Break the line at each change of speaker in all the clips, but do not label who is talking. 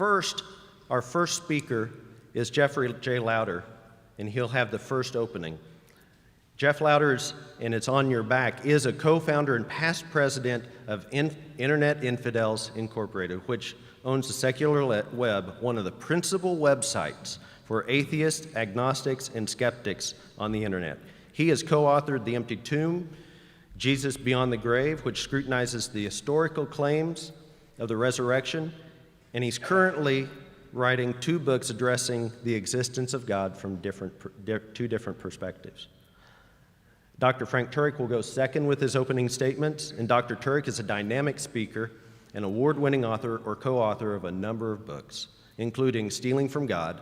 Our first speaker is Jeffery J. Lowder, and he'll have the first opening. Jeff Lowder's, and it's on your back, is a co-founder and past president of Internet Infidels Incorporated, which owns the Secular Web, one of the principal websites for atheists, agnostics, and skeptics on the internet. He has co-authored The Empty Tomb, Jesus Beyond the Grave, which scrutinizes the historical claims of the resurrection, and he's currently writing 2 books addressing the existence of God from two different perspectives. Dr. Frank Turek will go second with his opening statements, and Dr. Turek is a dynamic speaker and award-winning author or co-author of a number of books, including Stealing from God,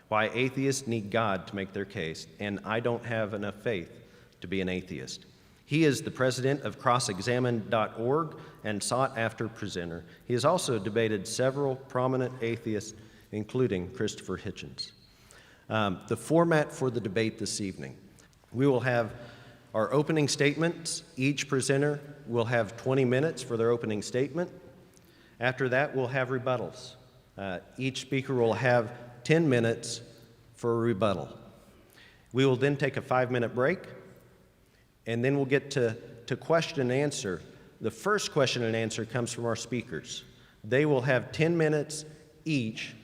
Why Atheists Need God to Make Their Case, and I Don't Have Enough Faith to Be an Atheist. He is the president of crossexamined.org and sought-after presenter. He has also debated several prominent atheists, including Christopher Hitchens. The format for the debate this evening: we will have our opening statements. Each presenter will have 20 minutes for their opening statement. After that, we'll have rebuttals. Each speaker will have 10 minutes for a rebuttal. We will then take a 5-minute break, and then we'll get to question and answer. The first question and answer comes from our speakers. They will have 10 minutes each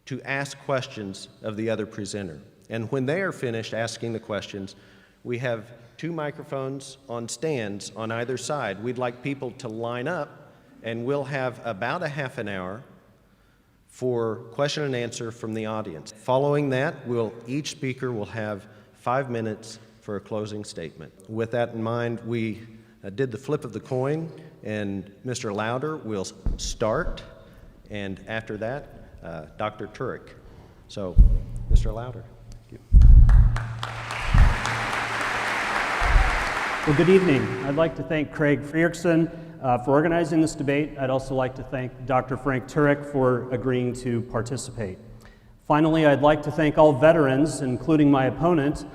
to ask questions of the other presenter. And when they are finished asking the questions, we have 2 microphones on stands on either side. We'd like people to line up, and we'll have about a half an hour for question and answer from the audience. Following that, each speaker will have 5 minutes for a closing statement. With that in mind, we did the flip of the coin, and Mr. Lowder will start, and after that, Dr. Turek. So, Mr. Lowder. Thank you.
Well, good evening. I'd like to thank Craig Frierksen for organizing this debate. I'd also like to thank Dr. Frank Turek for agreeing to participate. Finally, I'd like to thank all veterans, including my opponent,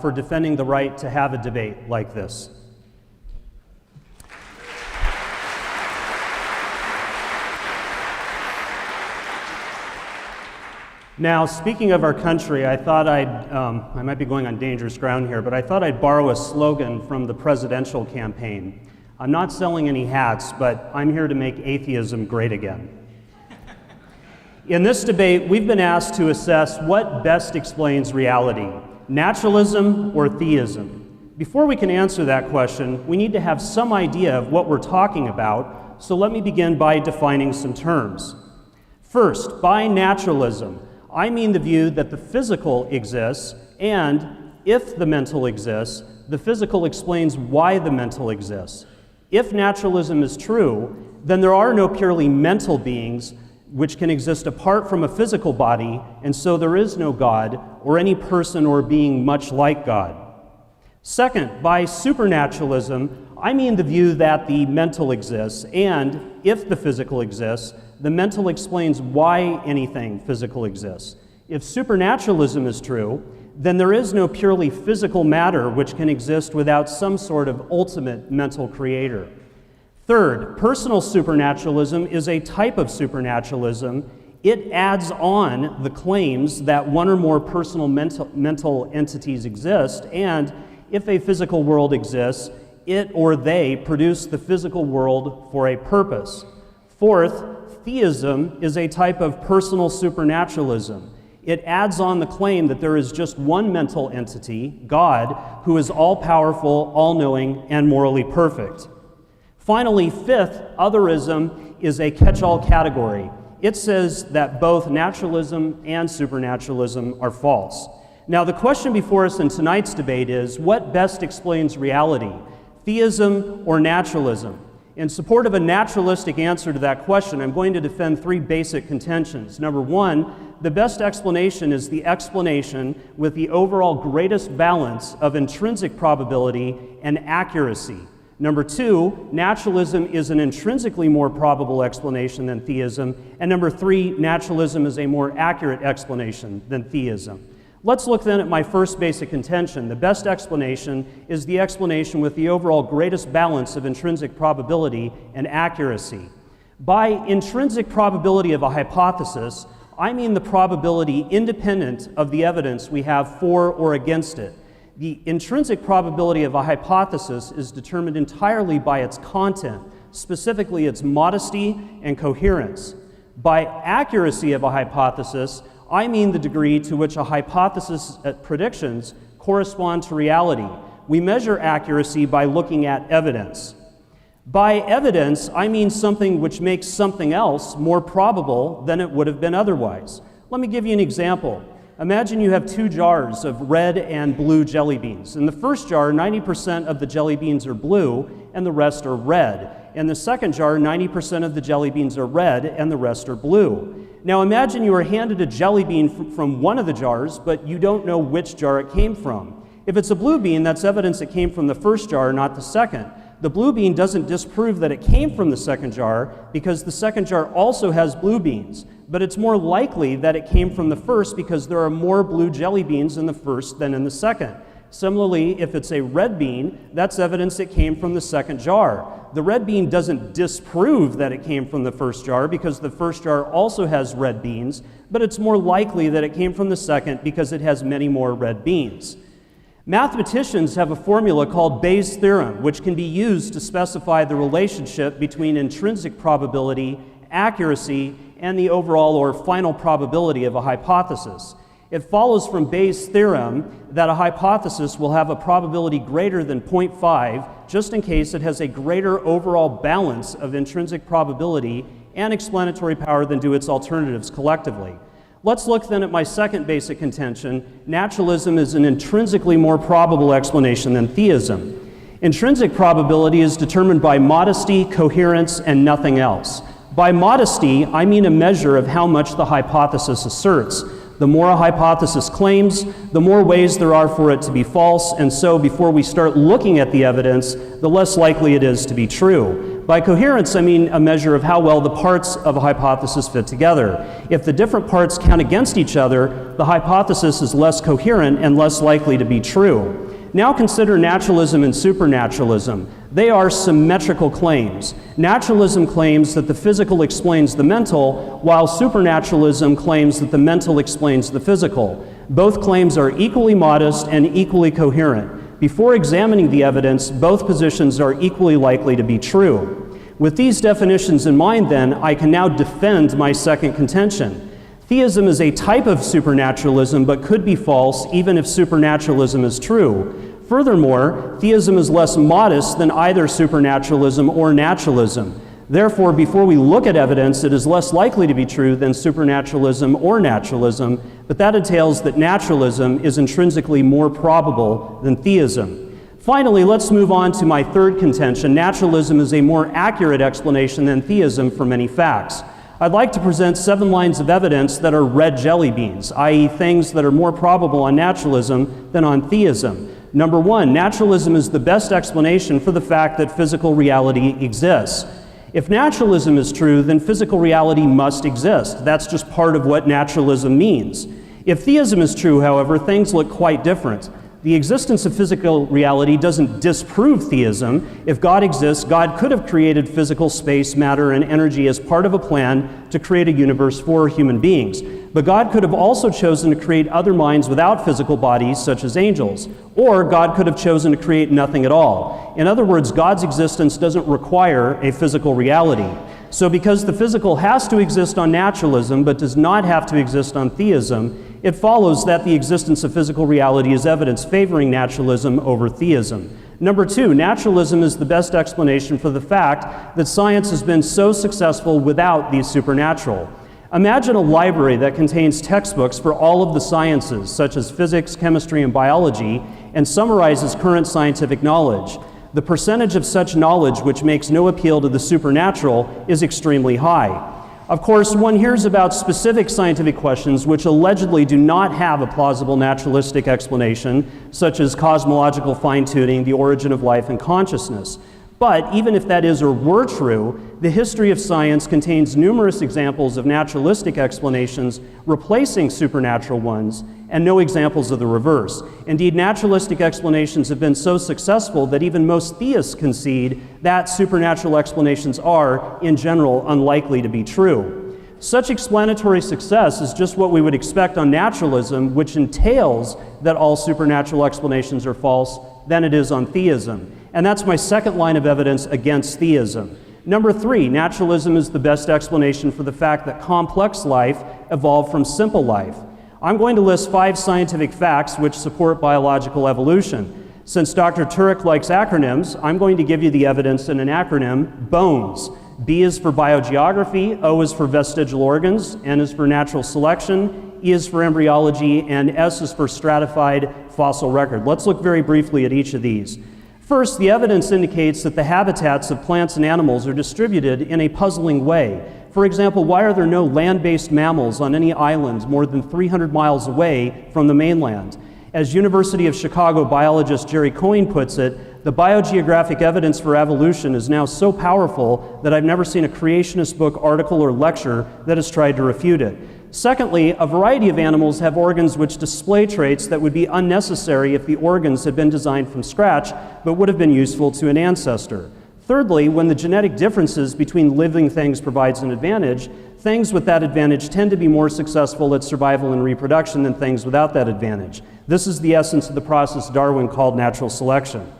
for defending the right to have a debate like this. Now, speaking of our country, I thought I might be going on dangerous ground here, but I thought I'd borrow a slogan from the presidential campaign. I'm not selling any hats, but I'm here to make atheism great again. In this debate, we've been asked to assess what best explains reality, naturalism or theism. Before we can answer that question, we need to have some idea of what we're talking about, so let me begin by defining some terms. First, by naturalism, I mean the view that the physical exists, and if the mental exists, the physical explains why the mental exists. If naturalism is true, then there are no purely mental beings which can exist apart from a physical body, and so there is no God or any person or being much like God. Second, by supernaturalism, I mean the view that the mental exists, and if the physical exists, the mental explains why anything physical exists. If supernaturalism is true, then there is no purely physical matter which can exist without some sort of ultimate mental creator. Third, personal supernaturalism is a type of supernaturalism. It adds on the claims that one or more personal mental entities exist, and if a physical world exists, it or they produce the physical world for a purpose. Fourth, theism is a type of personal supernaturalism. It adds on the claim that there is just one mental entity, God, who is all-powerful, all-knowing, and morally perfect. Finally, fifth, otherism is a catch-all category. It says that both naturalism and supernaturalism are false. Now, the question before us in tonight's debate is, what best explains reality, theism or naturalism? In support of a naturalistic answer to that question, I'm going to defend 3 basic contentions. Number 1, the best explanation is the explanation with the overall greatest balance of intrinsic probability and accuracy. Number 2, naturalism is an intrinsically more probable explanation than theism. And number 3, naturalism is a more accurate explanation than theism. Let's look then at my first basic contention. The best explanation is the explanation with the overall greatest balance of intrinsic probability and accuracy. By intrinsic probability of a hypothesis, I mean the probability independent of the evidence we have for or against it. The intrinsic probability of a hypothesis is determined entirely by its content, specifically its modesty and coherence. By accuracy of a hypothesis, I mean the degree to which a hypothesis' predictions correspond to reality. We measure accuracy by looking at evidence. By evidence, I mean something which makes something else more probable than it would have been otherwise. Let me give you an example. Imagine you have two jars of red and blue jelly beans. In the first jar, 90% of the jelly beans are blue and the rest are red. In the second jar, 90% of the jelly beans are red and the rest are blue. Now imagine you are handed a jelly bean from one of the jars, but you don't know which jar it came from. If it's a blue bean, that's evidence it came from the first jar, not the second. The blue bean doesn't disprove that it came from the second jar because the second jar also has blue beans, but it's more likely that it came from the first because there are more blue jelly beans in the first than in the second. Similarly, if it's a red bean, that's evidence it came from the second jar. The red bean doesn't disprove that it came from the first jar because the first jar also has red beans, but it's more likely that it came from the second because it has many more red beans. Mathematicians have a formula called Bayes' theorem, which can be used to specify the relationship between intrinsic probability, accuracy, and the overall or final probability of a hypothesis. It follows from Bayes' theorem that a hypothesis will have a probability greater than 0.5 just in case it has a greater overall balance of intrinsic probability and explanatory power than do its alternatives collectively. Let's look then at my second basic contention. Naturalism is an intrinsically more probable explanation than theism. Intrinsic probability is determined by modesty, coherence, and nothing else. By modesty, I mean a measure of how much the hypothesis asserts. The more a hypothesis claims, the more ways there are for it to be false, and so before we start looking at the evidence, the less likely it is to be true. By coherence, I mean a measure of how well the parts of a hypothesis fit together. If the different parts count against each other, the hypothesis is less coherent and less likely to be true. Now consider naturalism and supernaturalism. They are symmetrical claims. Naturalism claims that the physical explains the mental, while supernaturalism claims that the mental explains the physical. Both claims are equally modest and equally coherent. Before examining the evidence, both positions are equally likely to be true. With these definitions in mind, then, I can now defend my second contention. Theism is a type of supernaturalism, but could be false even if supernaturalism is true. Furthermore, theism is less modest than either supernaturalism or naturalism. Therefore, before we look at evidence, it is less likely to be true than supernaturalism or naturalism, but that entails that naturalism is intrinsically more probable than theism. Finally, let's move on to my third contention. Naturalism is a more accurate explanation than theism for many facts. I'd like to present 7 lines of evidence that are red jelly beans, i.e. things that are more probable on naturalism than on theism. Number 1, naturalism is the best explanation for the fact that physical reality exists. If naturalism is true, then physical reality must exist. That's just part of what naturalism means. If theism is true, however, things look quite different. The existence of physical reality doesn't disprove theism. If God exists, God could have created physical space, matter, and energy as part of a plan to create a universe for human beings. But God could have also chosen to create other minds without physical bodies, such as angels. Or God could have chosen to create nothing at all. In other words, God's existence doesn't require a physical reality. So because the physical has to exist on naturalism, but does not have to exist on theism, it follows that the existence of physical reality is evidence favoring naturalism over theism. Number 2, naturalism is the best explanation for the fact that science has been so successful without the supernatural. Imagine a library that contains textbooks for all of the sciences, such as physics, chemistry, and biology, and summarizes current scientific knowledge. The percentage of such knowledge which makes no appeal to the supernatural is extremely high. Of course, one hears about specific scientific questions which allegedly do not have a plausible naturalistic explanation, such as cosmological fine-tuning, the origin of life and consciousness. But even if that is or were true, the history of science contains numerous examples of naturalistic explanations replacing supernatural ones, and no examples of the reverse. Indeed, naturalistic explanations have been so successful that even most theists concede that supernatural explanations are, in general, unlikely to be true. Such explanatory success is just what we would expect on naturalism, which entails that all supernatural explanations are false, than it is on theism. And that's my second line of evidence against theism. Number 3, naturalism is the best explanation for the fact that complex life evolved from simple life. I'm going to list 5 scientific facts which support biological evolution. Since Dr. Turek likes acronyms, I'm going to give you the evidence in an acronym, BONES. B is for biogeography, O is for vestigial organs, N is for natural selection, E is for embryology, and S is for stratified fossil record. Let's look very briefly at each of these. First, the evidence indicates that the habitats of plants and animals are distributed in a puzzling way. For example, why are there no land-based mammals on any islands more than 300 miles away from the mainland? As University of Chicago biologist Jerry Coyne puts it, the biogeographic evidence for evolution is now so powerful that I've never seen a creationist book, article, or lecture that has tried to refute it. Secondly, a variety of animals have organs which display traits that would be unnecessary if the organs had been designed from scratch, but would have been useful to an ancestor. Thirdly, when the genetic differences between living things provides an advantage, things with that advantage tend to be more successful at survival and reproduction than things without that advantage. This is the essence of the process Darwin called natural selection.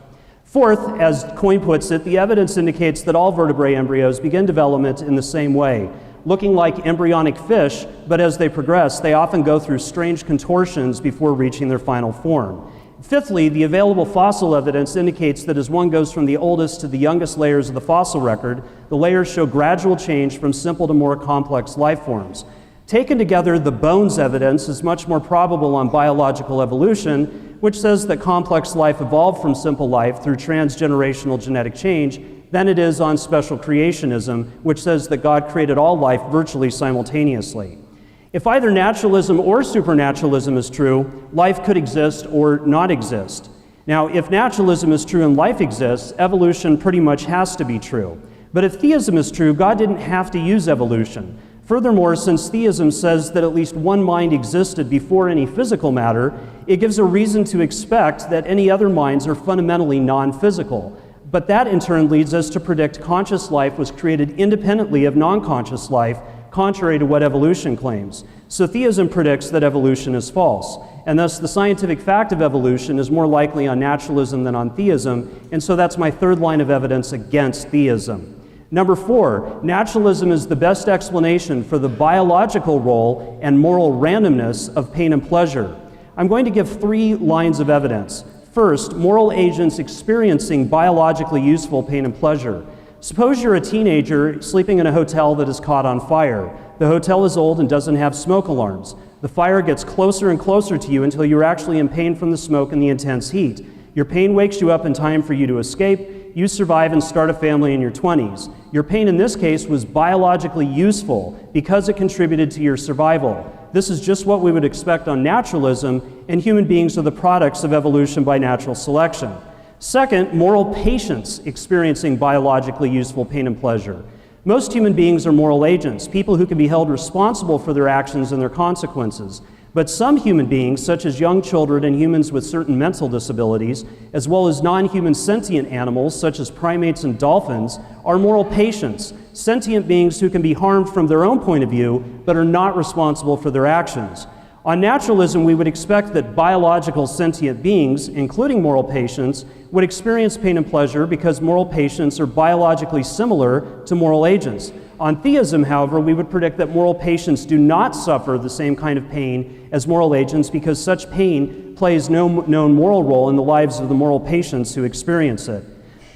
Fourth, as Coyne puts it, the evidence indicates that all vertebrate embryos begin development in the same way, looking like embryonic fish, but as they progress, they often go through strange contortions before reaching their final form. Fifthly, the available fossil evidence indicates that as one goes from the oldest to the youngest layers of the fossil record, the layers show gradual change from simple to more complex life forms. Taken together, the bones evidence is much more probable on biological evolution, which says that complex life evolved from simple life through transgenerational genetic change, than it is on special creationism, which says that God created all life virtually simultaneously. If either naturalism or supernaturalism is true, life could exist or not exist. Now, if naturalism is true and life exists, evolution pretty much has to be true. But if theism is true, God didn't have to use evolution. Furthermore, since theism says that at least one mind existed before any physical matter, it gives a reason to expect that any other minds are fundamentally non-physical. But that in turn leads us to predict conscious life was created independently of non-conscious life, contrary to what evolution claims. So theism predicts that evolution is false, and thus the scientific fact of evolution is more likely on naturalism than on theism, and so that's my third line of evidence against theism. Number 4, naturalism is the best explanation for the biological role and moral randomness of pain and pleasure. I'm going to give 3 lines of evidence. First, moral agents experiencing biologically useful pain and pleasure. Suppose you're a teenager sleeping in a hotel that is caught on fire. The hotel is old and doesn't have smoke alarms. The fire gets closer and closer to you until you're actually in pain from the smoke and the intense heat. Your pain wakes you up in time for you to escape. You survive and start a family in your 20s. Your pain in this case was biologically useful because it contributed to your survival. This is just what we would expect on naturalism, and human beings are the products of evolution by natural selection. Second, moral patients experiencing biologically useful pain and pleasure. Most human beings are moral agents, people who can be held responsible for their actions and their consequences. But some human beings, such as young children and humans with certain mental disabilities, as well as non-human sentient animals, such as primates and dolphins, are moral patients, sentient beings who can be harmed from their own point of view, but are not responsible for their actions. On naturalism, we would expect that biological sentient beings, including moral patients, would experience pain and pleasure because moral patients are biologically similar to moral agents. On theism, however, we would predict that moral patients do not suffer the same kind of pain as moral agents because such pain plays no known moral role in the lives of the moral patients who experience it.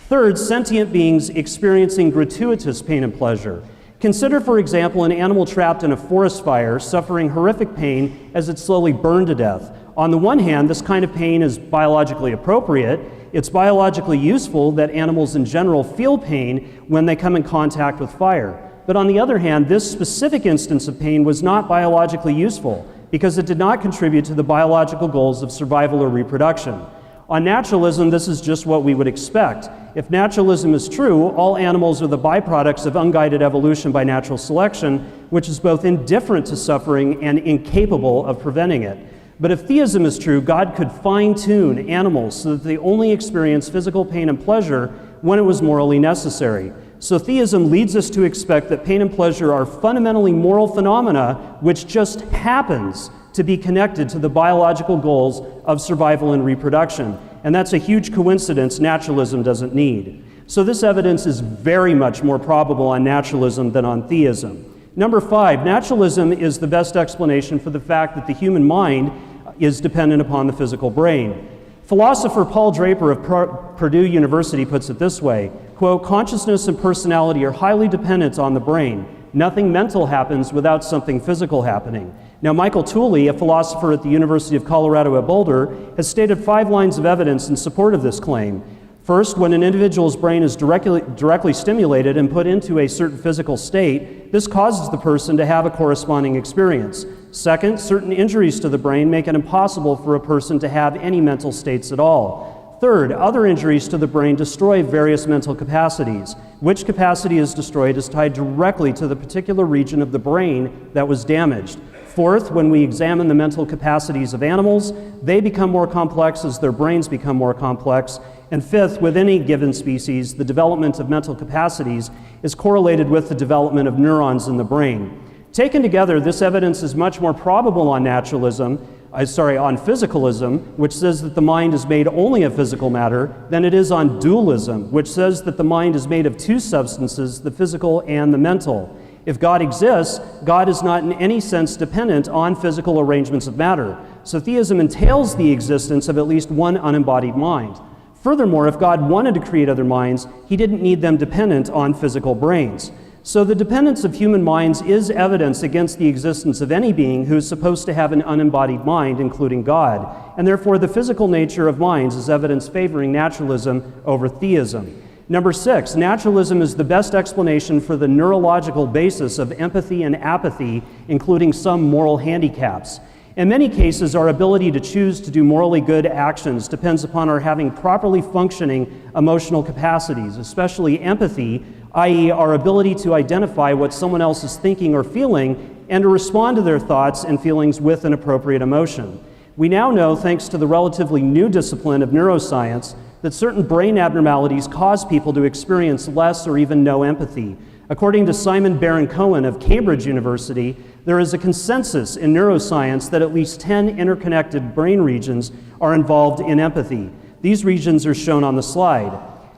Third, sentient beings experiencing gratuitous pain and pleasure. Consider, for example, an animal trapped in a forest fire suffering horrific pain as it's slowly burned to death. On the one hand, this kind of pain is biologically appropriate. It's biologically useful that animals in general feel pain when they come in contact with fire. But on the other hand, this specific instance of pain was not biologically useful because it did not contribute to the biological goals of survival or reproduction. On naturalism, this is just what we would expect. If naturalism is true, all animals are the byproducts of unguided evolution by natural selection, which is both indifferent to suffering and incapable of preventing it. But if theism is true, God could fine-tune animals so that they only experience physical pain and pleasure when it was morally necessary. So theism leads us to expect that pain and pleasure are fundamentally moral phenomena which just happens to be connected to the biological goals of survival and reproduction. And that's a huge coincidence naturalism doesn't need. So this evidence is very much more probable on naturalism than on theism. Number 5, naturalism is the best explanation for the fact that the human mind is dependent upon the physical brain. Philosopher Paul Draper of Purdue University puts it this way, quote, "Consciousness and personality are highly dependent on the brain. Nothing mental happens without something physical happening." Now, Michael Tooley, a philosopher at the University of Colorado at Boulder, has stated 5 lines of evidence in support of this claim. First, when an individual's brain is directly stimulated and put into a certain physical state, this causes the person to have a corresponding experience. Second, certain injuries to the brain make it impossible for a person to have any mental states at all. Third, other injuries to the brain destroy various mental capacities. Which capacity is destroyed is tied directly to the particular region of the brain that was damaged. Fourth, when we examine the mental capacities of animals, they become more complex as their brains become more complex. And fifth, with any given species, the development of mental capacities is correlated with the development of neurons in the brain. Taken together, this evidence is much more probable on on physicalism, which says that the mind is made only of physical matter, than it is on dualism, which says that the mind is made of 2 substances, the physical and the mental. If God exists, God is not in any sense dependent on physical arrangements of matter. So theism entails the existence of at least one unembodied mind. Furthermore, if God wanted to create other minds, he didn't need them dependent on physical brains. So the dependence of human minds is evidence against the existence of any being who is supposed to have an unembodied mind, including God. And therefore, the physical nature of minds is evidence favoring naturalism over theism. Number 6, naturalism is the best explanation for the neurological basis of empathy and apathy, including some moral handicaps. In many cases, our ability to choose to do morally good actions depends upon our having properly functioning emotional capacities, especially empathy, i.e. our ability to identify what someone else is thinking or feeling and to respond to their thoughts and feelings with an appropriate emotion. We now know, thanks to the relatively new discipline of neuroscience, that certain brain abnormalities cause people to experience less or even no empathy. According to Simon Baron-Cohen of Cambridge University, there is a consensus in neuroscience that at least 10 interconnected brain regions are involved in empathy. These regions are shown on the slide.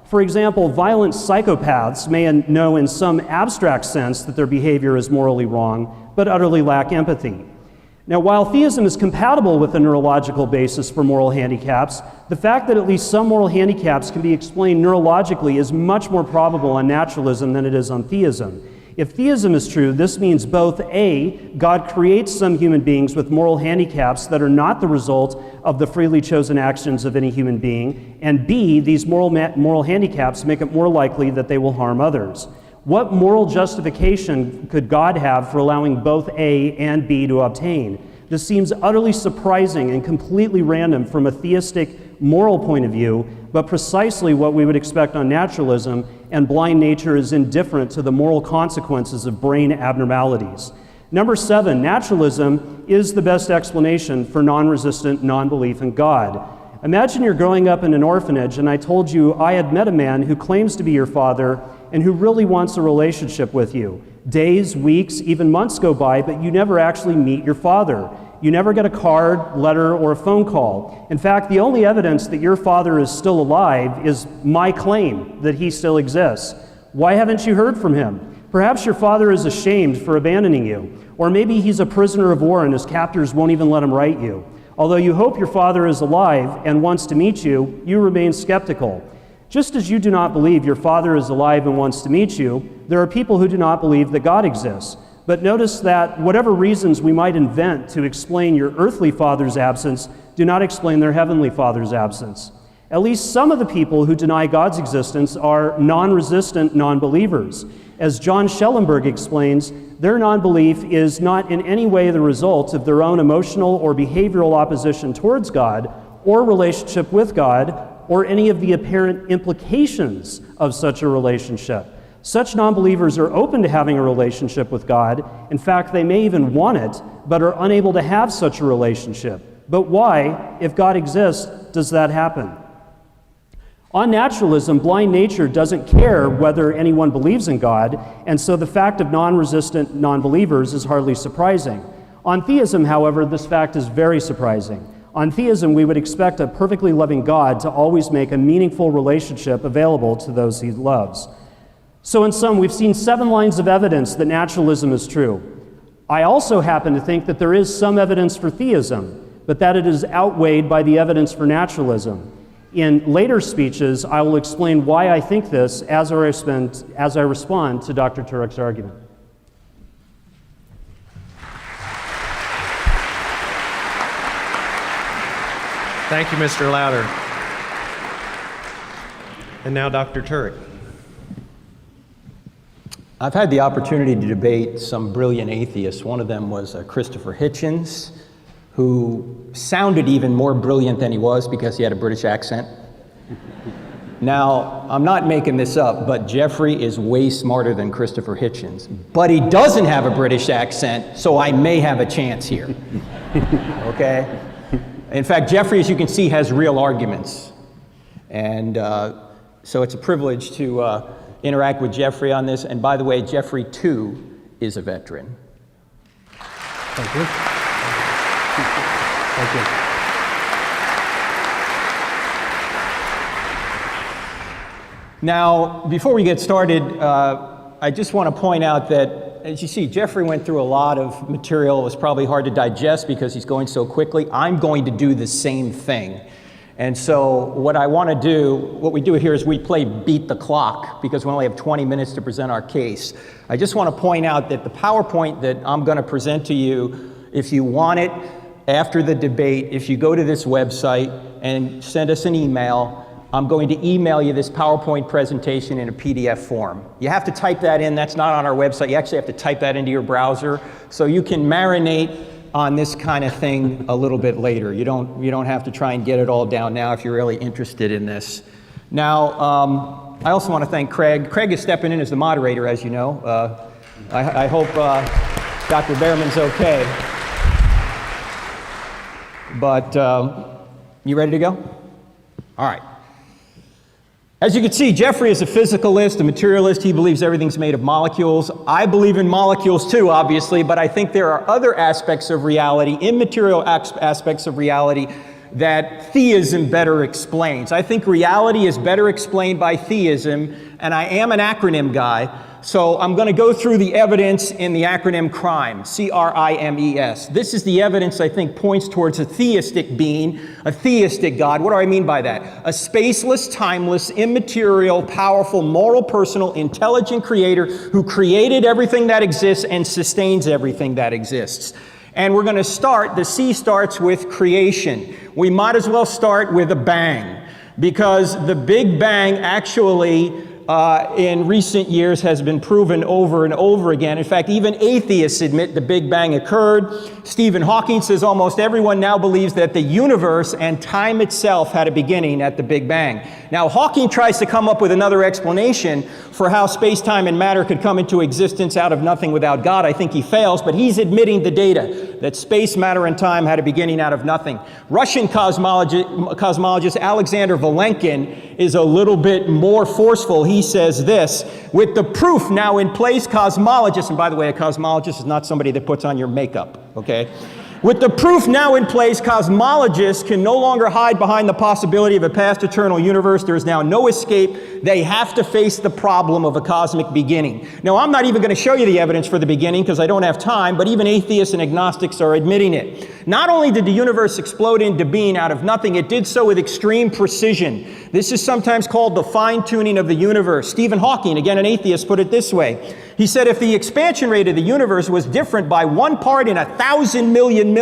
For example, violent psychopaths may know in some abstract sense that their behavior is morally wrong, but utterly lack empathy. Now, while theism is compatible with the neurological basis for moral handicaps, the fact that at least some moral handicaps can be explained neurologically is much more probable on naturalism than it is on theism. If theism is true, this means both A, God creates some human beings with moral handicaps that are not the result of the freely chosen actions of any human being, and B, these moral handicaps make it more likely that they will harm others. What moral justification could God have for allowing both A and B to obtain? This seems utterly surprising and completely random from a theistic moral point of view, but precisely what we would expect on naturalism, and blind nature is indifferent to the moral consequences of brain abnormalities. Number 7, naturalism is the best explanation for non-resistant non-belief in God. Imagine you're growing up in an orphanage and I told you I had met a man who claims to be your father and who really wants a relationship with you. Days, weeks, even months go by, but you never actually meet your father. You never get a card, letter, or a phone call. In fact, the only evidence that your father is still alive is my claim that he still exists. Why haven't you heard from him? Perhaps your father is ashamed for abandoning you, or maybe he's a prisoner of war and his captors won't even let him write you. Although you hope your father is alive and wants to meet you, you remain skeptical. Just as you do not believe your father is alive and wants to meet you, there are people who do not believe that God exists. But notice that whatever reasons we might invent to explain your earthly father's absence do not explain their heavenly father's absence. At least some of the people who deny God's existence are non-resistant non-believers. As John Schellenberg explains, their non-belief is not in any way the result of their own emotional or behavioral opposition towards God, or relationship with God, or any of the apparent implications of such a relationship. Such non-believers are open to having a relationship with God. In fact, they may even want it, but are unable to have such a relationship. But why, if God exists, does that happen? On naturalism, blind nature doesn't care whether anyone believes in God, and so the fact of non-resistant non-believers is hardly surprising. On theism, however, this fact is very surprising. On theism, we would expect a perfectly loving God to always make a meaningful relationship available to those he loves. So in sum, we've seen 7 lines of evidence that naturalism is true. I also happen to think that there is some evidence for theism, but that it is outweighed by the evidence for naturalism. In later speeches, I will explain why I think this as I respond to Dr. Turek's argument.
Thank you, Mr. Lowder. And now Dr. Turek.
I've had the opportunity to debate some brilliant atheists. One of them was Christopher Hitchens, who sounded even more brilliant than he was because he had a British accent. Now, I'm not making this up, but Jeffrey is way smarter than Christopher Hitchens. But he doesn't have a British accent, so I may have a chance here. Okay? In fact, Jeffrey, as you can see, has real arguments. And so it's a privilege to interact with Jeffrey on this. And by the way, Jeffrey, too, is a veteran.
Thank you. Thank you.
Now, before we get started, I just want to point out that, as you see, Jeffrey went through a lot of material. It was probably hard to digest because he's going so quickly. I'm going to do the same thing. And so what I want to do, what we do here is we play beat the clock because we only have 20 minutes to present our case. I just want to point out that the PowerPoint that I'm going to present to you, if you want it after the debate, if you go to this website and send us an email, I'm going to email you this PowerPoint presentation in a PDF form. You have to type that in. That's not on our website. You actually have to type that into your browser so you can marinate on this kind of thing a little bit later. You don't have to try and get it all down now if you're really interested in this. Now, I also want to thank Craig. Craig is stepping in as the moderator, as you know. I hope Dr. Behrman's okay. But you ready to go? All right. As you can see, Jeffrey is a physicalist, a materialist. He believes everything's made of molecules. I believe in molecules too, obviously, but I think there are other aspects of reality, immaterial aspects of reality, that theism better explains. I think reality is better explained by theism, and I am an acronym guy, so I'm going to go through the evidence in the acronym CRIMES, C-R-I-M-E-S. This is the evidence I think points towards a theistic being, a theistic God. What do I mean by that? A spaceless, timeless, immaterial, powerful, moral, personal, intelligent creator who created everything that exists and sustains everything that exists. And we're going to start, the C starts with creation. We might as well start with a bang, because the Big Bang actually in recent years has been proven over and over again. In fact, even atheists admit the Big Bang occurred. Stephen Hawking says almost everyone now believes that the universe and time itself had a beginning at the Big Bang. Now, Hawking tries to come up with another explanation for how space-time and matter could come into existence out of nothing without God. I think he fails, but he's admitting the data, that space, matter, and time had a beginning out of nothing. Russian cosmologist Alexander Vilenkin is a little bit more forceful. He says this: with the proof now in place, cosmologists, and by the way, a cosmologist is not somebody that puts on your makeup, okay? With the proof now in place, cosmologists can no longer hide behind the possibility of a past eternal universe. There is now no escape. They have to face the problem of a cosmic beginning. Now, I'm not even going to show you the evidence for the beginning because I don't have time, but even atheists and agnostics are admitting it. Not only did the universe explode into being out of nothing, it did so with extreme precision. This is sometimes called the fine-tuning of the universe. Stephen Hawking, again an atheist, put it this way. He said if the expansion rate of the universe was different by 1 part in 1,000 million,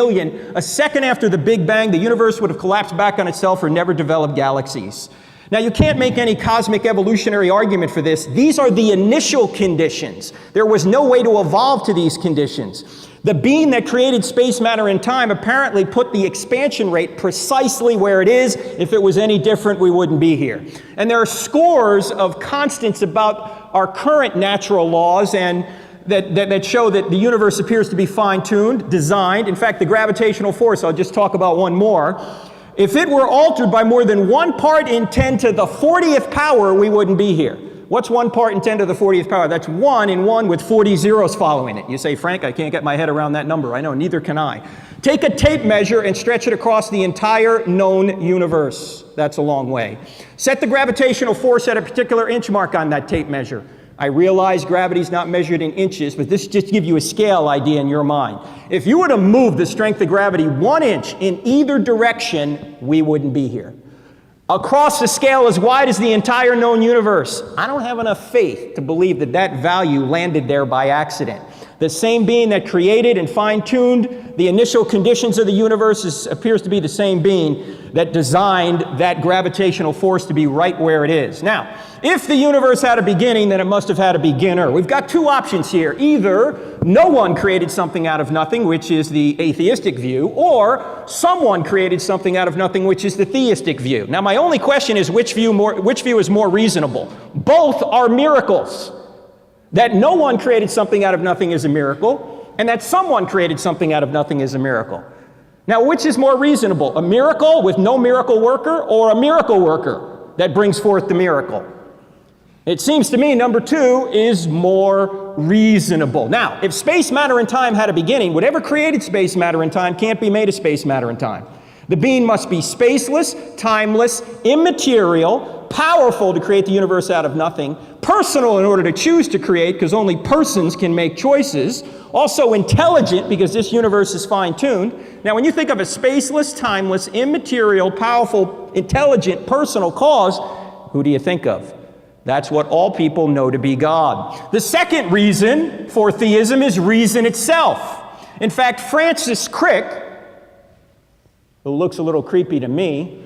a second after the Big Bang, the universe would have collapsed back on itself or never developed galaxies. Now, you can't make any cosmic evolutionary argument for this. These are the initial conditions. There was no way to evolve to these conditions. The being that created space, matter, and time apparently put the expansion rate precisely where it is. If it was any different, we wouldn't be here. And there are scores of constants about our current natural laws and that show that the universe appears to be fine-tuned, designed. In fact, the gravitational force, I'll just talk about one more. If it were altered by more than 1 part in 10 to the 40th power, we wouldn't be here. What's 1 part in 10 to the 40th power? That's 1 in 1 with 40 zeros following it. You say, Frank, I can't get my head around that number. I know, neither can I. Take a tape measure and stretch it across the entire known universe. That's a long way. Set the gravitational force at a particular inch mark on that tape measure. I realize gravity's not measured in inches, but this just gives you a scale idea in your mind. If you were to move the strength of gravity 1 inch in either direction, we wouldn't be here. Across the scale as wide as the entire known universe, I don't have enough faith to believe that that value landed there by accident. The same being that created and fine-tuned the initial conditions of the universe appears to be the same being that designed that gravitational force to be right where it is. Now, if the universe had a beginning, then it must have had a beginner. We've got two options here. Either no one created something out of nothing, which is the atheistic view, or someone created something out of nothing, which is the theistic view. Now, my only question is which view is more reasonable? Both are miracles. That no one created something out of nothing is a miracle, and that someone created something out of nothing is a miracle. Now, which is more reasonable? A miracle with no miracle worker, or a miracle worker that brings forth the miracle? It seems to me number two is more reasonable. Now, if space, matter, and time had a beginning, whatever created space, matter, and time can't be made of space, matter, and time. The being must be spaceless, timeless, immaterial, powerful to create the universe out of nothing, personal in order to choose to create, because only persons can make choices, also intelligent because this universe is fine-tuned. Now, when you think of a spaceless, timeless, immaterial, powerful, intelligent, personal cause, who do you think of? That's what all people know to be God. The second reason for theism is reason itself. In fact, Francis Crick, who looks a little creepy to me,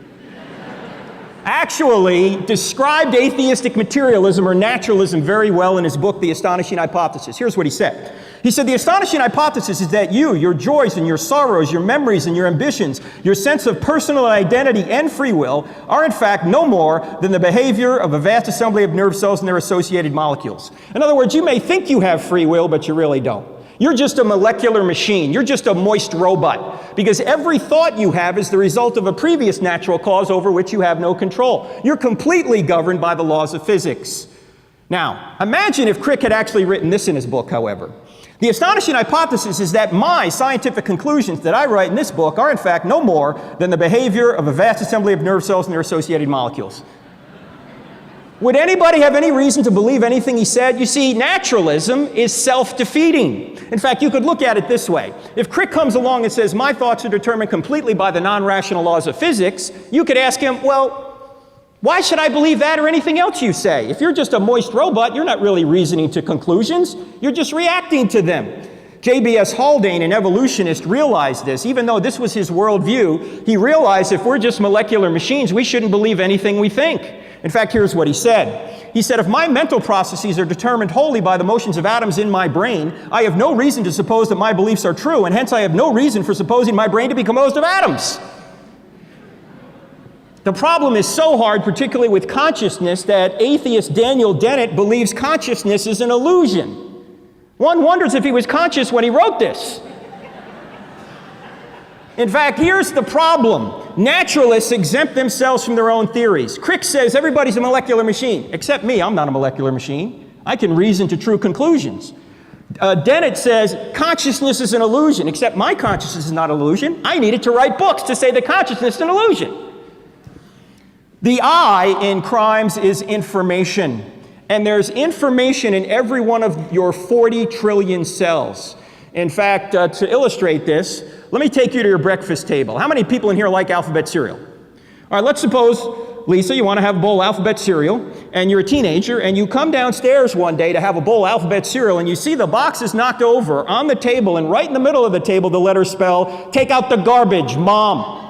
actually described atheistic materialism or naturalism very well in his book, The Astonishing Hypothesis. Here's what he said. He said, the astonishing hypothesis is that you, your joys and your sorrows, your memories and your ambitions, your sense of personal identity and free will are in fact no more than the behavior of a vast assembly of nerve cells and their associated molecules. In other words, you may think you have free will, but you really don't. You're just a molecular machine. You're just a moist robot. Because every thought you have is the result of a previous natural cause over which you have no control. You're completely governed by the laws of physics. Now, imagine if Crick had actually written this in his book, however. The astonishing hypothesis is that my scientific conclusions that I write in this book are in fact no more than the behavior of a vast assembly of nerve cells and their associated molecules. Would anybody have any reason to believe anything he said? You see, naturalism is self-defeating. In fact, you could look at it this way. If Crick comes along and says, my thoughts are determined completely by the non-rational laws of physics, you could ask him, well, why should I believe that or anything else you say? If you're just a moist robot, you're not really reasoning to conclusions. You're just reacting to them. J.B.S. Haldane, an evolutionist, realized this. Even though this was his worldview, he realized if we're just molecular machines, we shouldn't believe anything we think. In fact, here's what he said. He said, if my mental processes are determined wholly by the motions of atoms in my brain, I have no reason to suppose that my beliefs are true, and hence I have no reason for supposing my brain to be composed of atoms. The problem is so hard, particularly with consciousness, that atheist Daniel Dennett believes consciousness is an illusion. One wonders if he was conscious when he wrote this. In fact, here's the problem. Naturalists exempt themselves from their own theories. Crick says everybody's a molecular machine, except me. I'm not a molecular machine. I can reason to true conclusions. Dennett says consciousness is an illusion, except my consciousness is not an illusion. I needed to write books to say that consciousness is an illusion. The I in crimes is information, and there's information in every one of your 40 trillion cells. In fact, to illustrate this, let me take you to your breakfast table. How many people in here like alphabet cereal? All right, let's suppose, Lisa, you want to have a bowl of alphabet cereal, and you're a teenager, and you come downstairs one day to have a bowl of alphabet cereal, and you see the box is knocked over on the table, and right in the middle of the table, the letters spell, take out the garbage, Mom.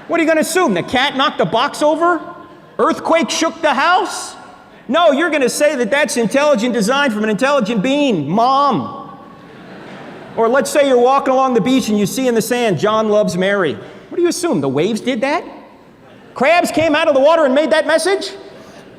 What are you going to assume? The cat knocked the box over? Earthquake shook the house? No, you're going to say that that's intelligent design from an intelligent being, Mom. Or let's say you're walking along the beach and you see in the sand, John loves Mary. What do you assume? The waves did that? Crabs came out of the water and made that message?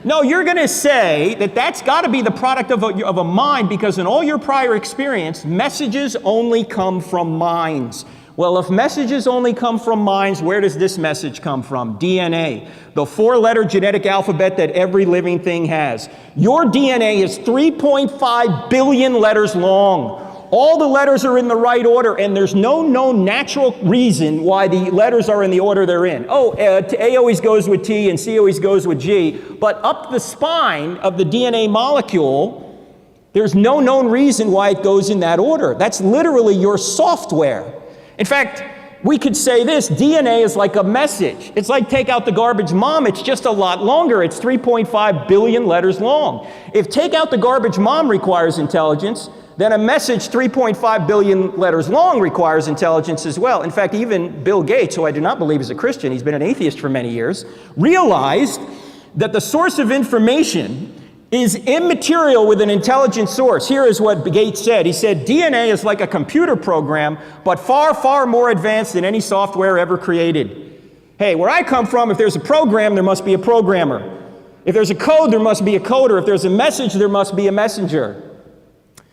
No, you're going to say that that's got to be the product of a mind, because in all your prior experience, messages only come from minds. Well, if messages only come from minds, where does this message come from? DNA, the 4-letter genetic alphabet that every living thing has. Your DNA is 3.5 billion letters long. All the letters are in the right order, and there's no known natural reason why the letters are in the order they're in. A always goes with T and C always goes with G, but up the spine of the DNA molecule, there's no known reason why it goes in that order. That's literally your software. In fact, we could say this: DNA is like a message. It's like take out the garbage mom, it's just a lot longer. It's 3.5 billion letters long. If take out the garbage mom requires intelligence, then a message 3.5 billion letters long requires intelligence as well. In fact, even Bill Gates, who I do not believe is a Christian, he's been an atheist for many years, realized that the source of information is immaterial with an intelligent source. Here is what Gates said. He said, DNA is like a computer program, but far, far more advanced than any software ever created. Hey, where I come from, if there's a program, there must be a programmer. If there's a code, there must be a coder. If there's a message, there must be a messenger.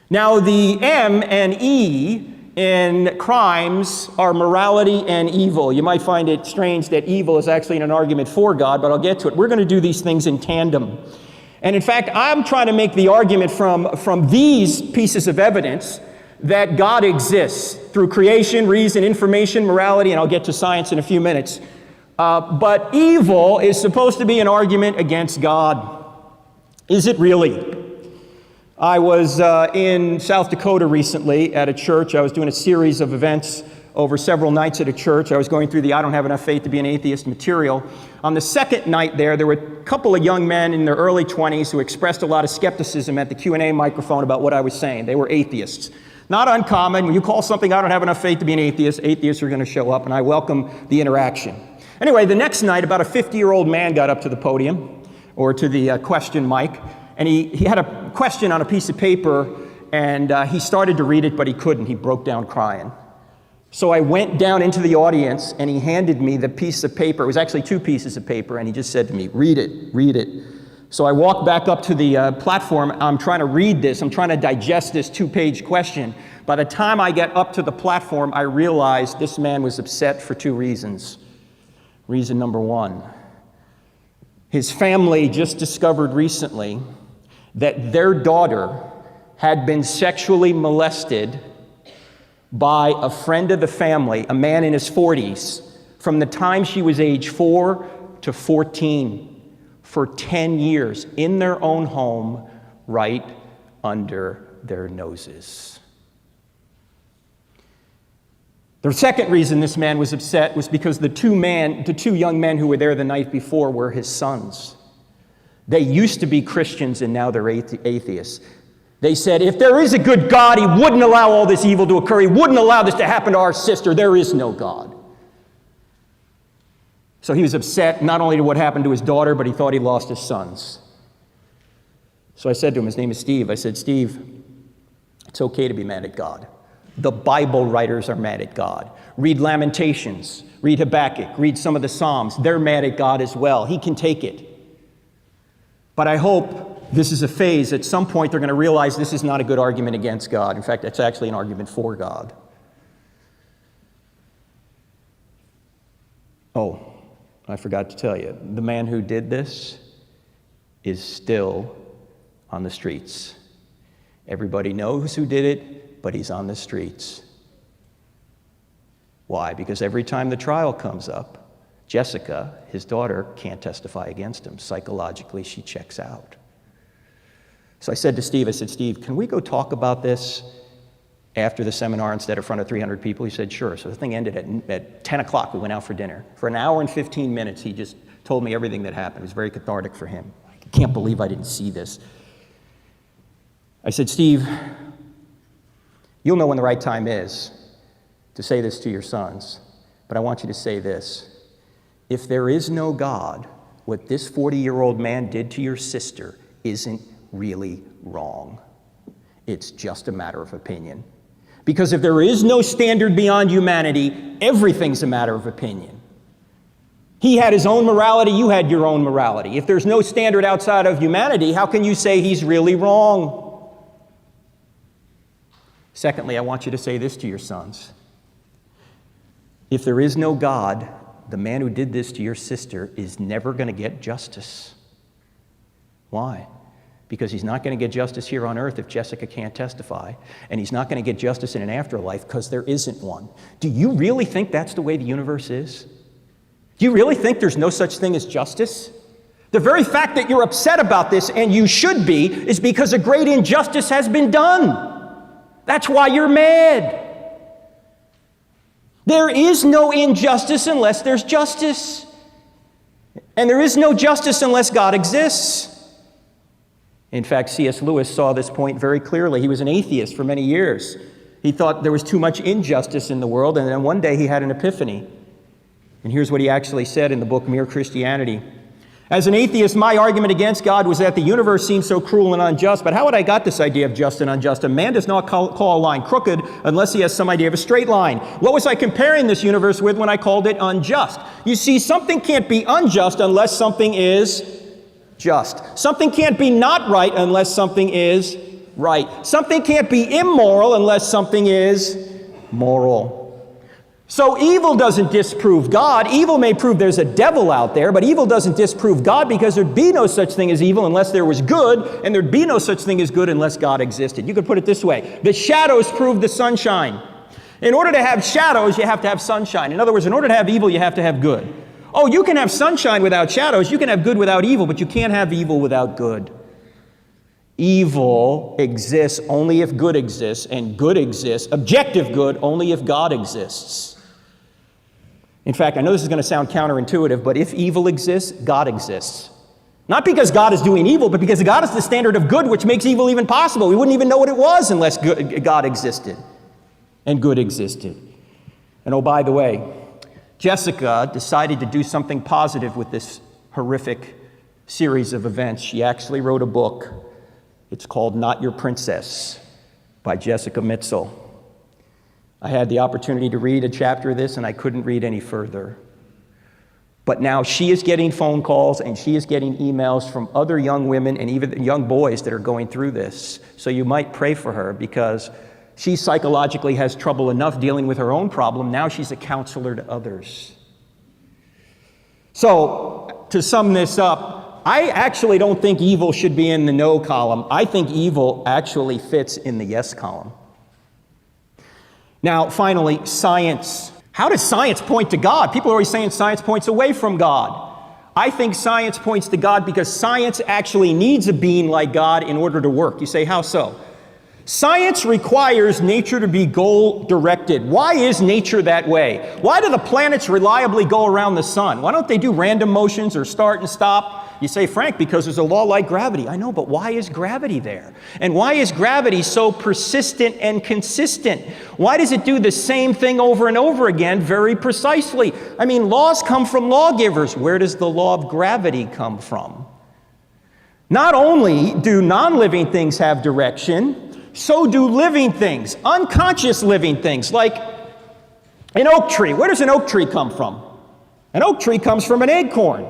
Now, the M and E in crimes are morality and evil. You might find it strange that evil is actually an argument for God, but I'll get to it. We're going to do these things in tandem. And in fact, I'm trying to make the argument from these pieces of evidence that God exists through creation, reason, information, morality, and I'll get to science in a few minutes. But evil is supposed to be an argument against God. Is it really? I was in South Dakota recently at a church. I was doing a series of events over several nights at a church. I was going through the I don't have enough faith to be an atheist material. On the second night there were a couple of young men in their early 20s who expressed a lot of skepticism at the Q&A microphone about what I was saying. They were atheists. Not uncommon. When you call something I don't have enough faith to be an atheist, atheists are going to show up, and I welcome the interaction. Anyway, the next night, about a 50-year-old man got up to the podium, or to the question mic, and he had a question on a piece of paper, and he started to read it, but he couldn't. He broke down crying. So I went down into the audience, and he handed me the piece of paper. It was actually 2 pieces of paper, and he just said to me, read it, read it. So I walked back up to the platform. I'm trying to read this. I'm trying to digest this 2-page question. By the time I get up to the platform, I realized this man was upset for 2 reasons. Reason number 1, his family just discovered recently that their daughter had been sexually molested by a friend of the family, a man in his 40s, from the time she was age 4 to 14, for 10 years, in their own home, right under their noses. The second reason this man was upset was because the 2 young men who were there the night before were his sons. They used to be Christians, and now they're atheists. They said, if there is a good God, he wouldn't allow all this evil to occur. He wouldn't allow this to happen to our sister. There is no God. So he was upset not only to what happened to his daughter, but he thought he lost his sons. So I said to him, his name is Steve, I said, Steve, it's okay to be mad at God. The Bible writers are mad at God. Read Lamentations, read Habakkuk, read some of the Psalms. They're mad at God as well. He can take it. But I hope this is a phase. At some point, they're going to realize this is not a good argument against God. In fact, it's actually an argument for God. Oh, I forgot to tell you. The man who did this is still on the streets. Everybody knows who did it, but he's on the streets. Why? Because every time the trial comes up, Jessica, his daughter, can't testify against him. Psychologically, she checks out. So I said to Steve, Steve, can we go talk about this after the seminar instead of in front of 300 people? He said, sure. So the thing ended at 10 o'clock. We went out for dinner. For an hour and 15 minutes, he just told me everything that happened. It was very cathartic for him. I can't believe I didn't see this. I said, Steve, you'll know when the right time is to say this to your sons, but I want you to say this. if there is no God, what this 40-year-old man did to your sister isn't really wrong. It's just a matter of opinion. Because if there is no standard beyond humanity, everything's a matter of opinion. He had his own morality, you had your own morality. If there's no standard outside of humanity, how can you say he's really wrong? Secondly, I want you to say this to your sons. If there is no God, the man who did this to your sister is never going to get justice. Why? Because he's not going to get justice here on earth if Jessica can't testify, and he's not going to get justice in an afterlife because there isn't one. Do you really think that's the way the universe is? Do you really think there's no such thing as justice? The very fact that you're upset about this, and you should be, is because a great injustice has been done. That's why you're mad. There is no injustice unless there's justice. And there is no justice unless God exists. In fact, C.S. Lewis saw this point very clearly. He was an atheist for many years. He thought there was too much injustice in the world, and then one day he had an epiphany. And here's what he actually said in the book Mere Christianity. As an atheist, my argument against God was that the universe seems so cruel and unjust, but how had I got this idea of just and unjust? A man does not call a line crooked unless he has some idea of a straight line. What was I comparing this universe with when I called it unjust? You see, something can't be unjust unless something is just. Something can't be not right unless something is right. Something can't be immoral unless something is moral. So evil doesn't disprove God. Evil may prove there's a devil out there, but evil doesn't disprove God because there'd be no such thing as evil unless there was good, and there'd be no such thing as good unless God existed. You could put it this way. The shadows prove the sunshine. In order to have shadows, you have to have sunshine. In other words, in order to have evil, you have to have good. Oh, you can have sunshine without shadows. You can have good without evil, but you can't have evil without good. Evil exists only if good exists, and good exists, objective good, only if God exists. In fact, I know this is going to sound counterintuitive, but if evil exists, God exists. Not because God is doing evil, but because God is the standard of good, which makes evil even possible. We wouldn't even know what it was unless God existed and good existed. And oh, by the way, Jessica decided to do something positive with this horrific series of events. She actually wrote a book. It's called Not Your Princess by Jessica Mitzel. I had the opportunity to read a chapter of this, and I couldn't read any further. But now she is getting phone calls, and she is getting emails from other young women and even young boys that are going through this. So you might pray for her, because she psychologically has trouble enough dealing with her own problem. Now she's a counselor to others. So, to sum this up, I actually don't think evil should be in the no column. I think evil actually fits in the yes column. Now, finally, science. How does science point to God? People are always saying science points away from God. I think science points to God because science actually needs a being like God in order to work. You say, how so? Science requires nature to be goal-directed. Why is nature that way? Why do the planets reliably go around the sun? Why don't they do random motions or start and stop? You say, Frank, because there's a law like gravity. I know, but why is gravity there? And why is gravity so persistent and consistent? Why does it do the same thing over and over again very precisely? I mean, laws come from lawgivers. Where does the law of gravity come from? Not only do non-living things have direction, so do living things, unconscious living things, like an oak tree. Where does an oak tree come from? An oak tree comes from an acorn.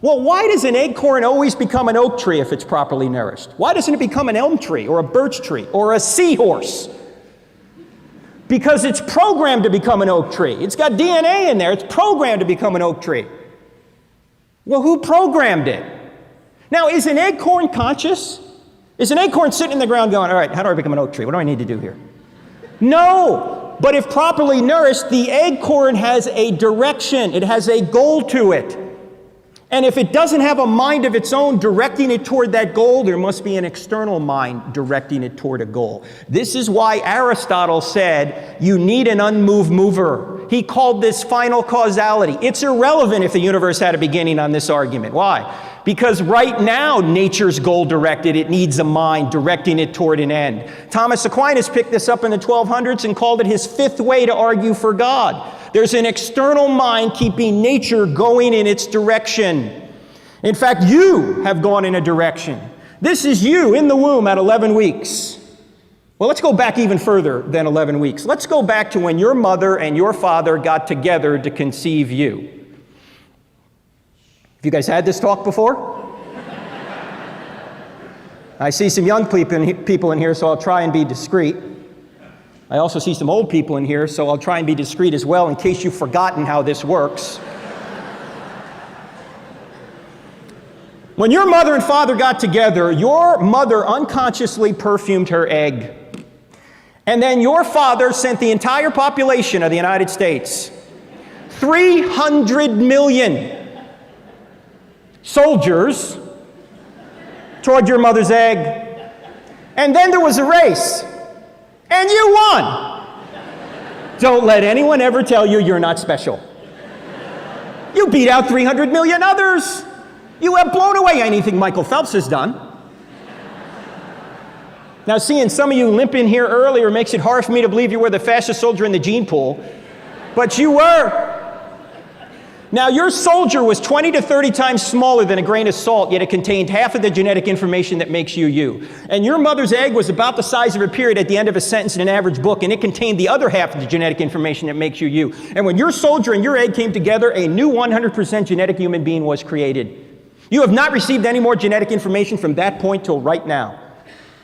Well, why does an acorn always become an oak tree if it's properly nourished? Why doesn't it become an elm tree or a birch tree or a seahorse? Because it's programmed to become an oak tree. It's got DNA in there. It's programmed to become an oak tree. Well, who programmed it? Now, is an acorn conscious? Is an acorn sitting in the ground going, all right, how do I become an oak tree? What do I need to do here? No. But if properly nourished, the acorn has a direction. It has a goal to it. And if it doesn't have a mind of its own directing it toward that goal, there must be an external mind directing it toward a goal. This is why Aristotle said you need an unmoved mover. He called this final causality. It's irrelevant if the universe had a beginning on this argument. Why? Because right now, nature's goal-directed. It needs a mind directing it toward an end. Thomas Aquinas picked this up in the 1200s and called it his fifth way to argue for God. There's an external mind keeping nature going in its direction. In fact, you have gone in a direction. This is you in the womb at 11 weeks. Well, let's go back even further than 11 weeks. Let's go back to when your mother and your father got together to conceive you. Have you guys had this talk before? I see some young people in here, so I'll try and be discreet. I also see some old people in here, so I'll try and be discreet as well in case you've forgotten how this works. When your mother and father got together, your mother unconsciously perfumed her egg. And then your father sent the entire population of the United States, 300 million soldiers, toward your mother's egg. And then there was a race. And you won. Don't let anyone ever tell you you're not special. You beat out 300 million others. You have blown away anything Michael Phelps has done. Now, seeing some of you limp in here earlier makes it hard for me to believe you were the fastest soldier in the gene pool. But you were. Now, your soldier was 20 to 30 times smaller than a grain of salt, yet it contained half of the genetic information that makes you you. And your mother's egg was about the size of a period at the end of a sentence in an average book, and it contained the other half of the genetic information that makes you you. And when your soldier and your egg came together, a new 100% genetic human being was created. You have not received any more genetic information from that point till right now.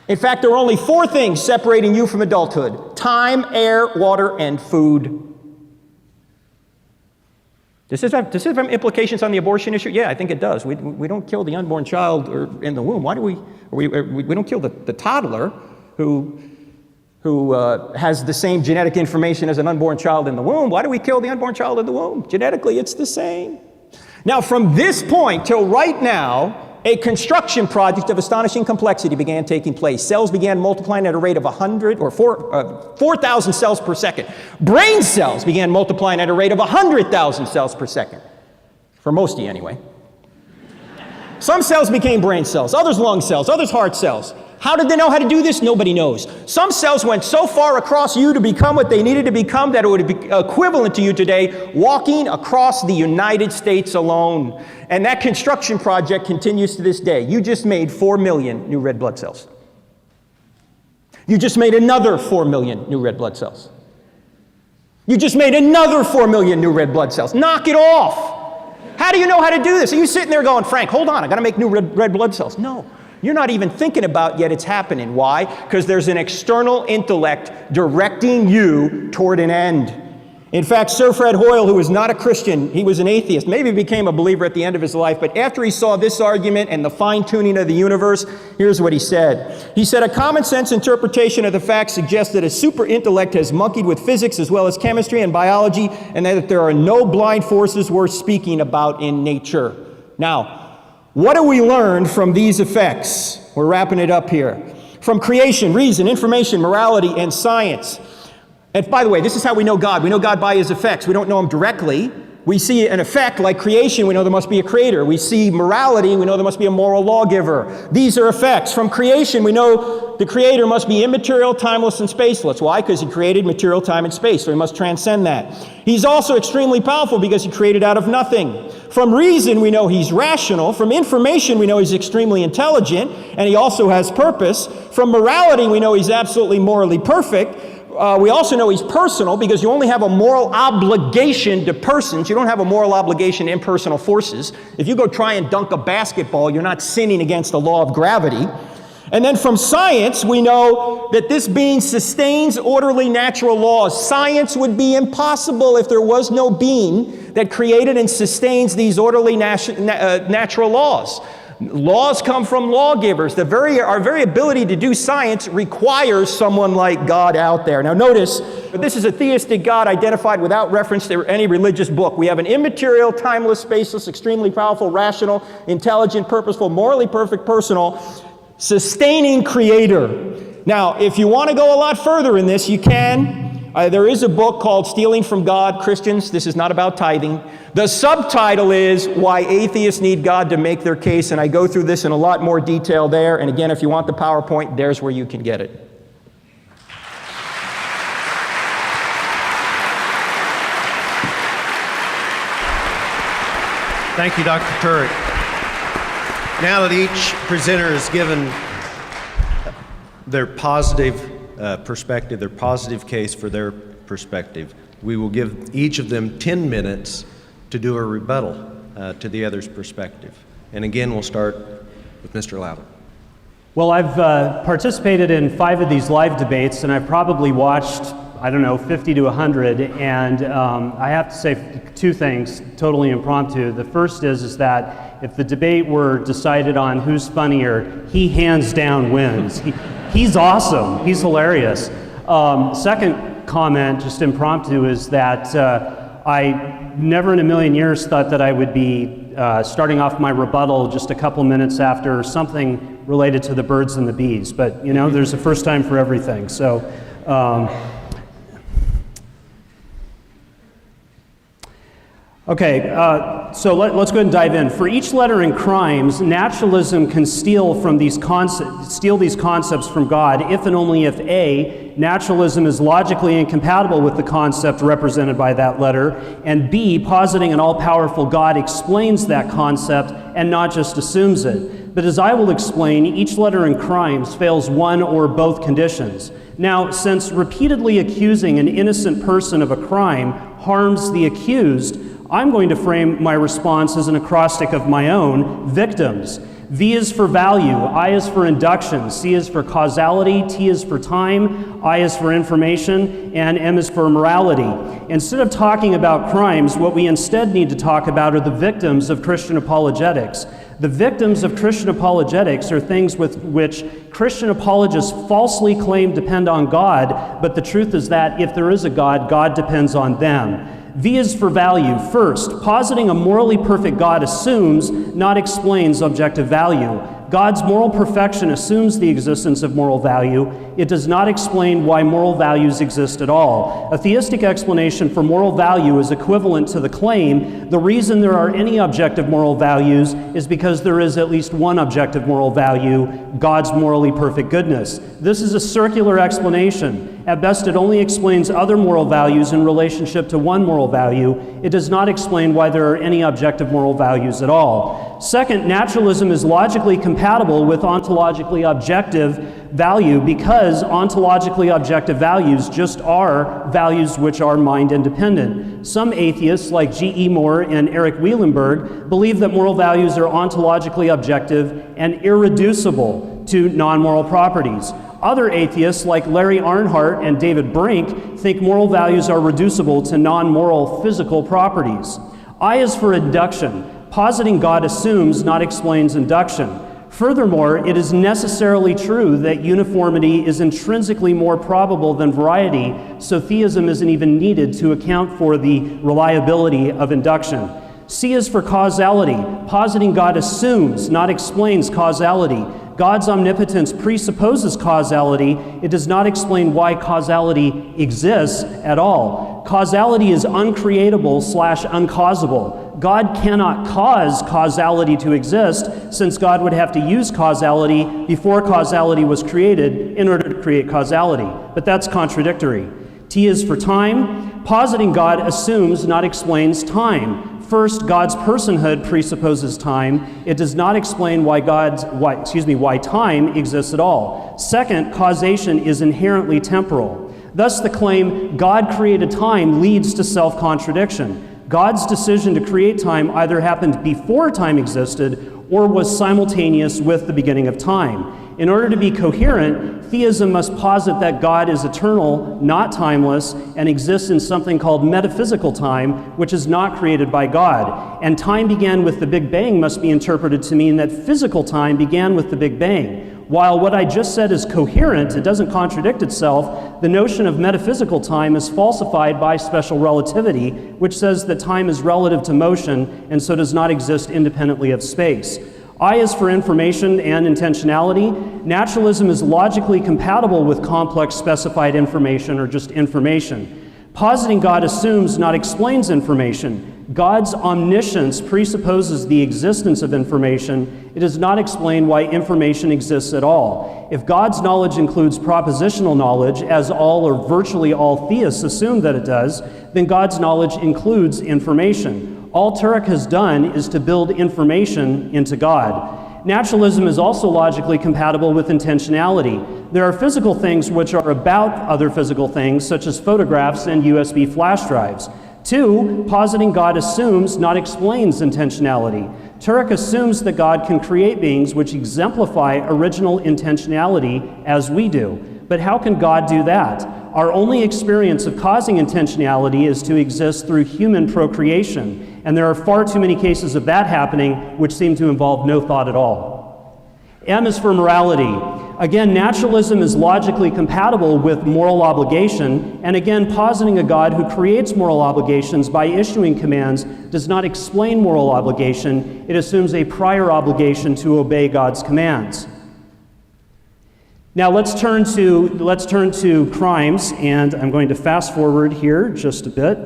In fact, there are only 4 things separating you from adulthood: time, air, water, and food. Does this have implications on the abortion issue? Yeah, I think it does. We don't kill the unborn child in the womb. Why do we don't kill the toddler who has the same genetic information as an unborn child in the womb? Why do we kill the unborn child in the womb? Genetically, it's the same. Now, from this point till right now, a construction project of astonishing complexity began taking place. Cells began multiplying at a rate of 4,000 cells per second. Brain cells began multiplying at a rate of 100,000 cells per second. For most of you, anyway. Some cells became brain cells, others lung cells, others heart cells. How did they know how to do this? Nobody knows. Some cells went so far across you to become what they needed to become that it would be equivalent to you today walking across the United States alone. And that construction project continues to this day. You just made 4 million new red blood cells. You just made another 4 million new red blood cells. You just made another 4 million new red blood cells. Knock it off. How do you know how to do this? Are you sitting there going, Frank, hold on, I got to make new red blood cells? No. You're not even thinking about yet it's happening. Why? Because there's an external intellect directing you toward an end. In fact, Sir Fred Hoyle, who was not a Christian, he was an atheist, maybe became a believer at the end of his life, but after he saw this argument and the fine-tuning of the universe, here's what he said. He said, a common-sense interpretation of the facts suggests that a super-intellect has monkeyed with physics as well as chemistry and biology, and that there are no blind forces worth speaking about in nature. Now, what do we learn from these effects? We're wrapping it up here. From creation, reason, information, morality, and science. And by the way, this is how we know God. We know God by his effects. We don't know him directly. We see an effect like creation, we know there must be a creator. We see morality, we know there must be a moral lawgiver. These are effects. From creation, we know the creator must be immaterial, timeless, and spaceless. Why? Because he created material, time, and space, so he must transcend that. He's also extremely powerful because he created out of nothing. From reason, we know he's rational. From information, we know he's extremely intelligent, and he also has purpose. From morality, we know he's absolutely morally perfect. We also know he's personal because you only have a moral obligation to persons. You don't have a moral obligation to impersonal forces. If you go try and dunk a basketball, you're not sinning against the law of gravity. And then from science, we know that this being sustains orderly natural laws. Science would be impossible if there was no being that created and sustains these orderly natural laws. Laws come from lawgivers. Our very ability to do science requires someone like God out there. Now notice, this is a theistic God identified without reference to any religious book. We have an immaterial, timeless, spaceless, extremely powerful, rational, intelligent, purposeful, morally perfect, personal, sustaining creator. Now, if you want to go a lot further in this, you can. There is a book called Stealing from God, Christians. This is not about tithing. The subtitle is Why Atheists Need God to Make Their Case, and I go through this in a lot more detail there. And again, if you want the PowerPoint, there's where you can get it.
Thank you, Dr. Turek. Now that each presenter has given their positive perspective, their positive case for their perspective, we will give each of them 10 minutes to do a rebuttal to the other's perspective. And again, we'll start with Mr. Lowder.
Well, I've participated in 5 of these live debates, and I've probably watched, 50 to 100, and I have to say 2 things, totally impromptu. The first is that if the debate were decided on who's funnier, he hands down wins. He's awesome. He's hilarious. Second comment, just impromptu, is that I never in a million years thought that I would be starting off my rebuttal just a couple minutes after something related to the birds and the bees. But, there's a first time for everything. So, so let's go ahead and dive in. For each letter in Crimes, naturalism can steal these concepts from God if and only if A, naturalism is logically incompatible with the concept represented by that letter, and B, positing an all-powerful God explains that concept and not just assumes it. But as I will explain, each letter in Crimes fails one or both conditions. Now, since repeatedly accusing an innocent person of a crime harms the accused, I'm going to frame my response as an acrostic of my own: victims. V is for value, I is for induction, C is for causality, T is for time, I is for information, and M is for morality. Instead of talking about crimes, what we instead need to talk about are the victims of Christian apologetics. The victims of Christian apologetics are things with which Christian apologists falsely claim depend on God, but the truth is that if there is a God, God depends on them. V is for value. First, positing a morally perfect God assumes, not explains, objective value. God's moral perfection assumes the existence of moral value. It does not explain why moral values exist at all. A theistic explanation for moral value is equivalent to the claim, the reason there are any objective moral values is because there is at least one objective moral value, God's morally perfect goodness. This is a circular explanation. At best, it only explains other moral values in relationship to one moral value. It does not explain why there are any objective moral values at all. Second, naturalism is logically compatible with ontologically objective value because ontologically objective values just are values which are mind independent. Some atheists, like G.E. Moore and Eric Wielenberg, believe that moral values are ontologically objective and irreducible to non-moral properties. Other atheists, like Larry Arnhart and David Brink, think moral values are reducible to non-moral physical properties. I is for induction. Positing God assumes, not explains, induction. Furthermore, it is necessarily true that uniformity is intrinsically more probable than variety, so theism isn't even needed to account for the reliability of induction. C is for causality. Positing God assumes, not explains, causality. God's omnipotence presupposes causality. It does not explain why causality exists at all. Causality is uncreatable/uncausable. God cannot cause causality to exist, since God would have to use causality before causality was created in order to create causality. But that's contradictory. T is for time. Positing God assumes, not explains, time. First, God's personhood presupposes time. It does not explain why time exists at all. Second, causation is inherently temporal. Thus, the claim God created time leads to self-contradiction. God's decision to create time either happened before time existed or was simultaneous with the beginning of time. In order to be coherent, theism must posit that God is eternal, not timeless, and exists in something called metaphysical time, which is not created by God. And time began with the Big Bang must be interpreted to mean that physical time began with the Big Bang. While what I just said is coherent, it doesn't contradict itself, the notion of metaphysical time is falsified by special relativity, which says that time is relative to motion and so does not exist independently of space. I is for information and intentionality. Naturalism is logically compatible with complex specified information or just information. Positing God assumes, not explains, information. God's omniscience presupposes the existence of information. It does not explain why information exists at all. If God's knowledge includes propositional knowledge, as all or virtually all theists assume that it does, then God's knowledge includes information. All Turek has done is to build information into God. Naturalism is also logically compatible with intentionality. There are physical things which are about other physical things, such as photographs and USB flash drives. 2, positing God assumes, not explains intentionality. Turek assumes that God can create beings which exemplify original intentionality as we do. But how can God do that? Our only experience of causing intentionality is to exist through human procreation, and there are far too many cases of that happening which seem to involve no thought at all. M is for morality. Again, naturalism is logically compatible with moral obligation, and again, positing a God who creates moral obligations by issuing commands does not explain moral obligation. It assumes a prior obligation to obey God's commands. Now let's turn to crimes, and I'm going to fast forward here just a bit.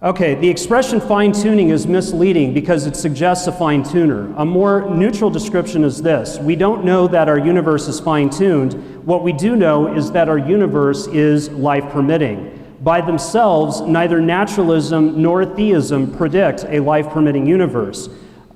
Okay, the expression fine-tuning is misleading because it suggests a fine-tuner. A more neutral description is this: we don't know that our universe is fine-tuned. What we do know is that our universe is life-permitting. By themselves, neither naturalism nor theism predict a life-permitting universe.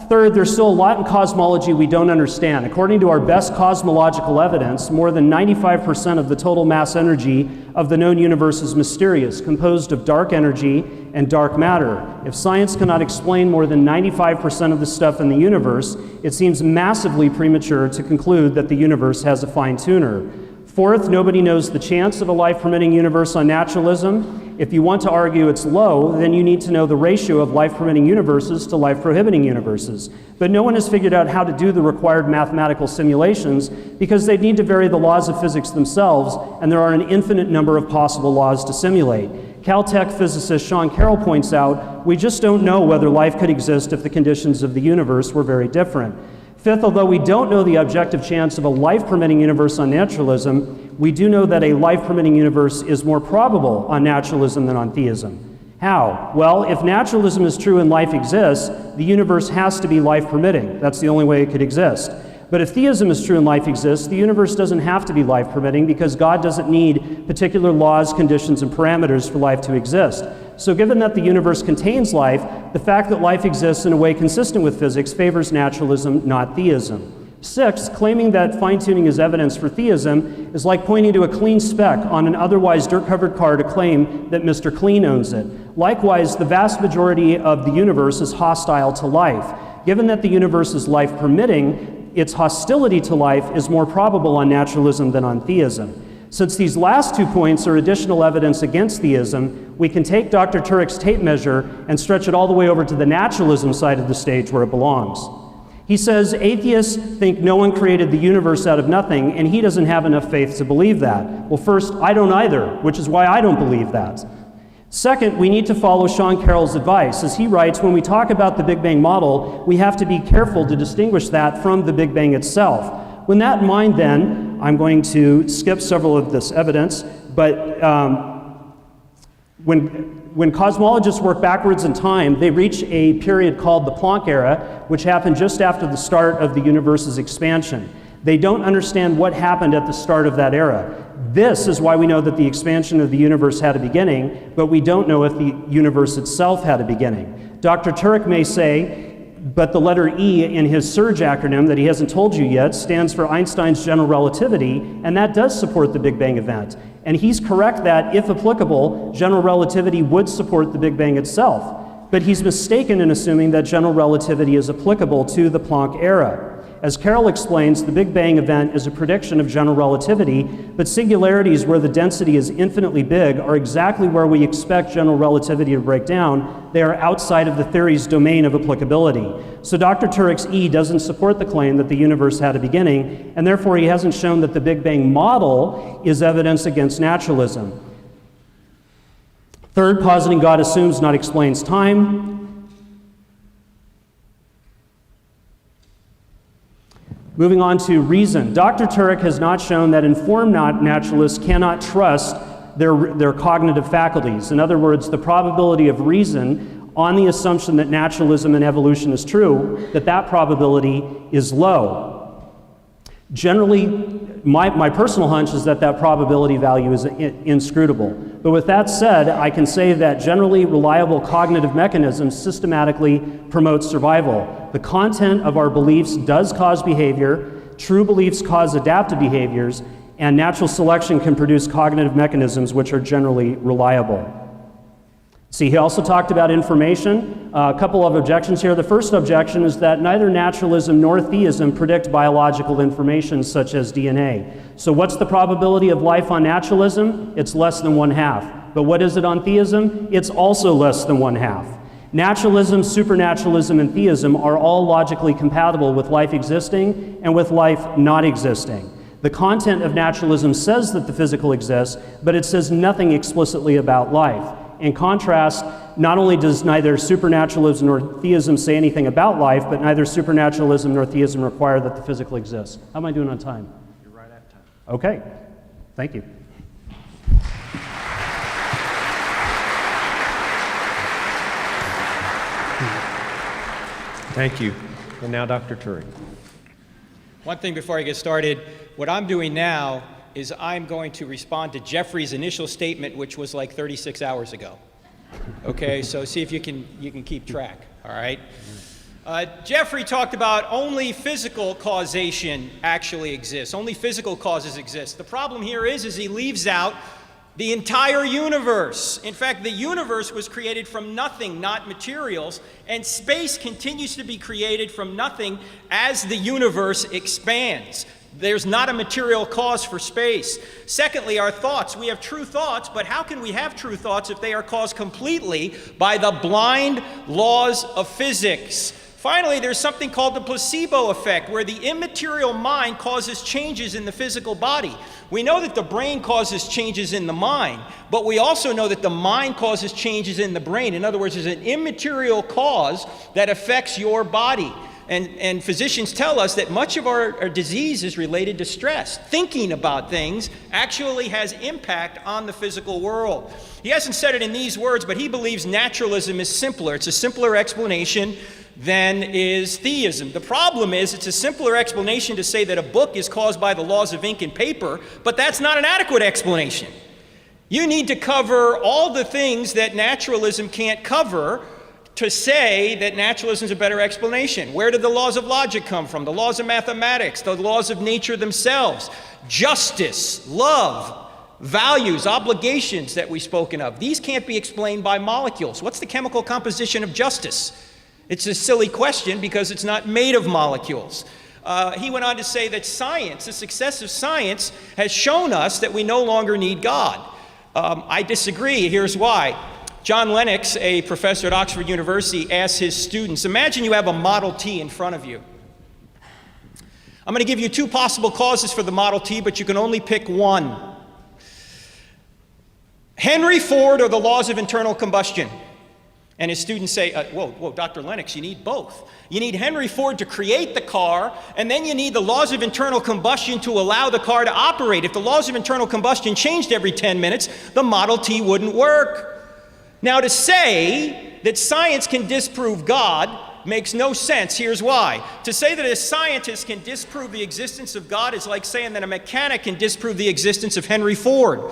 Third, there's still a lot in cosmology we don't understand. According to our best cosmological evidence, more than 95% of the total mass energy of the known universe is mysterious, composed of dark energy and dark matter. If science cannot explain more than 95% of the stuff in the universe, it seems massively premature to conclude that the universe has a fine-tuner. Fourth, nobody knows the chance of a life-permitting universe on naturalism. If you want to argue it's low, then you need to know the ratio of life-permitting universes to life-prohibiting universes. But no one has figured out how to do the required mathematical simulations because they need to vary the laws of physics themselves, and there are an infinite number of possible laws to simulate. Caltech physicist Sean Carroll points out, we just don't know whether life could exist if the conditions of the universe were very different. Fifth, although we don't know the objective chance of a life-permitting universe on naturalism, we do know that a life-permitting universe is more probable on naturalism than on theism. How? Well, if naturalism is true and life exists, the universe has to be life-permitting. That's the only way it could exist. But if theism is true and life exists, the universe doesn't have to be life-permitting because God doesn't need particular laws, conditions, and parameters for life to exist. So given that the universe contains life, the fact that life exists in a way consistent with physics favors naturalism, not theism. Sixth, claiming that fine-tuning is evidence for theism is like pointing to a clean speck on an otherwise dirt-covered car to claim that Mr. Clean owns it. Likewise, the vast majority of the universe is hostile to life. Given that the universe is life-permitting, its hostility to life is more probable on naturalism than on theism. Since these last 2 points are additional evidence against theism, we can take Dr. Turek's tape measure and stretch it all the way over to the naturalism side of the stage where it belongs. He says atheists think no one created the universe out of nothing, and he doesn't have enough faith to believe that. Well, first, I don't either, which is why I don't believe that. Second, we need to follow Sean Carroll's advice. As he writes, when we talk about the Big Bang model, we have to be careful to distinguish that from the Big Bang itself. With that in mind, then, I'm going to skip several of this evidence, but when cosmologists work backwards in time, they reach a period called the Planck era, which happened just after the start of the universe's expansion. They don't understand what happened at the start of that era. This is why we know that the expansion of the universe had a beginning, but we don't know if the universe itself had a beginning. Dr. Turek may say, but the letter E in his SURGE acronym that he hasn't told you yet stands for Einstein's general relativity, and that does support the Big Bang event. And he's correct that, if applicable, general relativity would support the Big Bang itself. But he's mistaken in assuming that general relativity is applicable to the Planck era. As Carroll explains, the Big Bang event is a prediction of general relativity, but singularities where the density is infinitely big are exactly where we expect general relativity to break down. They are outside of the theory's domain of applicability. So Dr. Turek's E doesn't support the claim that the universe had a beginning, and therefore he hasn't shown that the Big Bang model is evidence against naturalism. Third, positing God assumes, not explains time. Moving on to reason. Dr. Turek has not shown that informed naturalists cannot trust their cognitive faculties. In other words, the probability of reason on the assumption that naturalism and evolution is true, that probability is low. Generally, my personal hunch is that that probability value is inscrutable. But with that said, I can say that generally reliable cognitive mechanisms systematically promote survival. The content of our beliefs does cause behavior, true beliefs cause adaptive behaviors, and natural selection can produce cognitive mechanisms which are generally reliable. See, he also talked about information. A couple of objections here. The first objection is that neither naturalism nor theism predict biological information such as DNA. So what's the probability of life on naturalism? It's less than 1/2. But what is it on theism? It's also less than 1/2. Naturalism, supernaturalism, and theism are all logically compatible with life existing and with life not existing. The content of naturalism says that the physical exists, but it says nothing explicitly about life. In contrast, not only does neither supernaturalism nor theism say anything about life, but neither supernaturalism nor theism require that the physical exists. How am I doing on time?
You're right at time.
Okay, thank you.
Thank you. And now Dr. Turek.
One thing before I get started, what I'm doing now is I'm going to respond to Jeffrey's initial statement, which was like 36 hours ago. Okay, so see if you can keep track, all right? Jeffrey talked about only physical causation actually exists. Only physical causes exist. The problem here is he leaves out the entire universe. In fact, the universe was created from nothing, not materials, and space continues to be created from nothing as the universe expands. There's not a material cause for space. Secondly, our thoughts. We have true thoughts, but how can we have true thoughts if they are caused completely by the blind laws of physics? Finally, there's something called the placebo effect, where the immaterial mind causes changes in the physical body. We know that the brain causes changes in the mind, but we also know that the mind causes changes in the brain. In other words, there's an immaterial cause that affects your body. And physicians tell us that much of our disease is related to stress. Thinking about things actually has impact on the physical world. He hasn't said it in these words, but he believes naturalism is simpler. It's a simpler explanation than is theism. The problem is it's a simpler explanation to say that a book is caused by the laws of ink and paper, but that's not an adequate explanation. You need to cover all the things that naturalism can't cover to say that naturalism is a better explanation. Where did the laws of logic come from? The laws of mathematics, the laws of nature themselves, justice, love, values, obligations that we've spoken of. These can't be explained by molecules. What's the chemical composition of justice? It's a silly question because it's not made of molecules. He went on to say that science, the success of science, has shown us that we no longer need God. I disagree. Here's why. John Lennox, a professor at Oxford University, asked his students, imagine you have a Model T in front of you. I'm going to give you two possible causes for the Model T, but you can only pick one. Henry Ford or the laws of internal combustion. And his students say, whoa, Dr. Lennox, you need both. You need Henry Ford to create the car, and then you need the laws of internal combustion to allow the car to operate. If the laws of internal combustion changed every 10 minutes, the Model T wouldn't work. Now, to say that science can disprove God makes no sense. Here's why. To say that a scientist can disprove the existence of God is like saying that a mechanic can disprove the existence of Henry Ford.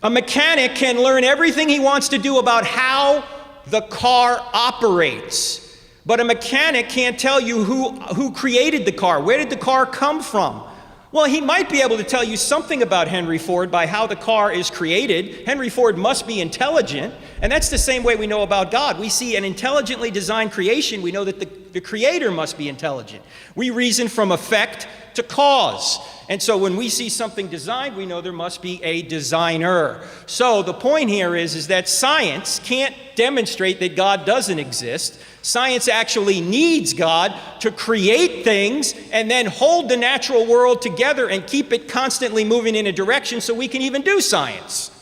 A mechanic can learn everything he wants to do about how the car operates, but a mechanic can't tell you who created the car. Where did the car come from? Well, he might be able to tell you something about Henry Ford by how the car is created. Henry Ford must be intelligent, and that's the same way we know about God. We see an intelligently designed creation. We know that the creator must be intelligent. We reason from effect to cause. And so when we see something designed, we know there must be a designer. So the point here is that science can't demonstrate that God doesn't exist. Science actually needs God to create things and then hold the natural world together and keep it constantly moving in a direction so we can even do science.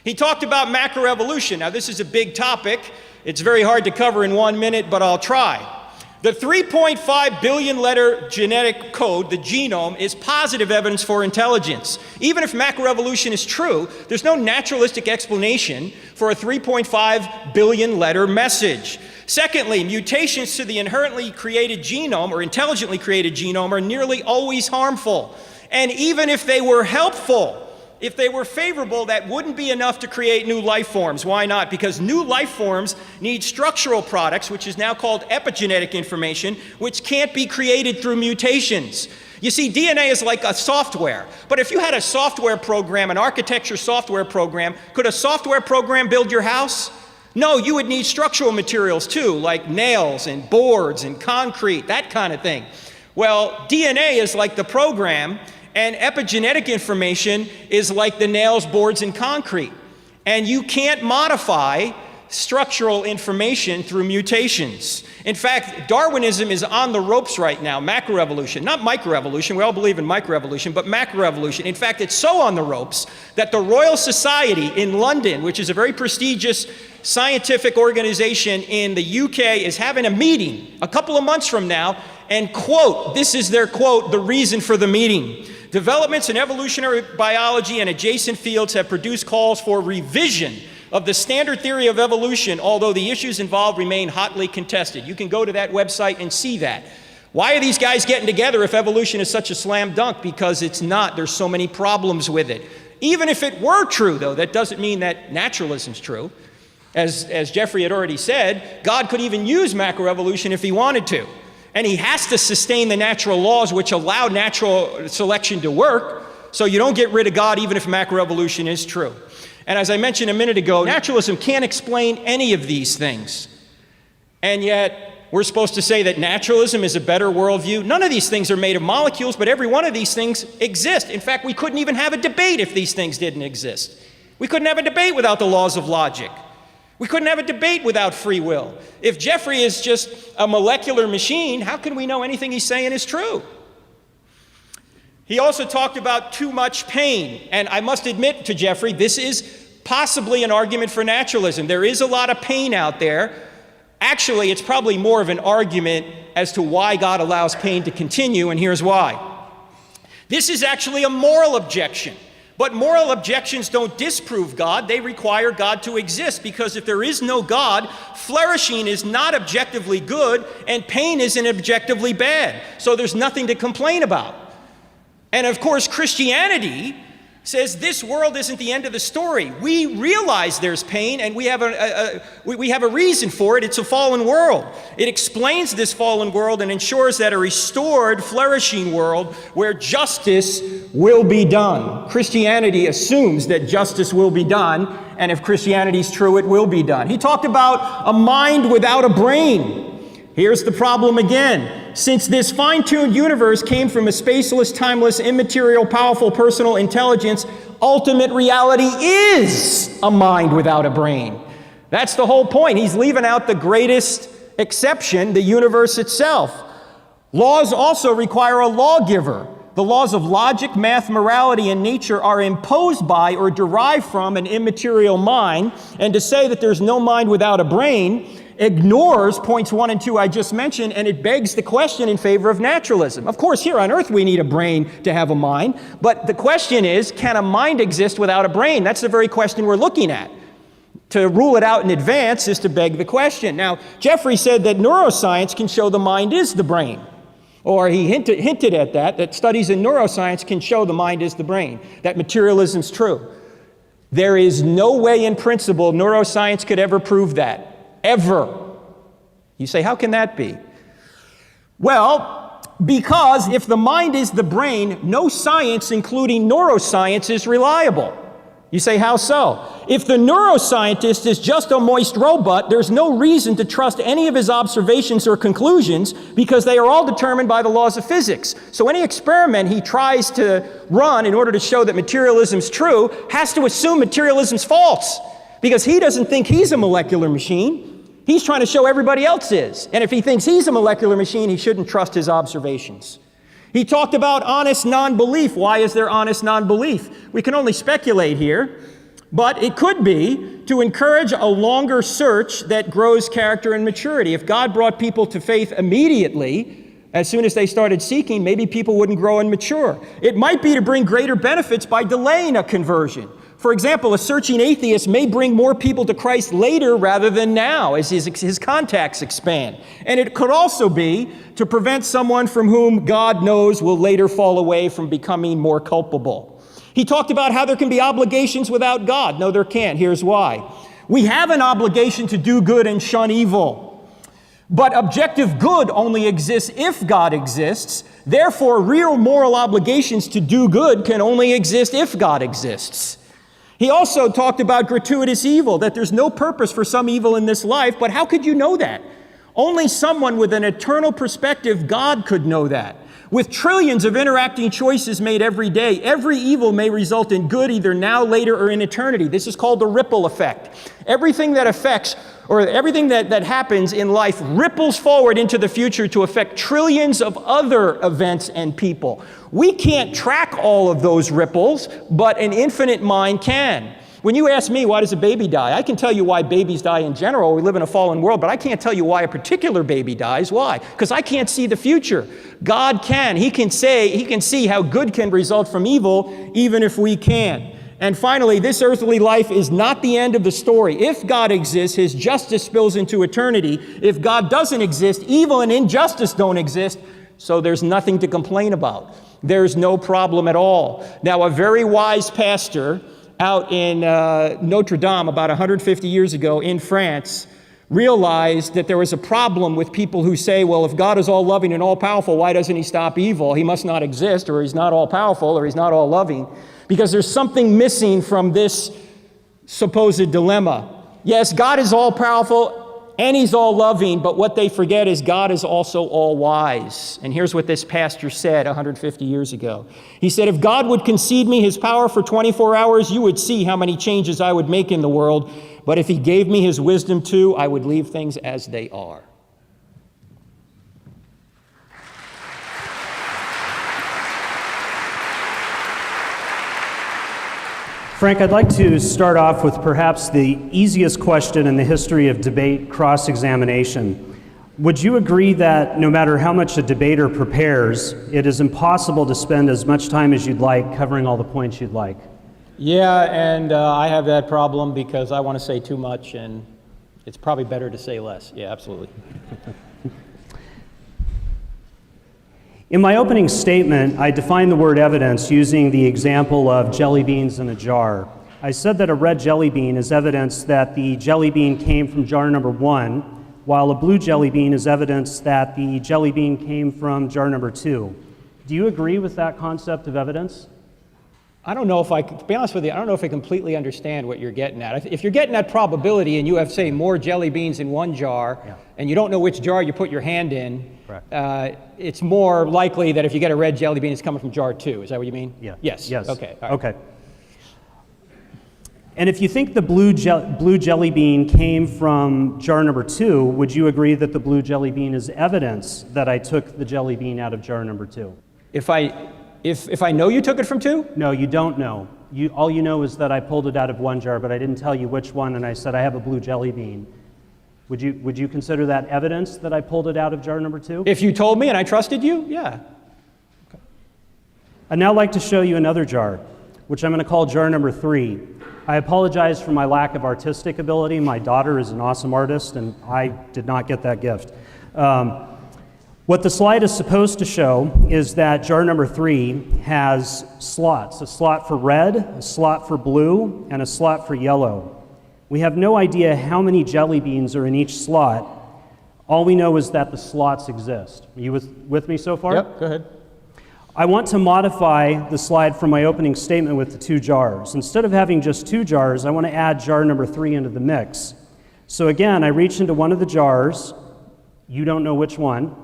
He talked about macroevolution. Now, this is a big topic. It's very hard to cover in 1 minute, but I'll try. The 3.5 billion letter genetic code, the genome, is positive evidence for intelligence. Even if macroevolution is true, there's no naturalistic explanation for a 3.5 billion letter message. Secondly, mutations to the inherently created genome or intelligently created genome are nearly always harmful. And even if they were helpful, if they were favorable, that wouldn't be enough to create new life forms. Why not? Because new life forms need structural products, which is now called epigenetic information, which can't be created through mutations. You see, DNA is like a software. But if you had a software program, an architecture software program, could a software program build your house? No, you would need structural materials too, like nails and boards and concrete, that kind of thing. Well, DNA is like the program, and epigenetic information is like the nails, boards, and concrete. And you can't modify structural information through mutations. In fact, Darwinism is on the ropes right now, macroevolution, not microevolution. We all believe in microevolution, but macroevolution. In fact, it's so on the ropes that the Royal Society in London, which is a very prestigious scientific organization in the UK, is having a meeting a couple of months from now, and quote, this is their quote, the reason for the meeting. Developments in evolutionary biology and adjacent fields have produced calls for revision of the standard theory of evolution, although the issues involved remain hotly contested. You can go to that website and see that. Why are these guys getting together if evolution is such a slam dunk? Because it's not. There's so many problems with it. Even if it were true, though, that doesn't mean that naturalism's true. As Jeffrey had already said, God could even use macroevolution if he wanted to. And he has to sustain the natural laws which allow natural selection to work, so you don't get rid of God even if macroevolution is true. And as I mentioned a minute ago, naturalism can't explain any of these things. And yet, we're supposed to say that naturalism is a better worldview. None of these things are made of molecules, but every one of these things exist. In fact, we couldn't even have a debate if these things didn't exist. We couldn't have a debate without the laws of logic. We couldn't have a debate without free will. If Jeffrey is just a molecular machine, how can we know anything he's saying is true? He also talked about too much pain. And I must admit to Jeffrey, this is possibly an argument for naturalism. There is a lot of pain out there. Actually, it's probably more of an argument as to why God allows pain to continue, and here's why. This is actually a moral objection. But moral objections don't disprove God. They require God to exist, because if there is no God, flourishing is not objectively good and pain isn't objectively bad. So there's nothing to complain about. And of course, Christianity says this world isn't the end of the story. We realize there's pain, and we have a reason for it. It's a fallen world. It explains this fallen world and ensures that a restored, flourishing world where justice will be done. Christianity assumes that justice will be done, and if Christianity is true, it will be done. He talked about a mind without a brain. Here's the problem again. Since this fine-tuned universe came from a spaceless, timeless, immaterial, powerful, personal intelligence, ultimate reality is a mind without a brain. That's the whole point. He's leaving out the greatest exception, the universe itself. Laws also require a lawgiver. The laws of logic, math, morality, and nature are imposed by or derived from an immaterial mind, and to say that there's no mind without a brain ignores points 1 and 2 I just mentioned, and it begs the question in favor of naturalism. Of course, here on Earth we need a brain to have a mind, but the question is, can a mind exist without a brain? That's the very question we're looking at. To rule it out in advance is to beg the question. Now, Jeffrey said that neuroscience can show the mind is the brain. Or he hinted at that studies in neuroscience can show the mind is the brain, that materialism's true. There is no way in principle neuroscience could ever prove that. Ever. You say, how can that be? Well, because if the mind is the brain, no science, including neuroscience, is reliable. You say, how so? If the neuroscientist is just a moist robot, there's no reason to trust any of his observations or conclusions, because they are all determined by the laws of physics. So any experiment he tries to run in order to show that materialism's true has to assume materialism's false, because he doesn't think he's a molecular machine. He's trying to show everybody else is. And if he thinks he's a molecular machine, he shouldn't trust his observations. He talked about honest non-belief. Why is there honest non-belief? We can only speculate here, but it could be to encourage a longer search that grows character and maturity. If God brought people to faith immediately, as soon as they started seeking, maybe people wouldn't grow and mature. It might be to bring greater benefits by delaying a conversion. For example, a searching atheist may bring more people to Christ later rather than now as his contacts expand. And it could also be to prevent someone from whom God knows will later fall away from becoming more culpable. He talked about how there can be obligations without God. No, there can't. Here's why. We have an obligation to do good and shun evil. But objective good only exists if God exists. Therefore, real moral obligations to do good can only exist if God exists. He also talked about gratuitous evil, that there's no purpose for some evil in this life, but how could you know that? Only someone with an eternal perspective, God, could know that. With trillions of interacting choices made every day, every evil may result in good either now, later, or in eternity. This is called the ripple effect. Everything that affects, or everything that happens in life ripples forward into the future to affect trillions of other events and people. We can't track all of those ripples, but an infinite mind can. When you ask me, why does a baby die? I can tell you why babies die in general. We live in a fallen world, but I can't tell you why a particular baby dies. Why? Because I can't see the future. God can. He can see how good can result from evil, even if we can't. And finally, this earthly life is not the end of the story. If God exists, his justice spills into eternity. If God doesn't exist, evil and injustice don't exist, so there's nothing to complain about. There's no problem at all. Now, a very wise pastor out in Notre Dame about 150 years ago in France realized that there was a problem with people who say, well, if God is all loving and all powerful, why doesn't he stop evil? He must not exist, or he's not all powerful, or he's not all loving. Because there's something missing from this supposed dilemma. Yes, God is all powerful and he's all loving, but what they forget is God is also all wise. And here's what this pastor said 150 years ago. He said, if God would concede me his power for 24 hours, you would see how many changes I would make in the world. But if he gave me his wisdom too, I would leave things as they are.
Frank, I'd like to start off with perhaps the easiest question in the history of debate cross-examination. Would you agree that no matter how much a debater prepares, it is impossible to spend as much time as you'd like covering all the points you'd like?
Yeah, and I have that problem because I want to say too much, and it's probably better to say less. Yeah, absolutely. In my opening statement, I defined the word evidence using the example of jelly beans in a jar. I said that a red jelly bean is evidence that the jelly bean came from jar number 1, while a blue jelly bean is evidence that the jelly bean came from jar number 2. Do you agree with that concept of evidence? I don't know to be honest with you, I don't know if I completely understand what you're getting at. If you're getting at probability and you have, say, more jelly beans in one jar, and you don't know which jar you put your hand in, it's more likely that if you get a red jelly bean, it's coming from jar 2. Is that what you mean?
Yeah.
Yes. Okay. All right.
Okay. And if you think the blue jelly bean came from jar number 2, would you agree that the blue jelly bean is evidence that I took the jelly bean out of jar number 2?
If I know you took it from 2?
No, you don't know. All you know is that I pulled it out of one jar, but I didn't tell you which one, and I said I have a blue jelly bean. Would you consider that evidence that I pulled it out of jar number 2?
If you told me and I trusted you, yeah.
Okay. I'd now like to show you another jar, which I'm going to call jar number 3. I apologize for my lack of artistic ability. My daughter is an awesome artist, and I did not get that gift. What the slide is supposed to show is that jar number 3 has slots, a slot for red, a slot for blue, and a slot for yellow. We have no idea how many jelly beans are in each slot. All we know is that the slots exist. Are you with me so far?
Yep, go ahead.
I want to modify the slide from my opening statement with the 2 jars. Instead of having just 2 jars, I want to add jar number 3 into the mix. So again, I reach into one of the jars, you don't know which one,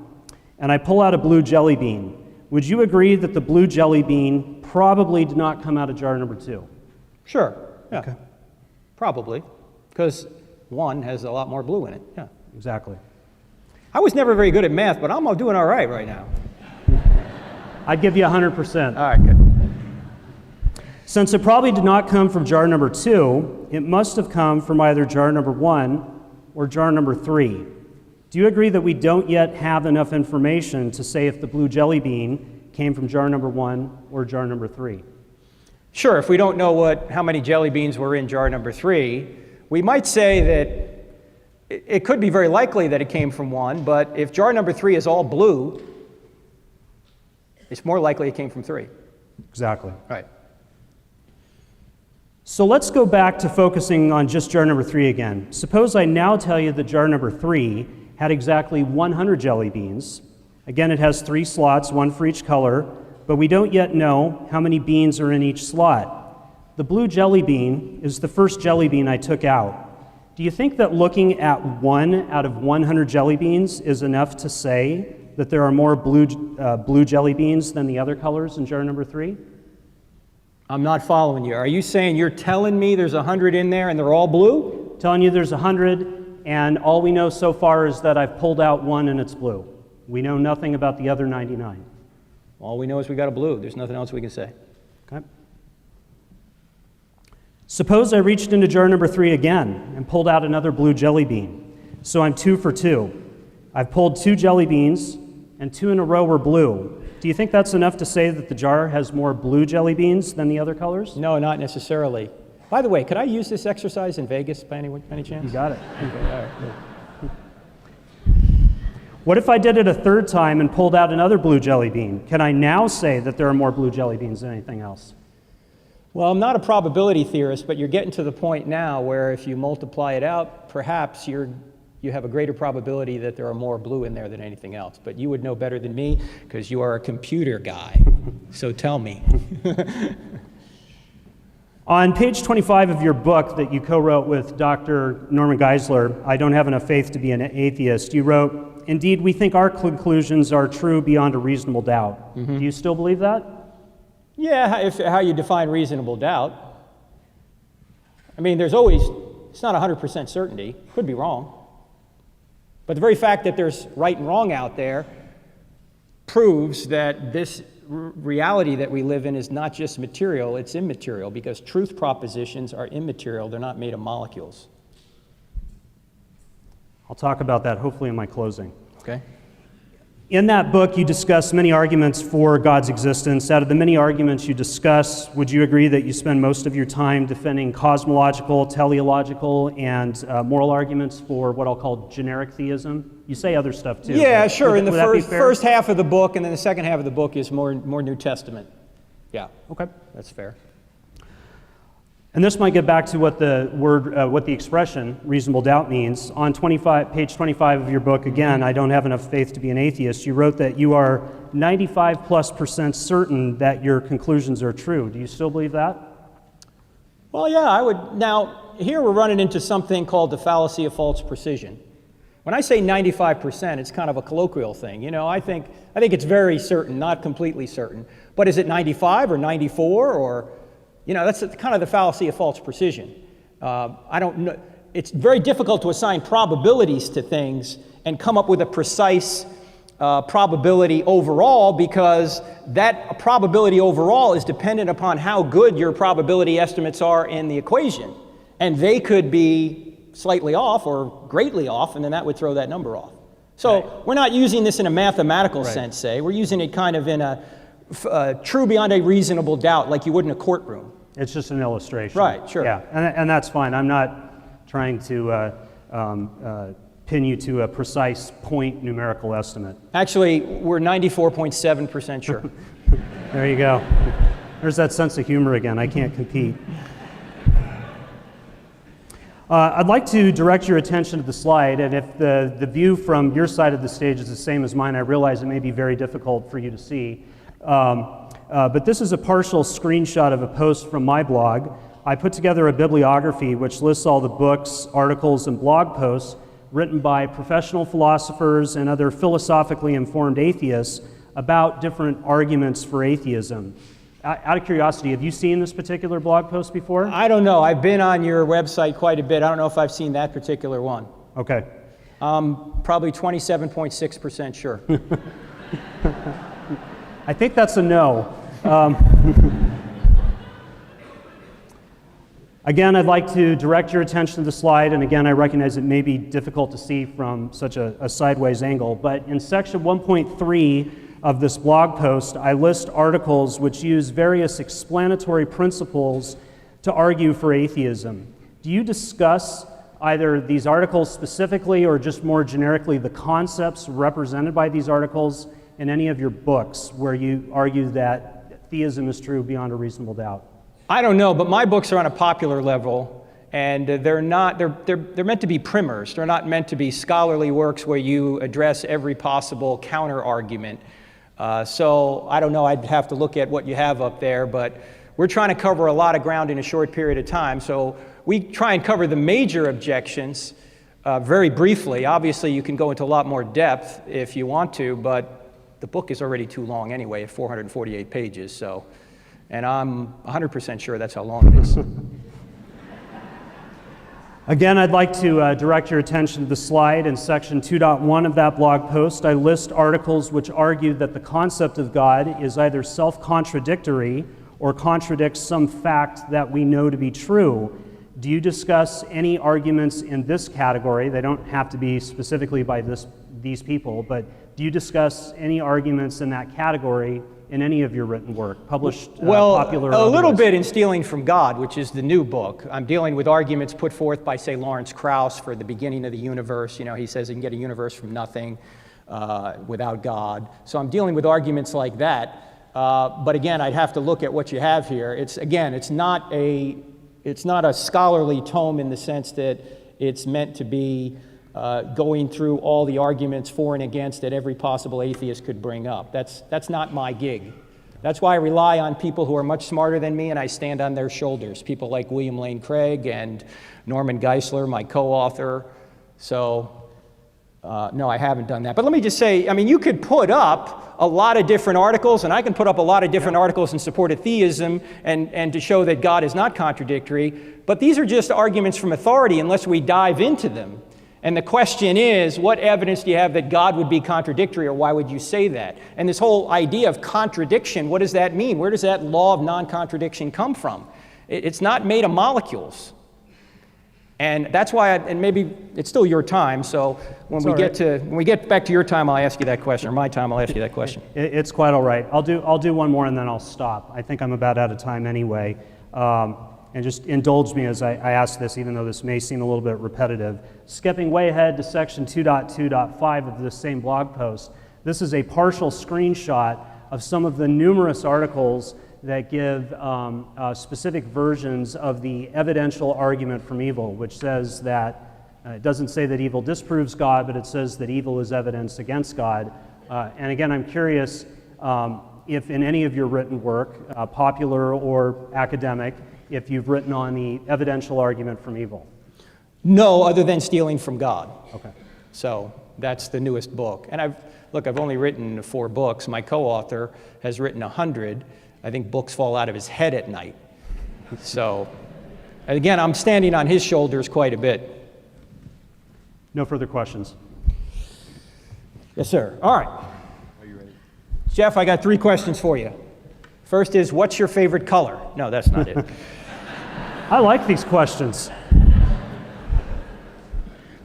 and I pull out a blue jelly bean. Would you agree that the blue jelly bean probably did not come out of jar number 2?
Sure, yeah.
Okay.
Probably, because 1 has a lot more blue in it, yeah.
Exactly.
I was never very good at math, but I'm doing all right now.
I'd give you 100%.
All right, good.
Since it probably did not come from jar number 2, it must have come from either jar number 1 or jar number 3. Do you agree that we don't yet have enough information to say if the blue jelly bean came from jar number 1 or jar number 3?
Sure, if we don't know how many jelly beans were in jar number 3, we might say that it could be very likely that it came from 1, but if jar number 3 is all blue, it's more likely it came from 3.
Exactly.
Right.
So let's go back to focusing on just jar number 3 again. Suppose I now tell you that jar number 3 had exactly 100 jelly beans. Again, it has 3 slots, 1 for each color, but we don't yet know how many beans are in each slot. The blue jelly bean is the first jelly bean I took out. Do you think that looking at 1 out of 100 jelly beans is enough to say that there are more blue jelly beans than the other colors in jar number 3?
I'm not following you. Are you saying you're telling me there's 100 in there and they're all blue?
Telling you there's 100, and all we know so far is that I've pulled out 1 and it's blue. We know nothing about the other 99.
All we know is we got a blue. There's nothing else we can say.
Okay. Suppose I reached into jar number 3 again and pulled out another blue jelly bean. So I'm 2 for 2. I've pulled 2 jelly beans, and 2 in a row were blue. Do you think that's enough to say that the jar has more blue jelly beans than the other colors?
No, not necessarily. By the way, could I use this exercise in Vegas by any chance?
You got it.
Okay, all right, good.
What if I did it a third time and pulled out another blue jelly bean? Can I now say that there are more blue jelly beans than anything else?
Well, I'm not a probability theorist, but you're getting to the point now where if you multiply it out, perhaps you have a greater probability that there are more blue in there than anything else. But you would know better than me because you are a computer guy. So tell me.
On page 25 of your book that you co-wrote with Dr. Norman Geisler, I Don't Have Enough Faith to Be an Atheist, you wrote, "Indeed, we think our conclusions are true beyond a reasonable doubt." Do you still believe that?
Yeah, how you define reasonable doubt. I mean, it's not 100% certainty. Could be wrong. But the very fact that there's right and wrong out there proves that this reality that we live in is not just material, it's immaterial, because truth propositions are immaterial. They're not made of molecules.
I'll talk about that hopefully in my closing.
Okay.
In that book, you discuss many arguments for God's existence. Out of the many arguments you discuss, would you agree that you spend most of your time defending cosmological, teleological, and moral arguments for what I'll call generic theism? You say other stuff too.
Yeah, sure. In the
would that be fair?
first half of the book, and then the second half of the book is more New Testament. Yeah.
Okay.
That's fair.
And this might get back to what the expression reasonable doubt means. On page 25 of your book, again, I Don't Have Enough Faith to Be an Atheist, you wrote that you are 95+% certain that your conclusions are true. Do you still believe that?
Well, yeah, I would. Now, here we're running into something called the fallacy of false precision. When I say 95%, it's kind of a colloquial thing. You know, I think it's very certain, not completely certain. But is it 95 or 94 or... You know, that's kind of the fallacy of false precision. I don't know. It's very difficult to assign probabilities to things and come up with a precise probability overall, because that probability overall is dependent upon how good your probability estimates are in the equation. And they could be slightly off or greatly off, and then that would throw that number off. So right. We're not using this in a mathematical sense, say. We're using it kind of in a true beyond a reasonable doubt, like you would in a courtroom.
It's just an illustration.
Right, sure.
Yeah, and that's fine. I'm not trying to pin you to a precise point numerical estimate.
Actually, we're 94.7% sure.
There you go. There's that sense of humor again. I can't compete. I'd like to direct your attention to the slide, and if the view from your side of the stage is the same as mine, I realize it may be very difficult for you to see. But this is a partial screenshot of a post from my blog. I put together a bibliography which lists all the books, articles, and blog posts written by professional philosophers and other philosophically informed atheists about different arguments for atheism. Out of curiosity, have you seen this particular blog post before?
I don't know. I've been on your website quite a bit. I don't know if I've seen that particular one.
Okay.
Probably 27.6% sure.
I think that's a no. Again, I'd like to direct your attention to the slide, and again, I recognize it may be difficult to see from such a sideways angle, but in section 1.3 of this blog post, I list articles which use various explanatory principles to argue for atheism. Do you discuss either these articles specifically or just more generically the concepts represented by these articles in any of your books where you argue that theism is true beyond a reasonable doubt?
I don't know, but my books are on a popular level, and they're meant to be primers. They're not meant to be scholarly works where you address every possible counter argument. So I don't know, I'd have to look at what you have up there, but we're trying to cover a lot of ground in a short period of time. So we try and cover the major objections very briefly. Obviously, you can go into a lot more depth if you want to, but the book is already too long anyway, 448 pages. So, and I'm 100% sure that's how long it is.
Again, I'd like to direct your attention to the slide in section 2.1 of that blog post. I list articles which argue that the concept of God is either self-contradictory or contradicts some fact that we know to be true. Do you discuss any arguments in this category? They don't have to be specifically by these people, but do you discuss any arguments in that category in any of your written work, published, popular?
Well, a little bit in Stealing from God, which is the new book. I'm dealing with arguments put forth by, say, Lawrence Krauss for the beginning of the universe. You know, he says you can get a universe from nothing without God. So I'm dealing with arguments like that. But again, I'd have to look at what you have here. It's not a scholarly tome in the sense that it's meant to be going through all the arguments for and against that every possible atheist could bring up. That's not my gig. That's why I rely on people who are much smarter than me, and I stand on their shoulders. People like William Lane Craig and Norman Geisler, my co-author. So, no, I haven't done that. But let me just say, I mean, you could put up a lot of different articles, and I can put up a lot of different articles in support of theism and to show that God is not contradictory, but these are just arguments from authority unless we dive into them. And the question is, what evidence do you have that God would be contradictory, or why would you say that? And this whole idea of contradiction, what does that mean? Where does that law of non-contradiction come from? It's not made of molecules. And that's why, and maybe it's still your time, so when we get back to your time, I'll ask you that question, or my time, I'll ask you that question.
It's quite all right. I'll do one more and then I'll stop. I think I'm about out of time anyway. And just indulge me as I ask this, even though this may seem a little bit repetitive. Skipping way ahead to section 2.2.5 of this same blog post, this is a partial screenshot of some of the numerous articles that give specific versions of the evidential argument from evil, which says that, it doesn't say that evil disproves God, but it says that evil is evidence against God. And again, I'm curious if in any of your written work, popular or academic, if you've written on the evidential argument from evil.
No, other than Stealing from God.
Okay.
So that's the newest book. And I've only written 4 books. My co-author has written 100. I think books fall out of his head at night. So, again, I'm standing on his shoulders quite a bit.
No further questions.
Yes, sir. All right.
Are you ready?
Jeff, I got 3 questions for you. First is, what's your favorite color? No, that's not it.
I like these questions.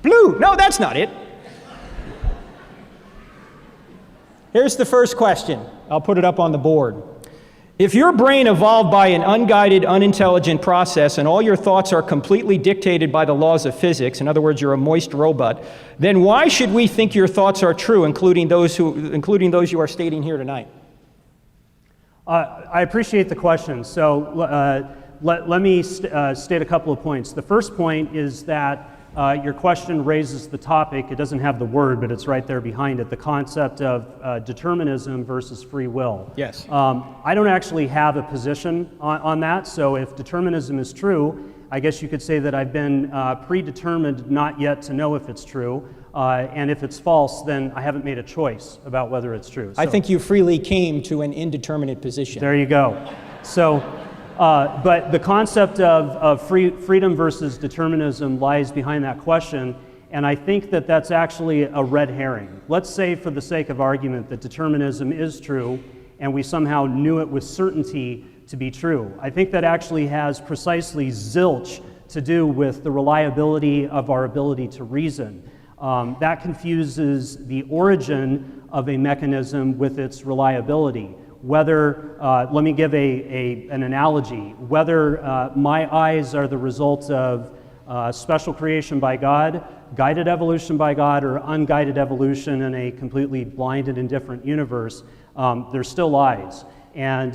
Blue. No, that's not it. Here's the first question. I'll put it up on the board. If your brain evolved by an unguided, unintelligent process and all your thoughts are completely dictated by the laws of physics, in other words, you're a moist robot, then why should we think your thoughts are true, including those you are stating here tonight?
I appreciate the question. So let me state a couple of points. The first point is that your question raises the topic. It doesn't have the word, but it's right there behind it, the concept of determinism versus free will.
Yes.
I don't actually have a position on that, so if determinism is true, I guess you could say that I've been predetermined not yet to know if it's true, and if it's false, then I haven't made a choice about whether it's true. So,
I think you freely came to an indeterminate position.
there you go. So, but the concept of freedom versus determinism lies behind that question, and I think that that's actually a red herring. Let's say, for the sake of argument, that determinism is true, and we somehow knew it with certainty to be true. I think that actually has precisely zilch to do with the reliability of our ability to reason. That confuses the origin of a mechanism with its reliability. Whether, let me give an analogy, whether my eyes are the result of special creation by God, guided evolution by God, or unguided evolution in a completely blind and indifferent universe, they're still eyes. And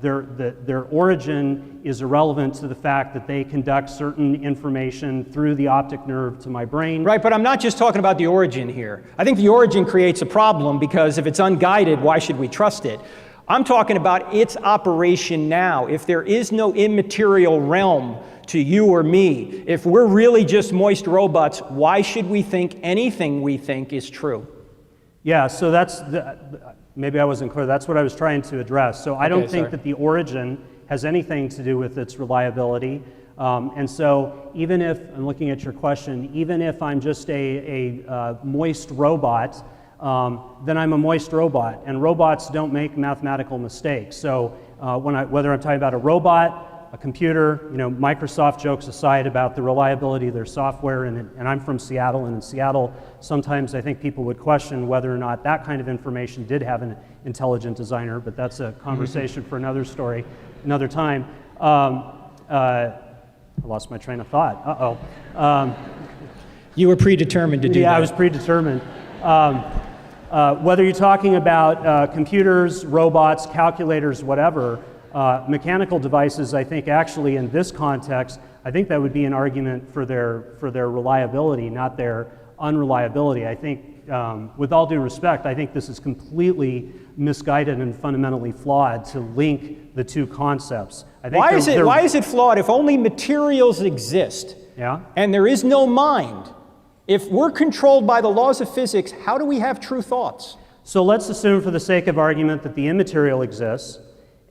their origin is irrelevant to the fact that they conduct certain information through the optic nerve to my brain.
Right, but I'm not just talking about the origin here. I think the origin creates a problem because if it's unguided, why should we trust it? I'm talking about its operation now. If there is no immaterial realm to you or me, if we're really just moist robots, why should we think anything we think is true?
Yeah, so maybe I wasn't clear. That's what I was trying to address. So I don't think that the origin has anything to do with its reliability. And so even if, I'm looking at your question, even if I'm just a moist robot, then I'm a moist robot. And robots don't make mathematical mistakes. So whether I'm talking about a robot, a computer, Microsoft jokes aside about the reliability of their software, and I'm from Seattle, and in Seattle, sometimes I think people would question whether or not that kind of information did have an intelligent designer, but that's a conversation for another story, another time. I lost my train of thought. Uh-oh.
You were predetermined to do that.
Yeah, I was predetermined. Whether you're talking about computers, robots, calculators, whatever, mechanical devices, I think actually in this context, I think that would be an argument for their reliability, not their unreliability. I think, with all due respect, I think this is completely misguided and fundamentally flawed to link the two concepts. I think
why is it flawed? If only materials exist, and there is no mind, if we're controlled by the laws of physics, how do we have true thoughts?
So let's assume for the sake of argument that the immaterial exists,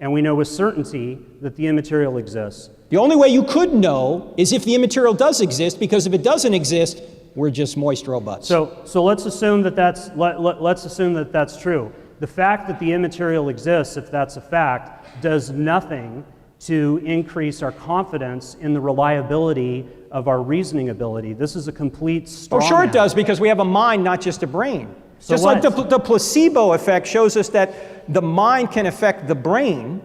and we know with certainty that the immaterial exists.
The only way you could know is if the immaterial does exist, because if it doesn't exist, we're just moist robots.
So let's assume that let's assume that that's true. The fact that the immaterial exists, if that's a fact, does nothing to increase our confidence in the reliability of our reasoning ability. This is a complete straw man.
Oh, sure it does, because we have a mind, not just a brain.
So
just like the placebo effect shows us that the mind can affect the brain,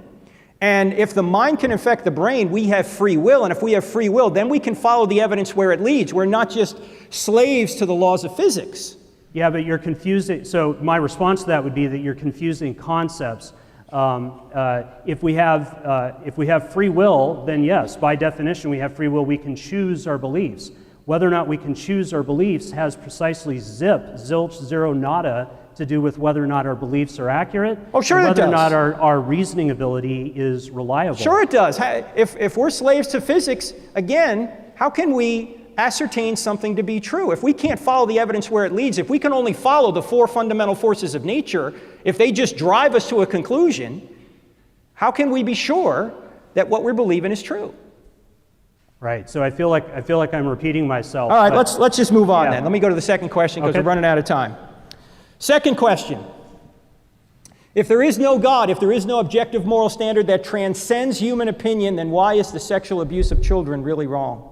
and if the mind can affect the brain, we have free will, and if we have free will, then we can follow the evidence where it leads. We're not just slaves to the laws of physics.
Yeah, but you're confusing, so my response to that would be that you're confusing concepts. If we have free will, then yes, by definition we have free will. We can choose our beliefs. Whether or not we can choose our beliefs has precisely zilch, zero, nada to do with whether or not our beliefs are accurate.
Oh, sure it does.
Whether or not our reasoning ability is reliable.
Sure it does. If we're slaves to physics, again, how can we ascertain something to be true? If we can't follow the evidence where it leads, if we can only follow the four fundamental forces of nature, if they just drive us to a conclusion, how can we be sure that what we're believing is true?
Right. So I feel like I'm repeating myself.
All right, let's just move on
Yeah.
then. Let me go to the second question because we're running out of time. Second question. If there is no God, if there is no objective moral standard that transcends human opinion, then why is the sexual abuse of children really wrong?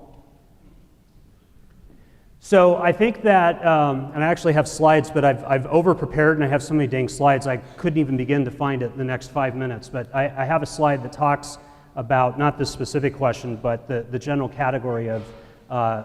So I think that, and I actually have slides, but I've over-prepared and I have so many dang slides I couldn't even begin to find it in the next 5 minutes. But I have a slide that talks about, not this specific question, but the general category of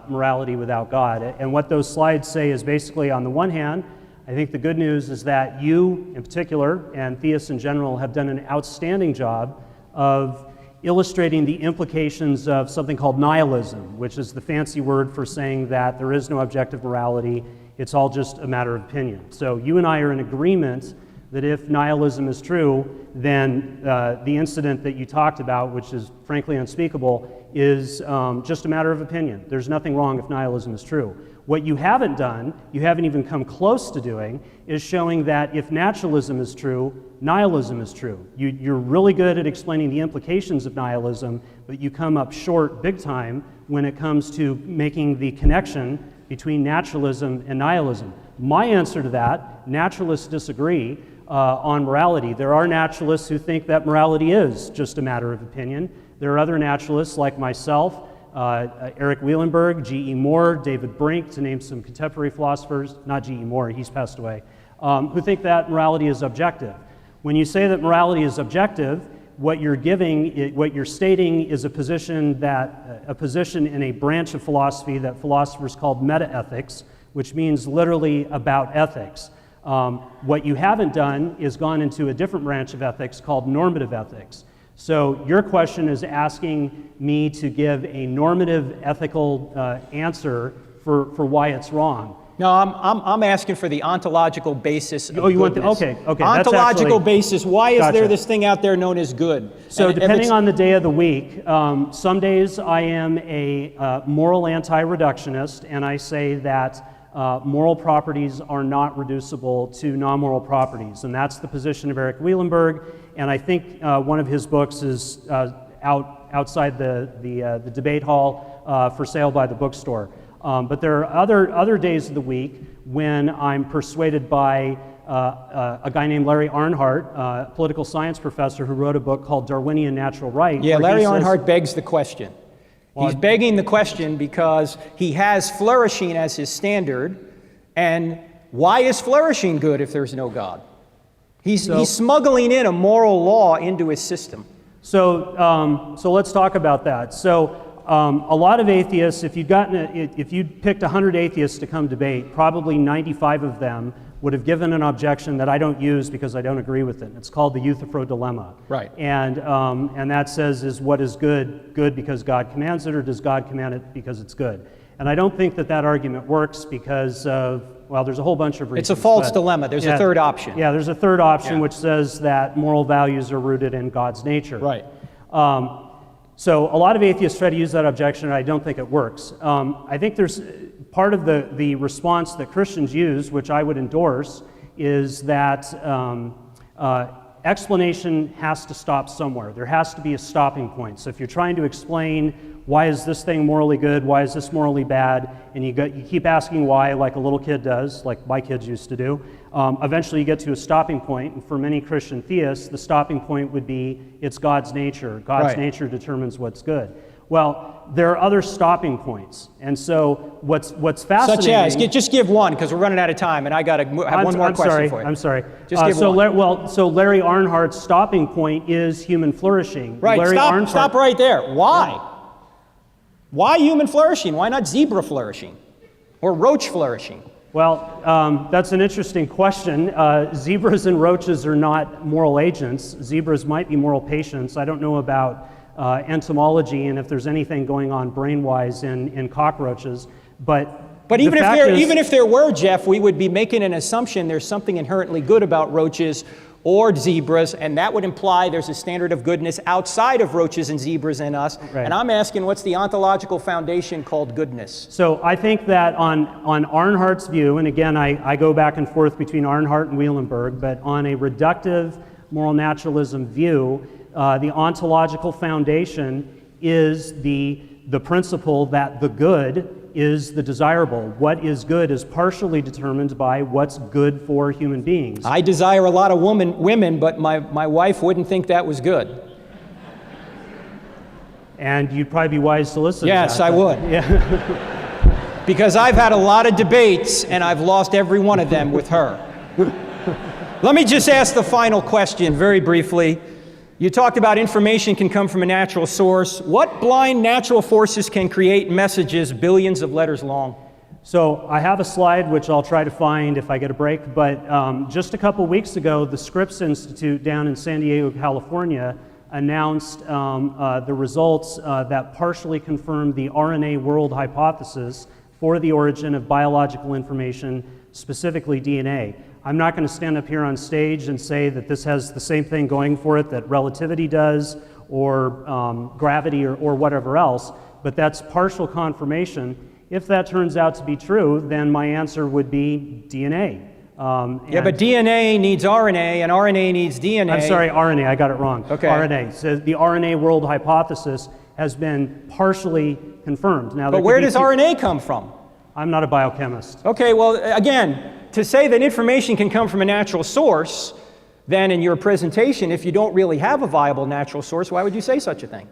morality without God. And what those slides say is basically, on the one hand, I think the good news is that you, in particular, and theists in general, have done an outstanding job of illustrating the implications of something called nihilism, which is the fancy word for saying that there is no objective morality, it's all just a matter of opinion. So you and I are in agreement that if nihilism is true, then the incident that you talked about, which is frankly unspeakable, is just a matter of opinion. There's nothing wrong if nihilism is true. What you haven't done, you haven't even come close to doing, is showing that if naturalism is true, nihilism is true. You're really good at explaining the implications of nihilism, but you come up short big time when it comes to making the connection between naturalism and nihilism. My answer to that, naturalists disagree on morality. There are naturalists who think that morality is just a matter of opinion. There are other naturalists like myself, Eric Wielenberg, G.E. Moore, David Brink, to name some contemporary philosophers. Not G.E. Moore, he's passed away. who think that morality is objective. When you say that morality is objective, what you're stating is a position in a branch of philosophy that philosophers called metaethics, which means literally about ethics. What you haven't done is gone into a different branch of ethics called normative ethics. So your question is asking me to give a normative ethical answer for why it's wrong.
No, I'm asking for the ontological basis of
you want
goodness.
okay.
Ontological basis. Why is
Gotcha.
there this thing out there known as good?
So
And if
depending
it's-
on the day of the week, some days I am a moral anti-reductionist, and I say that moral properties are not reducible to non-moral properties, and that's the position of Eric Wielenberg. And I think one of his books is outside the debate hall for sale by the bookstore. But there are other days of the week when I'm persuaded by a guy named Larry Arnhart, a political science professor who wrote a book called Darwinian Natural Right.
Yeah,
where he
Larry
says-
Arnhart begs the question. He's begging the question because he has flourishing as his standard, and why is flourishing good if there's no God? He's smuggling in a moral law into his system.
So let's talk about that. So a lot of atheists, if you'd picked 100 atheists to come debate, probably 95 of them would have given an objection that I don't use because I don't agree with it. It's called the Euthyphro dilemma.
Right.
And that says, is what is good because God commands it, or does God command it because it's good? And I don't think that argument works because of, well, there's a whole bunch of reasons.
It's a false dilemma. There's a third option.
Yeah, there's a third option which says that moral values are rooted in God's nature.
Right.
So a lot of atheists try to use that objection, and I don't think it works. I think there's part of the response that Christians use, which I would endorse, is that explanation has to stop somewhere. There has to be a stopping point. So if you're trying to explain why is this thing morally good, why is this morally bad, and you keep asking why, like a little kid does, like my kids used to do, eventually you get to a stopping point. And for many Christian theists, the stopping point would be it's God's nature. God's nature determines what's good. Well, there are other stopping points. And so what's fascinating...
Such as, just give one, because we're running out of time, and I got to have one more question for you.
I'm sorry.
Just give one.
So Larry Arnhart's stopping point is human flourishing.
Right, stop right there. Why?
Yeah.
Why human flourishing? Why not zebra flourishing? Or roach flourishing?
Well, that's an interesting question. Zebras and roaches are not moral agents. Zebras might be moral patients. I don't know about entomology and if there's anything going on brain-wise in cockroaches, but
even if there were, Jeff, we would be making an assumption there's something inherently good about roaches or zebras, and that would imply there's a standard of goodness outside of roaches and zebras in us. Right. And I'm asking, what's the ontological foundation called goodness?
So I think that on Arnhart's view, and again, I go back and forth between Arnhart and Wielenberg, but on a reductive moral naturalism view, the ontological foundation is the principle that the good is the desirable. What is good is partially determined by what's good for human beings.
I desire a lot of women, but my wife wouldn't think that was good.
And you'd probably be wise to listen
yes,
to that.
I would.
Yeah.
Because I've had a lot of debates, and I've lost every one of them with her. Let me just ask the final question very briefly. You talked about information can come from a natural source. What blind natural forces can create messages billions of letters long?
So I have a slide which I'll try to find if I get a break, but just a couple weeks ago, the Scripps Institute down in San Diego, California, announced the results that partially confirmed the RNA world hypothesis for the origin of biological information, specifically DNA. I'm not going to stand up here on stage and say that this has the same thing going for it that relativity does, or gravity, or whatever else, but that's partial confirmation. If that turns out to be true, then my answer would be DNA.
Yeah, but DNA needs RNA, and RNA needs DNA.
I'm sorry, RNA, I got it wrong.
Okay.
RNA. So the RNA world hypothesis has been partially confirmed. Now,
but where does RNA come from?
I'm not a biochemist.
Okay, well, again, to say that information can come from a natural source, then in your presentation, if you don't really have a viable natural source, why would you say such a thing?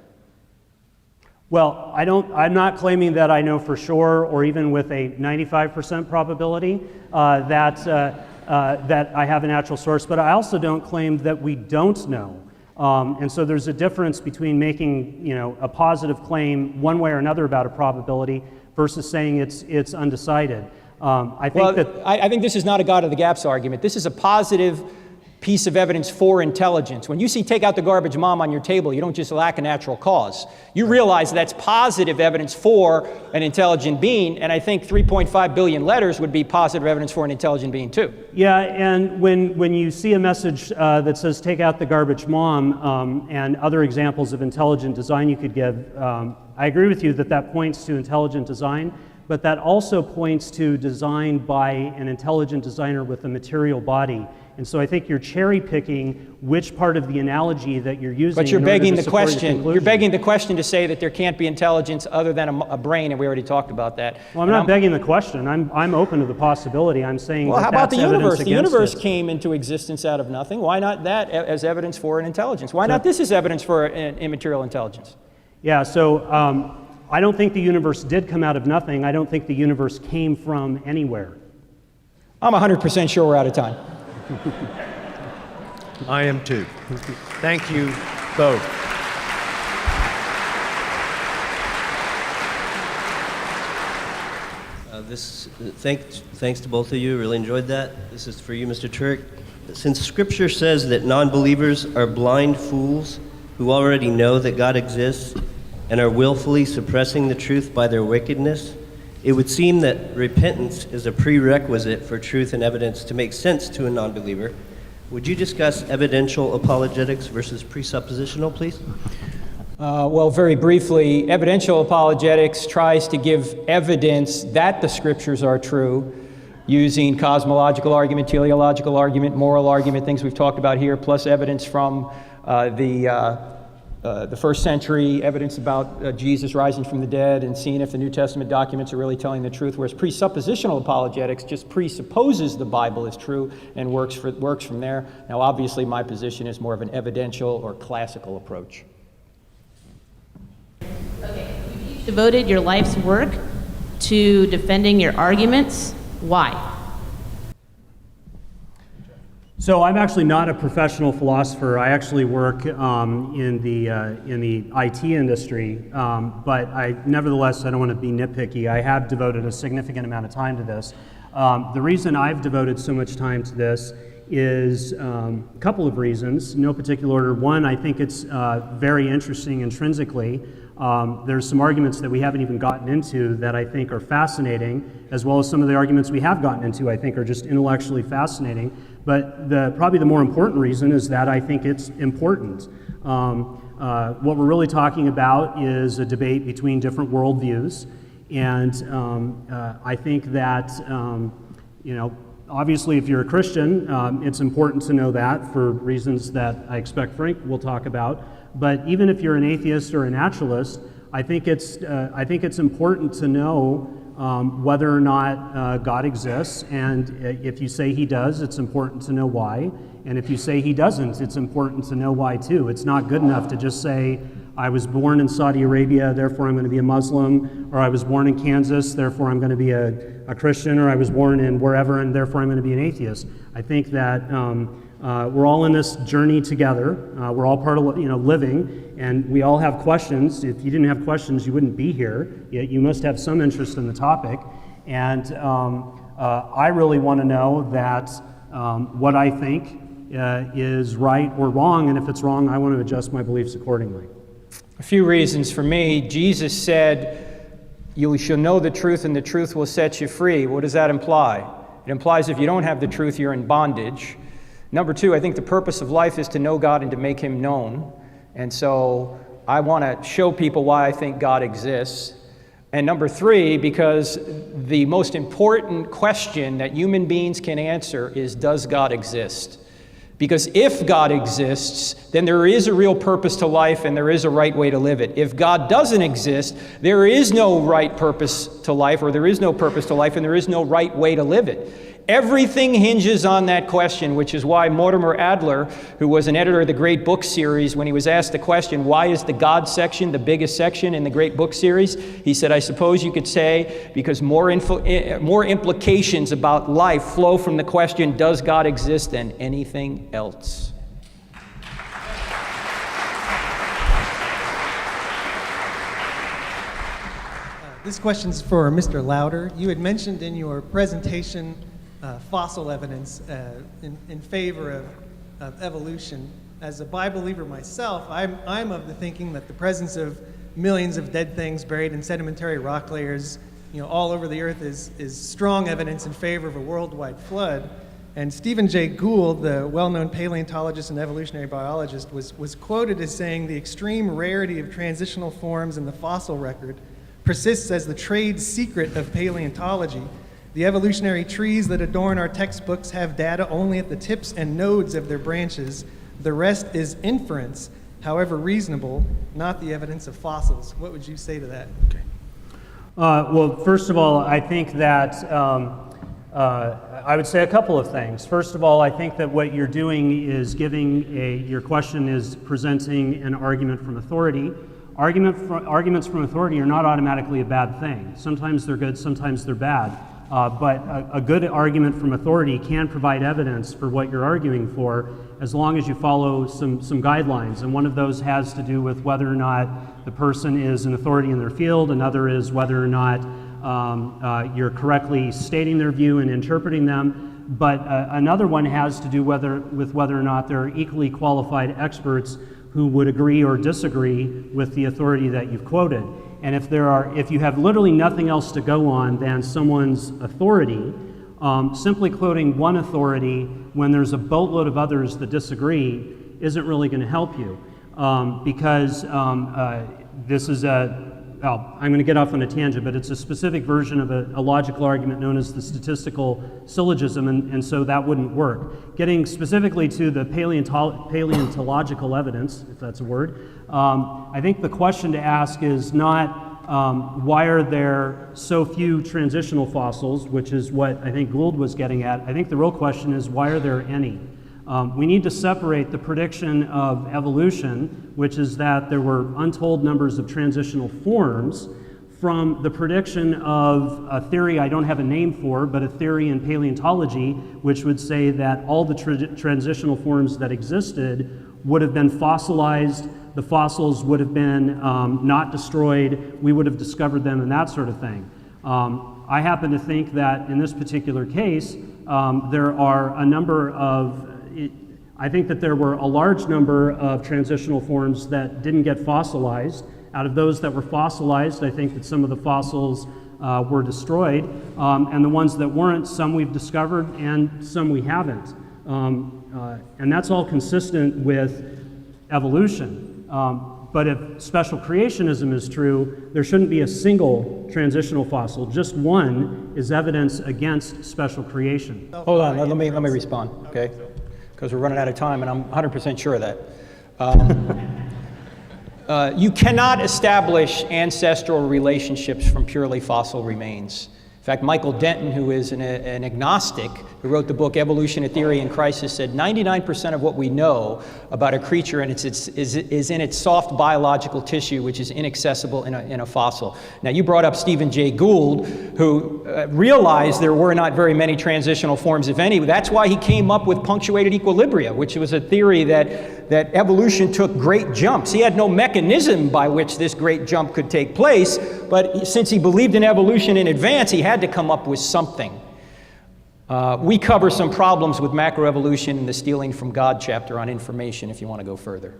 Well, I'm not claiming that I know for sure, or even with a 95% probability, that that I have a natural source, but I also don't claim that we don't know. And so there's a difference between making, a positive claim one way or another about a probability versus saying it's undecided. I think
this is not a God of the gaps argument. This is a positive piece of evidence for intelligence. When you see take out the garbage mom on your table, you don't just lack a natural cause. You realize that's positive evidence for an intelligent being, and I think 3.5 billion letters would be positive evidence for an intelligent being too.
Yeah, and when you see a message that says take out the garbage mom and other examples of intelligent design you could give, I agree with you that that points to intelligent design, but that also points to design by an intelligent designer with a material body. And so I think you're cherry picking which part of the analogy that you're using.
But you're begging the question. You're begging the question to say that there can't be intelligence other than a brain, and we already talked about that.
Well, I'm not begging the question. I'm open to the possibility. I'm saying.
Well, how about the universe? The universe
it.
Came into existence out of nothing. Why not that as evidence for an intelligence? Why not this as evidence for an immaterial intelligence?
Yeah. So I don't think the universe did come out of nothing. I don't think the universe came from anywhere.
I'm 100% sure we're out of time.
I am too. Thank you both.
Thanks to both of you. Really enjoyed that. This is for you, Mr. Turek. Since Scripture says that non-believers are blind fools who already know that God exists and are willfully suppressing the truth by their wickedness, it would seem that repentance is a prerequisite for truth and evidence to make sense to a non-believer. Would you discuss evidential apologetics versus presuppositional, please?
Well, very briefly, evidential apologetics tries to give evidence that the Scriptures are true using cosmological argument, teleological argument, moral argument, things we've talked about here, plus evidence from the first century, evidence about Jesus rising from the dead and seeing if the New Testament documents are really telling the truth, whereas presuppositional apologetics just presupposes the Bible is true and works from there. Now, obviously, my position is more of an evidential or classical approach.
Okay, you've each devoted your life's work to defending your arguments. Why?
So I'm actually not a professional philosopher. I actually work in the IT industry, but nevertheless, I don't want to be nitpicky. I have devoted a significant amount of time to this. The reason I've devoted so much time to this is a couple of reasons, no particular order. One, I think it's very interesting intrinsically. There's some arguments that we haven't even gotten into that I think are fascinating, as well as some of the arguments we have gotten into I think are just intellectually fascinating. But probably the more important reason is that I think it's important. What we're really talking about is a debate between different worldviews, and I think that, obviously if you're a Christian, it's important to know that for reasons that I expect Frank will talk about. But even if you're an atheist or a naturalist, I think it's important to know whether or not God exists, and if you say he does, it's important to know why, and if you say he doesn't, it's important to know why too. It's not good enough to just say, I was born in Saudi Arabia, therefore I'm going to be a Muslim, or I was born in Kansas, therefore I'm going to be a Christian, or I was born in wherever, and therefore I'm going to be an atheist. I think that we're all in this journey together. We're all part of living, and we all have questions. If you didn't have questions, you wouldn't be here. You must have some interest in the topic. And I really want to know that what I think is right or wrong, and if it's wrong, I want to adjust my beliefs accordingly.
A few reasons for me. Jesus said, you shall know the truth and the truth will set you free. What does that imply? It implies if you don't have the truth, you're in bondage. Number two, I think the purpose of life is to know God and to make him known. And so I want to show people why I think God exists. And number three, because the most important question that human beings can answer is, does God exist? Because if God exists, then there is a real purpose to life and there is a right way to live it. If God doesn't exist, there is no right purpose to life, or there is no purpose to life and there is no right way to live it. Everything hinges on that question, which is why Mortimer Adler, who was an editor of the Great Book Series, when he was asked the question, why is the God section the biggest section in the Great Book Series? He said, I suppose you could say because more implications about life flow from the question, does God exist, than anything else.
This question's for Mr. Lowder. You had mentioned in your presentation fossil evidence in favor of evolution. As a Bible believer myself, I'm of the thinking that the presence of millions of dead things buried in sedimentary rock layers, all over the earth is strong evidence in favor of a worldwide flood. And Stephen Jay Gould, the well-known paleontologist and evolutionary biologist, was quoted as saying the extreme rarity of transitional forms in the fossil record persists as the trade secret of paleontology. The evolutionary trees that adorn our textbooks have data only at the tips and nodes of their branches. The rest is inference, however reasonable, not the evidence of fossils. What would you say to that?
Well, first of all, I think that I would say a couple of things. First of all, I think that what you're doing is your question is presenting an argument from authority. Arguments from authority are not automatically a bad thing. Sometimes they're good, sometimes they're bad. But a good argument from authority can provide evidence for what you're arguing for, as long as you follow some guidelines. And one of those has to do with whether or not the person is an authority in their field. Another is whether or not you're correctly stating their view and interpreting them. But another one has to do with whether or not they're equally qualified experts who would agree or disagree with the authority that you've quoted. And if you have literally nothing else to go on than someone's authority, simply quoting one authority when there's a boatload of others that disagree isn't really going to help you, because this is I'm going to get off on a tangent, but it's a specific version of a logical argument known as the statistical syllogism, and so that wouldn't work. Getting specifically to the paleontological evidence, if that's a word, I think the question to ask is not why are there so few transitional fossils, which is what I think Gould was getting at. I think the real question is why are there any? We need to separate the prediction of evolution, which is that there were untold numbers of transitional forms, from the prediction of a theory I don't have a name for, but a theory in paleontology, which would say that all the transitional forms that existed would have been fossilized, the fossils would have been not destroyed, we would have discovered them, and that sort of thing. I happen to think that in this particular case, there are a number of I think that there were a large number of transitional forms that didn't get fossilized. Out of those that were fossilized, I think that some of the fossils were destroyed, and the ones that weren't, some we've discovered and some we haven't. And that's all consistent with evolution. But if special creationism is true, there shouldn't be a single transitional fossil. Just one is evidence against special creation.
Hold on, let me respond, okay? Because we're running out of time, and I'm 100% sure of that. You cannot establish ancestral relationships from purely fossil remains. In fact, Michael Denton, who is an agnostic, who wrote the book Evolution, a Theory in Crisis, said 99% of what we know about a creature and is in its soft biological tissue, which is inaccessible in a fossil. Now, you brought up Stephen Jay Gould, who realized there were not very many transitional forms, if any. That's why he came up with punctuated equilibria, which was a theory that evolution took great jumps. He had no mechanism by which this great jump could take place, but since he believed in evolution in advance, he had to come up with something. We cover some problems with macroevolution in the Stealing from God chapter on information, if you want to go further.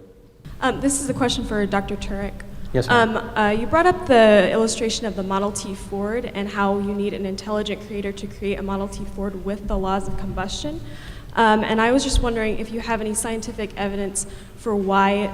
This is a question for Dr. Turek.
Yes, ma'am.
You brought up the illustration of the Model T Ford and how you need an intelligent creator to create a Model T Ford with the laws of combustion. And I was just wondering if you have any scientific evidence for why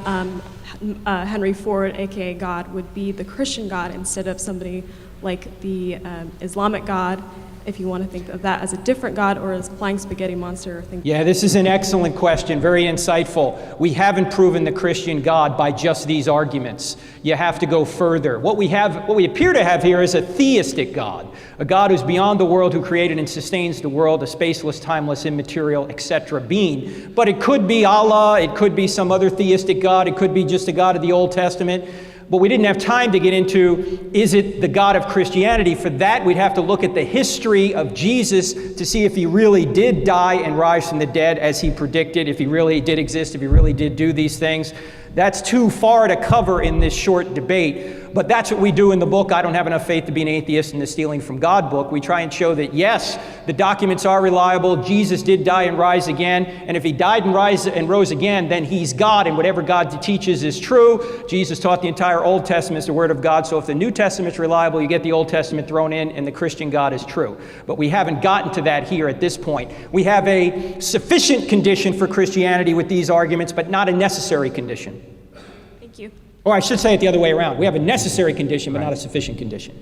Henry Ford, aka God, would be the Christian God instead of somebody like the Islamic God, if you want to think of that as a different God or as flying spaghetti monster or things.
Yeah, this is an excellent question, very insightful. We haven't proven the Christian God by just these arguments. You have to go further. What we appear to have here is a theistic God, a God who's beyond the world, who created and sustains the world, a spaceless, timeless, immaterial, etc. being. But it could be Allah, it could be some other theistic God, it could be just a God of the Old Testament. But we didn't have time to get into, is it the God of Christianity? For that, we'd have to look at the history of Jesus to see if he really did die and rise from the dead as he predicted, if he really did exist, if he really did do these things. That's too far to cover in this short debate. But that's what we do in the book, I Don't Have Enough Faith to Be an Atheist, in the Stealing from God book. We try and show that, yes, the documents are reliable. Jesus did die and rise again. And if he died and rose again, then he's God, and whatever God teaches is true. Jesus taught the entire Old Testament is the Word of God. So if the New Testament's reliable, you get the Old Testament thrown in, and the Christian God is true. But we haven't gotten to that here at this point. We have a sufficient condition for Christianity with these arguments, but not a necessary condition.
Thank you.
Or I should say it the other way around. We have a necessary condition, but not a sufficient condition.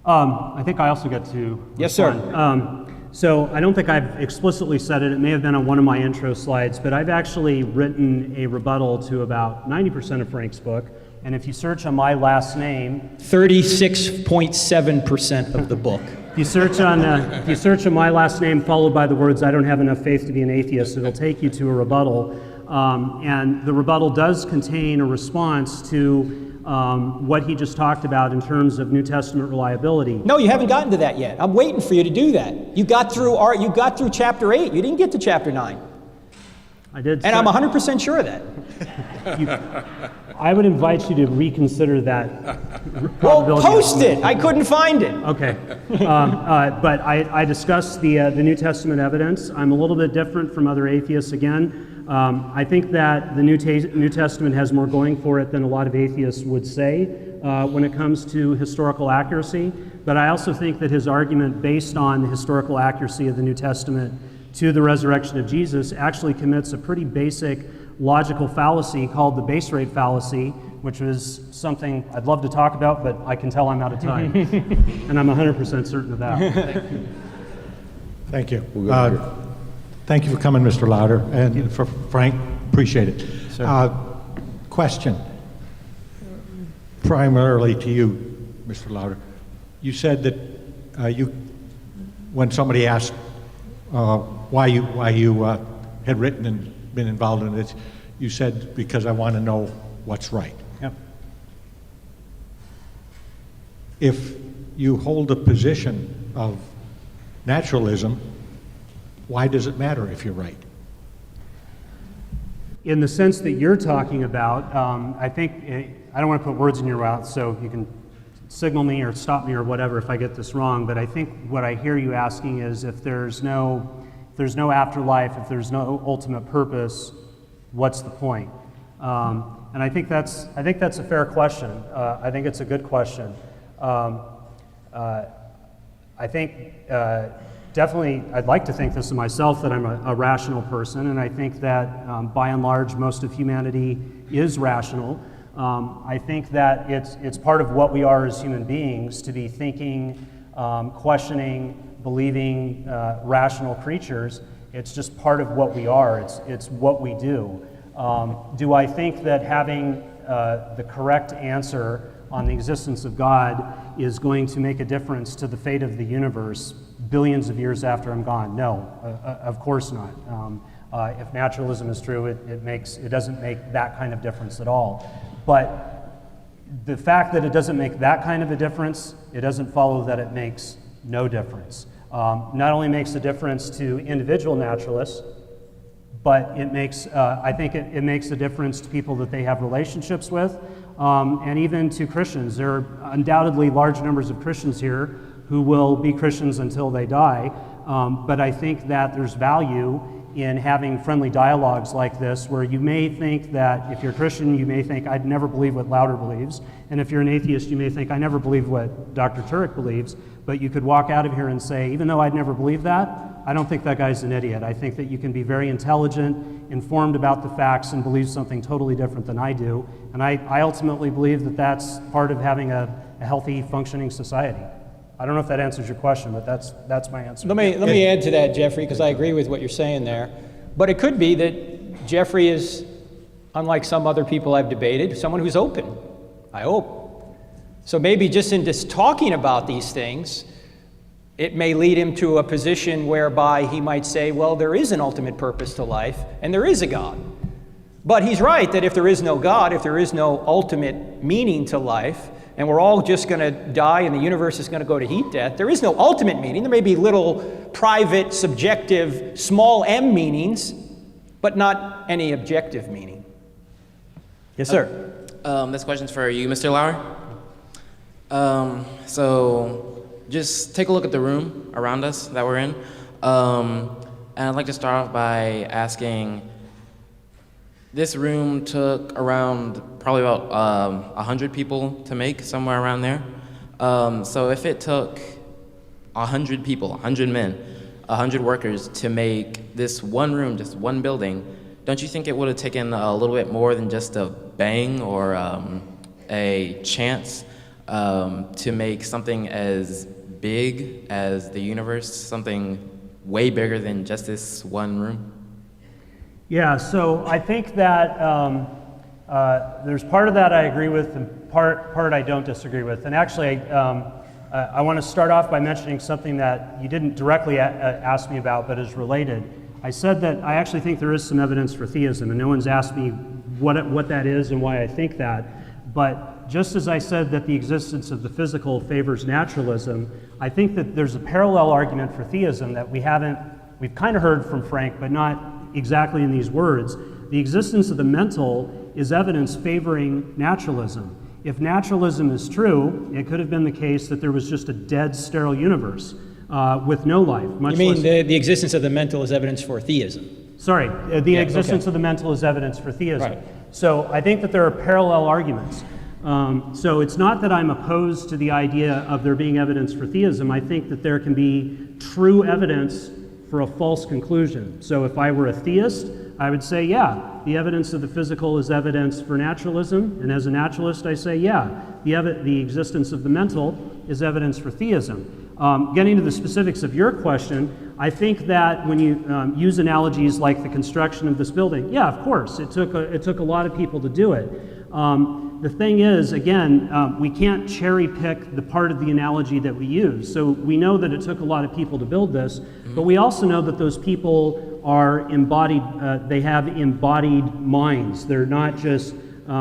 I think I also get to
Yes,
respond.
sir.
So I don't think I've explicitly said it. It may have been on one of my intro slides, but I've actually written a rebuttal to about 90% of Frank's book. And if you search on my last name,
36.7% of the book.
if you search on my last name followed by the words "I don't have enough faith to be an atheist," it'll take you to a rebuttal. And the rebuttal does contain a response to what he just talked about in terms of New Testament reliability.
No, you haven't gotten to that yet. I'm waiting for you to do that. You got through chapter 8. You didn't get to chapter 9.
I did.
And I'm 100% sure of that.
I would invite you to reconsider that
Well,
probability.
post it. I couldn't find it.
Okay. But I discussed the New Testament evidence. I'm a little bit different from other atheists again. I think that the New Testament has more going for it than a lot of atheists would say when it comes to historical accuracy. But I also think that his argument based on the historical accuracy of the New Testament to the resurrection of Jesus actually commits a pretty basic logical fallacy called the base rate fallacy, which is something I'd love to talk about, but I can tell I'm out of time. And I'm 100% certain of that.
Thank you. Thank you for coming, Mr. Lowder, and for Frank, appreciate it. Question, primarily to you, Mr. Lowder. You said that when somebody asked why you had written and been involved in it, you said, because I want to know what's right.
Yep.
If you hold a position of naturalism, why does it matter if you're right?
In the sense that you're talking about, I think, I don't want to put words in your mouth, so you can signal me or stop me or whatever if I get this wrong, but I think what I hear you asking is if there's no afterlife, if there's no ultimate purpose, what's the point? And I think that's a fair question. I think it's a good question. I think definitely, I'd like to think this of myself, that I'm a rational person, and I think that by and large most of humanity is rational. I think that it's part of what we are as human beings to be thinking, questioning, believing, rational creatures. It's just part of what we are. It's what we do. Do I think that having the correct answer on the existence of God is going to make a difference to the fate of the universe billions of years after I'm gone? No, of course not. If naturalism is true, it doesn't make that kind of difference at all. But the fact that it doesn't make that kind of a difference, it doesn't follow that it makes no difference. Not only makes a difference to individual naturalists, but it makes, I think it makes a difference to people that they have relationships with, and even to Christians. There are undoubtedly large numbers of Christians here who will be Christians until they die, but I think that there's value in having friendly dialogues like this, where you may think that if you're a Christian, you may think, I'd never believe what Lowder believes, and if you're an atheist, you may think, I never believe what Dr. Turek believes, but you could walk out of here and say, even though I'd never believed that, I don't think that guy's an idiot. I think that you can be very intelligent, informed about the facts, and believe something totally different than I do, and I ultimately believe that that's part of having a a healthy, functioning society. I don't know if that answers your question, but that's my answer.
Let me add to that, Jeffrey, because I agree with what you're saying there. But it could be that Jeffrey is, unlike some other people I've debated, someone who's open, I hope. So maybe just in just talking about these things, it may lead him to a position whereby he might say, well, there is an ultimate purpose to life, and there is a God. But he's right that if there is no God, if there is no ultimate meaning to life, and we're all just going to die and the universe is going to go to heat death, there is no ultimate meaning. There may be little private, subjective, small m meanings, but not any objective meaning. Yes, sir.
This question's for you, Mr. Lauer. So just take a look at the room around us that we're in. And I'd like to start off by asking, this room took around probably about 100 people to make, somewhere around there. So if it took 100 people, 100 men, 100 workers to make this one room, just one building, don't you think it would have taken a little bit more than just a bang or a chance to make something as big as the universe, something way bigger than just this one room?
Yeah, so I think that there's part of that I agree with and part I don't disagree with. And actually, I want to start off by mentioning something that you didn't directly ask me about, but is related. I said that I actually think there is some evidence for theism, and no one's asked me what that is and why I think that. But just as I said that the existence of the physical favors naturalism, I think that there's a parallel argument for theism that we've kind of heard from Frank, but not exactly in these words. The existence of the mental is evidence favoring naturalism. If naturalism is true, it could have been the case that there was just a dead, sterile universe with no life.
You mean the existence of the mental is evidence for theism?
Sorry, the existence of the mental is evidence for theism.
Right.
So I think that there are parallel arguments. So it's not that I'm opposed to the idea of there being evidence for theism. I think that there can be true evidence for a false conclusion. So if I were a theist, I would say, yeah, the evidence of the physical is evidence for naturalism. And as a naturalist, I say, yeah, the existence of the mental is evidence for theism. Getting to the specifics of your question, I think that when you use analogies like the construction of this building, yeah, of course, it took a lot of people to do it. The thing is, again, we can't cherry pick the part of the analogy that we use. So we know that it took a lot of people to build this, but we also know that those people are embodied, they have embodied minds. They're not just, they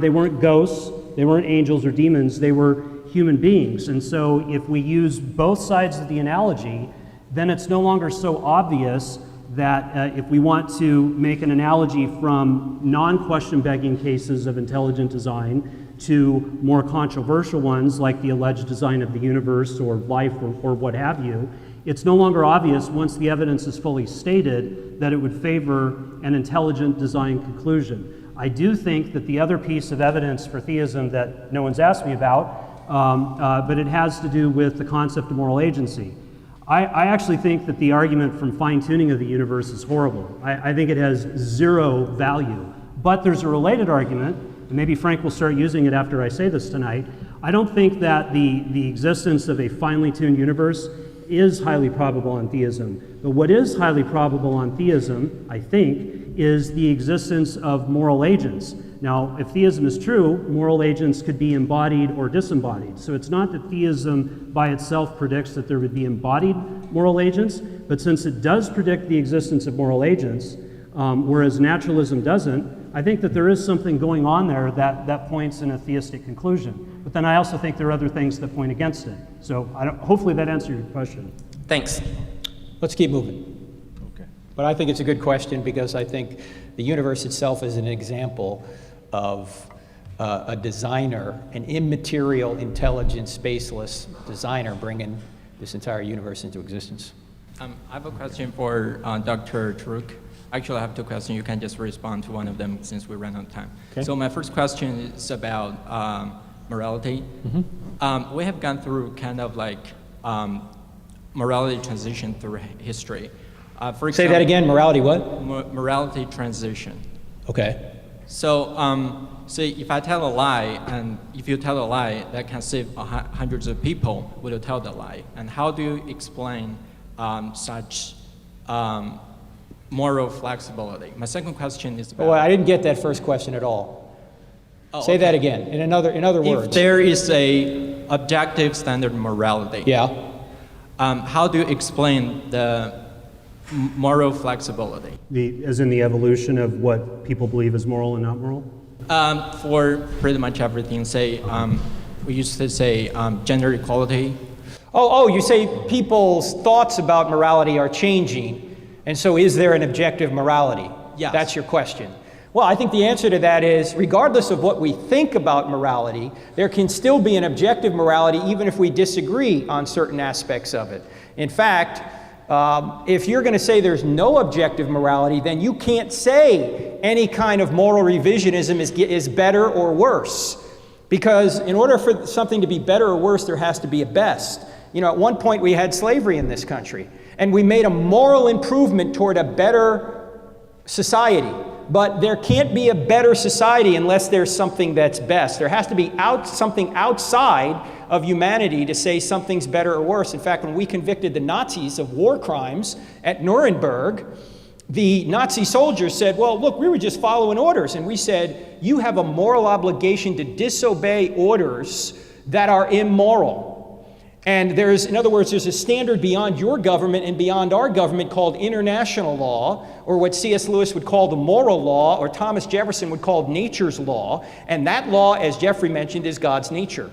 weren't ghosts, they weren't angels or demons, they were human beings. And so if we use both sides of the analogy, then it's no longer so obvious that if we want to make an analogy from non-question begging cases of intelligent design to more controversial ones like the alleged design of the universe or life or what have you, it's no longer obvious once the evidence is fully stated that it would favor an intelligent design conclusion. I do think that the other piece of evidence for theism that no one's asked me about, but it has to do with the concept of moral agency. I actually think that the argument from fine-tuning of the universe is horrible. I think it has zero value. But there's a related argument, and maybe Frank will start using it after I say this tonight. I don't think that the existence of a finely tuned universe is highly probable on theism. But what is highly probable on theism, I think, is the existence of moral agents. Now, if theism is true, moral agents could be embodied or disembodied. So it's not that theism by itself predicts that there would be embodied moral agents, but since it does predict the existence of moral agents, whereas naturalism doesn't, I think that there is something going on there that points in a theistic conclusion. But then I also think there are other things that point against it. So hopefully that answers your question.
Thanks.
Let's keep moving. Okay. But I think it's a good question because I think the universe itself is an example of a designer, an immaterial, intelligent, spaceless designer bringing this entire universe into existence.
I have a question for Dr. Turek. Actually, I have two questions. You can just respond to one of them since we ran out of time.
Okay.
So my first question is about morality.
Mm-hmm.
We have gone through kind of like morality transition through history. For example,
Say that again, morality what?
Morality transition.
Okay.
So, so if I tell a lie, and if you tell a lie that can save hundreds of people, will you tell the lie? And how do you explain such moral flexibility? My second question is about...
Well, I didn't get that first question at all.
Oh,
Say
okay.
that again, in other words.
If there is a objective standard morality,
Yeah.
How do you explain the moral flexibility?
As in the evolution of what people believe is moral and not moral?
For pretty much everything, say, we used to say gender equality.
Oh, you say people's thoughts about morality are changing, and so is there an objective morality?
Yes.
That's your question. Well, I think the answer to that is, regardless of what we think about morality, there can still be an objective morality even if we disagree on certain aspects of it. In fact, if you're going to say there's no objective morality, then you can't say any kind of moral revisionism is better or worse. Because in order for something to be better or worse, there has to be a best. You know, at one point we had slavery in this country, and we made a moral improvement toward a better society. But there can't be a better society unless there's something that's best. There has to be something outside of humanity to say something's better or worse. In fact, when we convicted the Nazis of war crimes at Nuremberg, the Nazi soldiers said, well, look, we were just following orders. And we said, you have a moral obligation to disobey orders that are immoral. And in other words, there's a standard beyond your government and beyond our government called international law, or what C.S. Lewis would call the moral law, or Thomas Jefferson would call nature's law. And that law, as Jeffrey mentioned, is God's nature.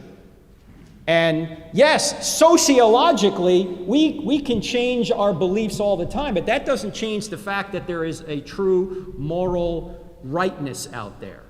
And yes, sociologically, we can change our beliefs all the time, but that doesn't change the fact that there is a true moral rightness out there.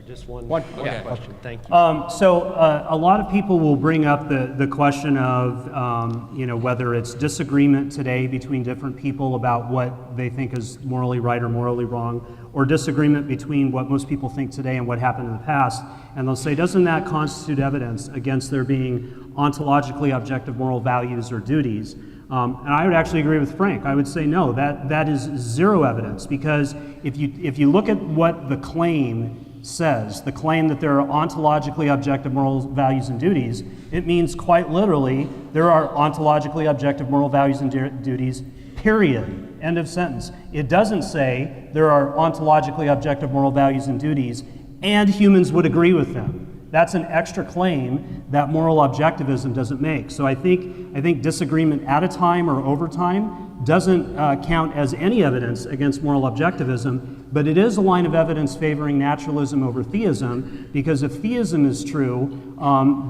Just one
yeah.
question. Thank you.
A lot of people will bring up the question of whether it's disagreement today between different people about what they think is morally right or morally wrong, or disagreement between what most people think today and what happened in the past. And they'll say, doesn't that constitute evidence against there being ontologically objective moral values or duties? And I would actually agree with Frank. I would say no, that is zero evidence, because if you look at what the claim says, the claim that there are ontologically objective moral values and duties, it means quite literally there are ontologically objective moral values and duties, period. End of sentence. It doesn't say there are ontologically objective moral values and duties and humans would agree with them. That's an extra claim that moral objectivism doesn't make. So I think disagreement at a time or over time doesn't count as any evidence against moral objectivism, but it is a line of evidence favoring naturalism over theism, because if theism is true,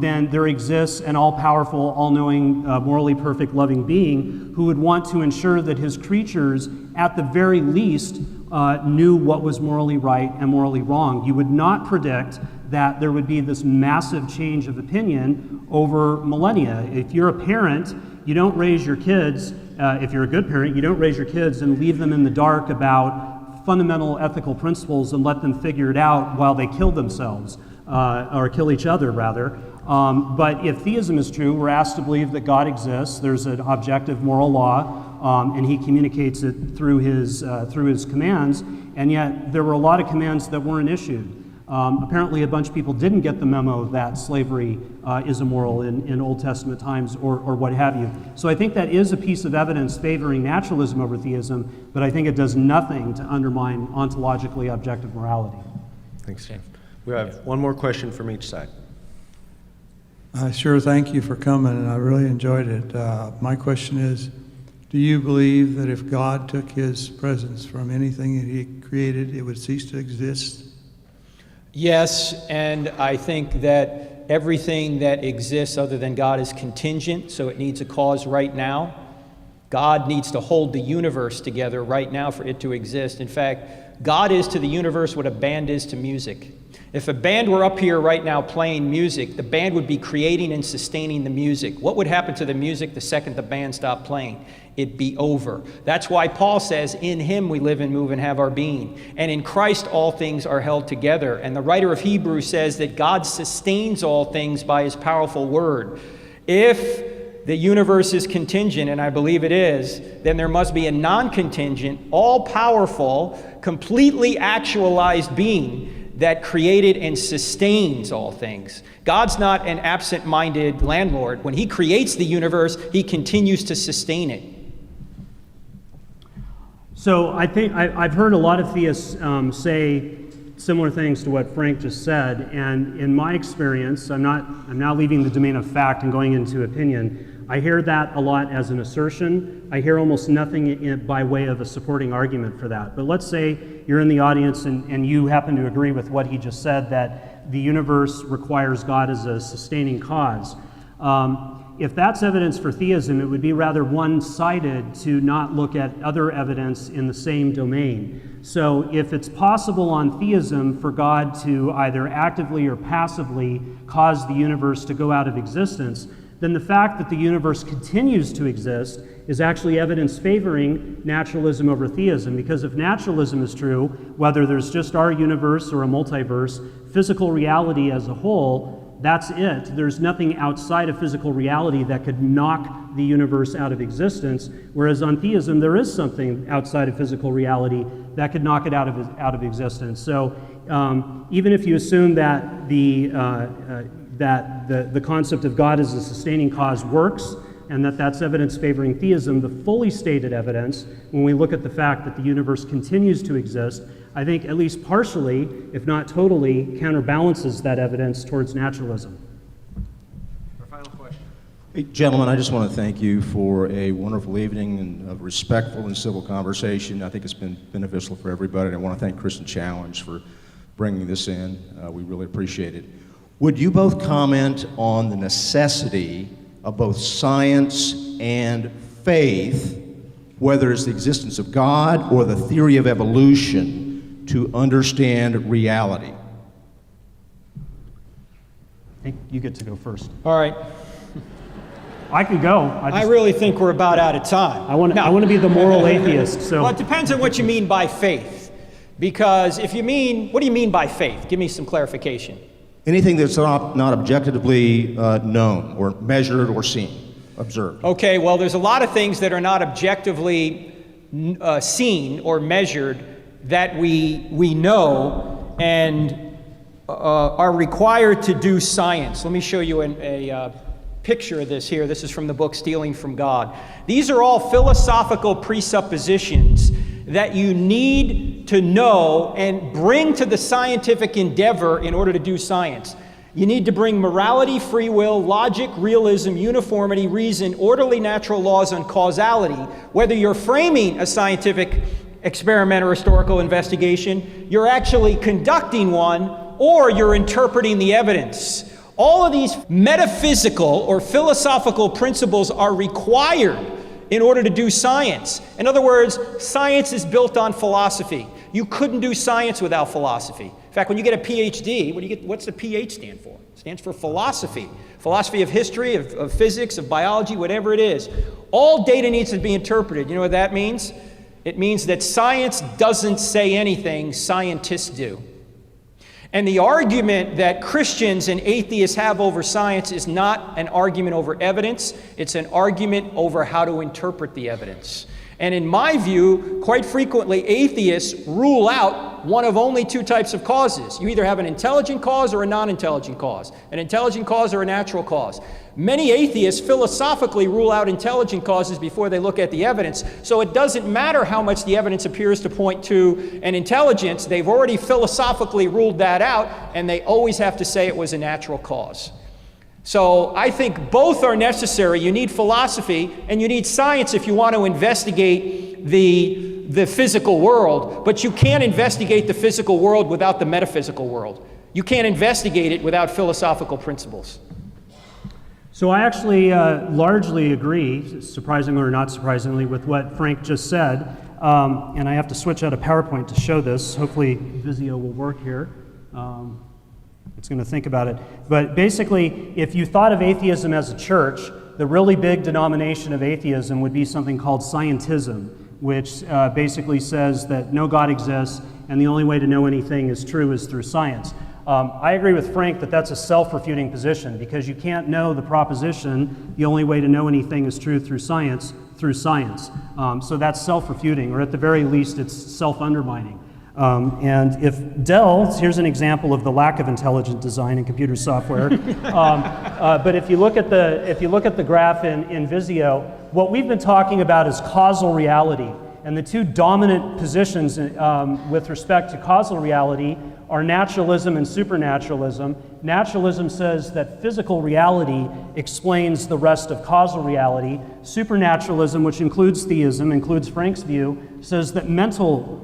then there exists an all-powerful, all-knowing, morally perfect, loving being who would want to ensure that his creatures, at the very least, knew what was morally right and morally wrong. You would not predict that there would be this massive change of opinion over millennia. If you're a parent, you don't raise your kids, if you're a good parent, you don't raise your kids and leave them in the dark about fundamental ethical principles and let them figure it out while they kill themselves, or kill each other, rather. But if theism is true, we're asked to believe that God exists, there's an objective moral law, and he communicates it through his commands, and yet there were a lot of commands that weren't issued. Apparently a bunch of people didn't get the memo that slavery is immoral in Old Testament times or what have you. So I think that is a piece of evidence favoring naturalism over theism, but I think it does nothing to undermine ontologically objective morality.
Thanks, Jeff. We have one more question from each side.
Sure, thank you for coming, and I really enjoyed it. My question is, do you believe that if God took his presence from anything that he created, it would cease to exist?
Yes, and I think that everything that exists other than God is contingent, so it needs a cause right now. God needs to hold the universe together right now for it to exist. In fact, God is to the universe what a band is to music. If a band were up here right now playing music, the band would be creating and sustaining the music. What would happen to the music the second the band stopped playing? It'd be over. That's why Paul says, in him we live and move and have our being. And in Christ all things are held together. And the writer of Hebrews says that God sustains all things by his powerful word. If the universe is contingent, and I believe it is, then there must be a non-contingent, all-powerful, completely actualized being that created and sustains all things. God's not an absent-minded landlord. When he creates the universe, he continues to sustain it.
So I think I've heard a lot of theists say similar things to what Frank just said, and in my experience, I'm now leaving the domain of fact and going into opinion. I hear that a lot as an assertion. I hear almost nothing by way of a supporting argument for that. But let's say you're in the audience and you happen to agree with what he just said, that the universe requires God as a sustaining cause. If that's evidence for theism, it would be rather one-sided to not look at other evidence in the same domain. So if it's possible on theism for God to either actively or passively cause the universe to go out of existence, then the fact that the universe continues to exist is actually evidence favoring naturalism over theism. Because if naturalism is true, whether there's just our universe or a multiverse, physical reality as a whole, that's it. There's nothing outside of physical reality that could knock the universe out of existence, whereas on theism, there is something outside of physical reality that could knock it out of existence. So even if you assume that the concept of God as a sustaining cause works, and that's evidence favoring theism, the fully stated evidence, when we look at the fact that the universe continues to exist, I think at least partially, if not totally, counterbalances that evidence towards naturalism.
Our final question.
Hey, gentlemen, I just want to thank you for a wonderful evening and a respectful and civil conversation. I think it's been beneficial for everybody, and I want to thank Christian Challenge for bringing this in. We really appreciate it. Would you both comment on the necessity of both science and faith, whether it's the existence of God or the theory of evolution, to understand reality?
I think you get to go first.
All right.
I could go.
I really think we're about out of time.
I want to be the moral atheist. So.
Well, it depends on what you mean by faith. Because if you mean, what do you mean by faith? Give me some clarification.
Anything that's not objectively known or measured or seen, observed.
Okay, well, there's a lot of things that are not objectively seen or measured that we know and are required to do science. Let me show you a picture of this here. This is from the book Stealing from God. These are all philosophical presuppositions that you need to know and bring to the scientific endeavor in order to do science. You need to bring morality, free will, logic, realism, uniformity, reason, orderly natural laws, and causality. Whether you're framing a scientific experiment or historical investigation, you're actually conducting one, or you're interpreting the evidence. All of these metaphysical or philosophical principles are required in order to do science. In other words, science is built on philosophy. You couldn't do science without philosophy. In fact, when you get a PhD, what's the PH stand for? It stands for philosophy. Philosophy of history, of physics, of biology, whatever it is. All data needs to be interpreted. You know what that means? It means that science doesn't say anything, scientists do. And the argument that Christians and atheists have over science is not an argument over evidence, it's an argument over how to interpret the evidence. And in my view, quite frequently, atheists rule out one of only two types of causes. You either have an intelligent cause or a non-intelligent cause, an intelligent cause or a natural cause. Many atheists philosophically rule out intelligent causes before they look at the evidence, so it doesn't matter how much the evidence appears to point to an intelligence. They've already philosophically ruled that out, and they always have to say it was a natural cause. So I think both are necessary. You need philosophy and you need science if you want to investigate the physical world, but you can't investigate the physical world without the metaphysical world. You can't investigate it without philosophical principles.
So I actually largely agree, surprisingly or not surprisingly, with what Frank just said. And I have to switch out of PowerPoint to show this. Hopefully Visio will work here. It's going to think about it. But basically, if you thought of atheism as a church, the really big denomination of atheism would be something called scientism, which basically says that no God exists and the only way to know anything is true is through science. I agree with Frank that that's a self-refuting position, because you can't know the proposition. The only way to know anything is true through science. So that's self-refuting, or at the very least, it's self-undermining. And if Dell, here's an example of the lack of intelligent design in computer software. But if you look at the graph in Visio, what we've been talking about is causal reality. And the two dominant positions with respect to causal reality are naturalism and supernaturalism. Naturalism says that physical reality explains the rest of causal reality. Supernaturalism, which includes theism, includes Frank's view, says that mental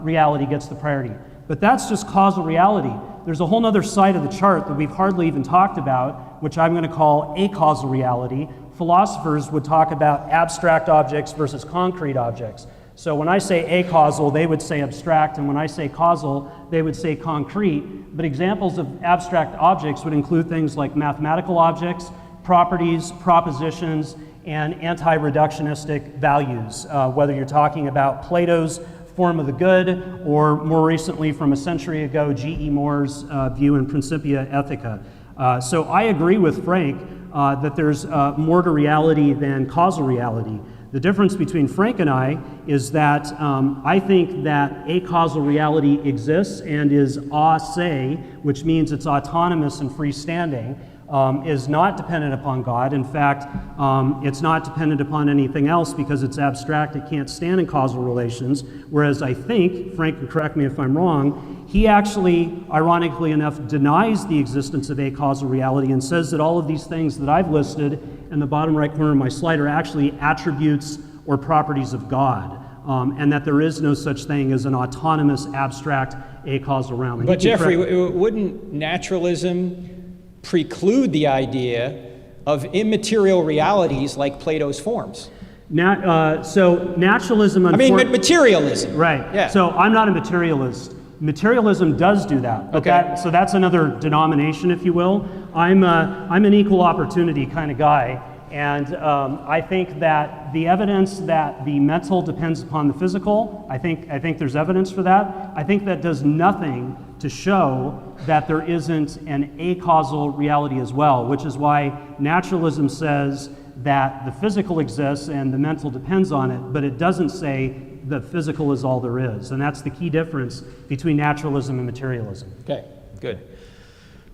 reality gets the priority. But that's just causal reality. There's a whole other side of the chart that we've hardly even talked about, which I'm going to call acausal reality. Philosophers would talk about abstract objects versus concrete objects. So when I say acausal, they would say abstract, and when I say causal, they would say concrete. But examples of abstract objects would include things like mathematical objects, properties, propositions, and anti-reductionistic values, whether you're talking about Plato's Form of the Good, or more recently from a century ago, G.E. Moore's view in Principia Ethica. So I agree with Frank that there's more to reality than causal reality. The difference between Frank and I is that I think that acausal reality exists and is a se, which means it's autonomous and freestanding, is not dependent upon God. In fact, it's not dependent upon anything else because it's abstract, it can't stand in causal relations, whereas I think, Frank can correct me if I'm wrong, he actually, ironically enough, denies the existence of acausal reality and says that all of these things that I've listed in the bottom right corner of my slide are actually attributes or properties of God, and that there is no such thing as an autonomous, abstract, acausal realm. And
But Jeffrey, wouldn't naturalism preclude the idea of immaterial realities like Plato's forms?
So naturalism...
materialism.
Right.
Yeah.
So I'm not a materialist. Materialism does do that. But
Okay.
so that's another denomination, if you will. I'm an equal opportunity kind of guy. And I think that the evidence that the mental depends upon the physical, I think there's evidence for that. I think that does nothing to show that there isn't an acausal reality as well, which is why naturalism says that the physical exists and the mental depends on it, but it doesn't say the physical is all there is. And that's the key difference between naturalism and materialism.
Okay, good.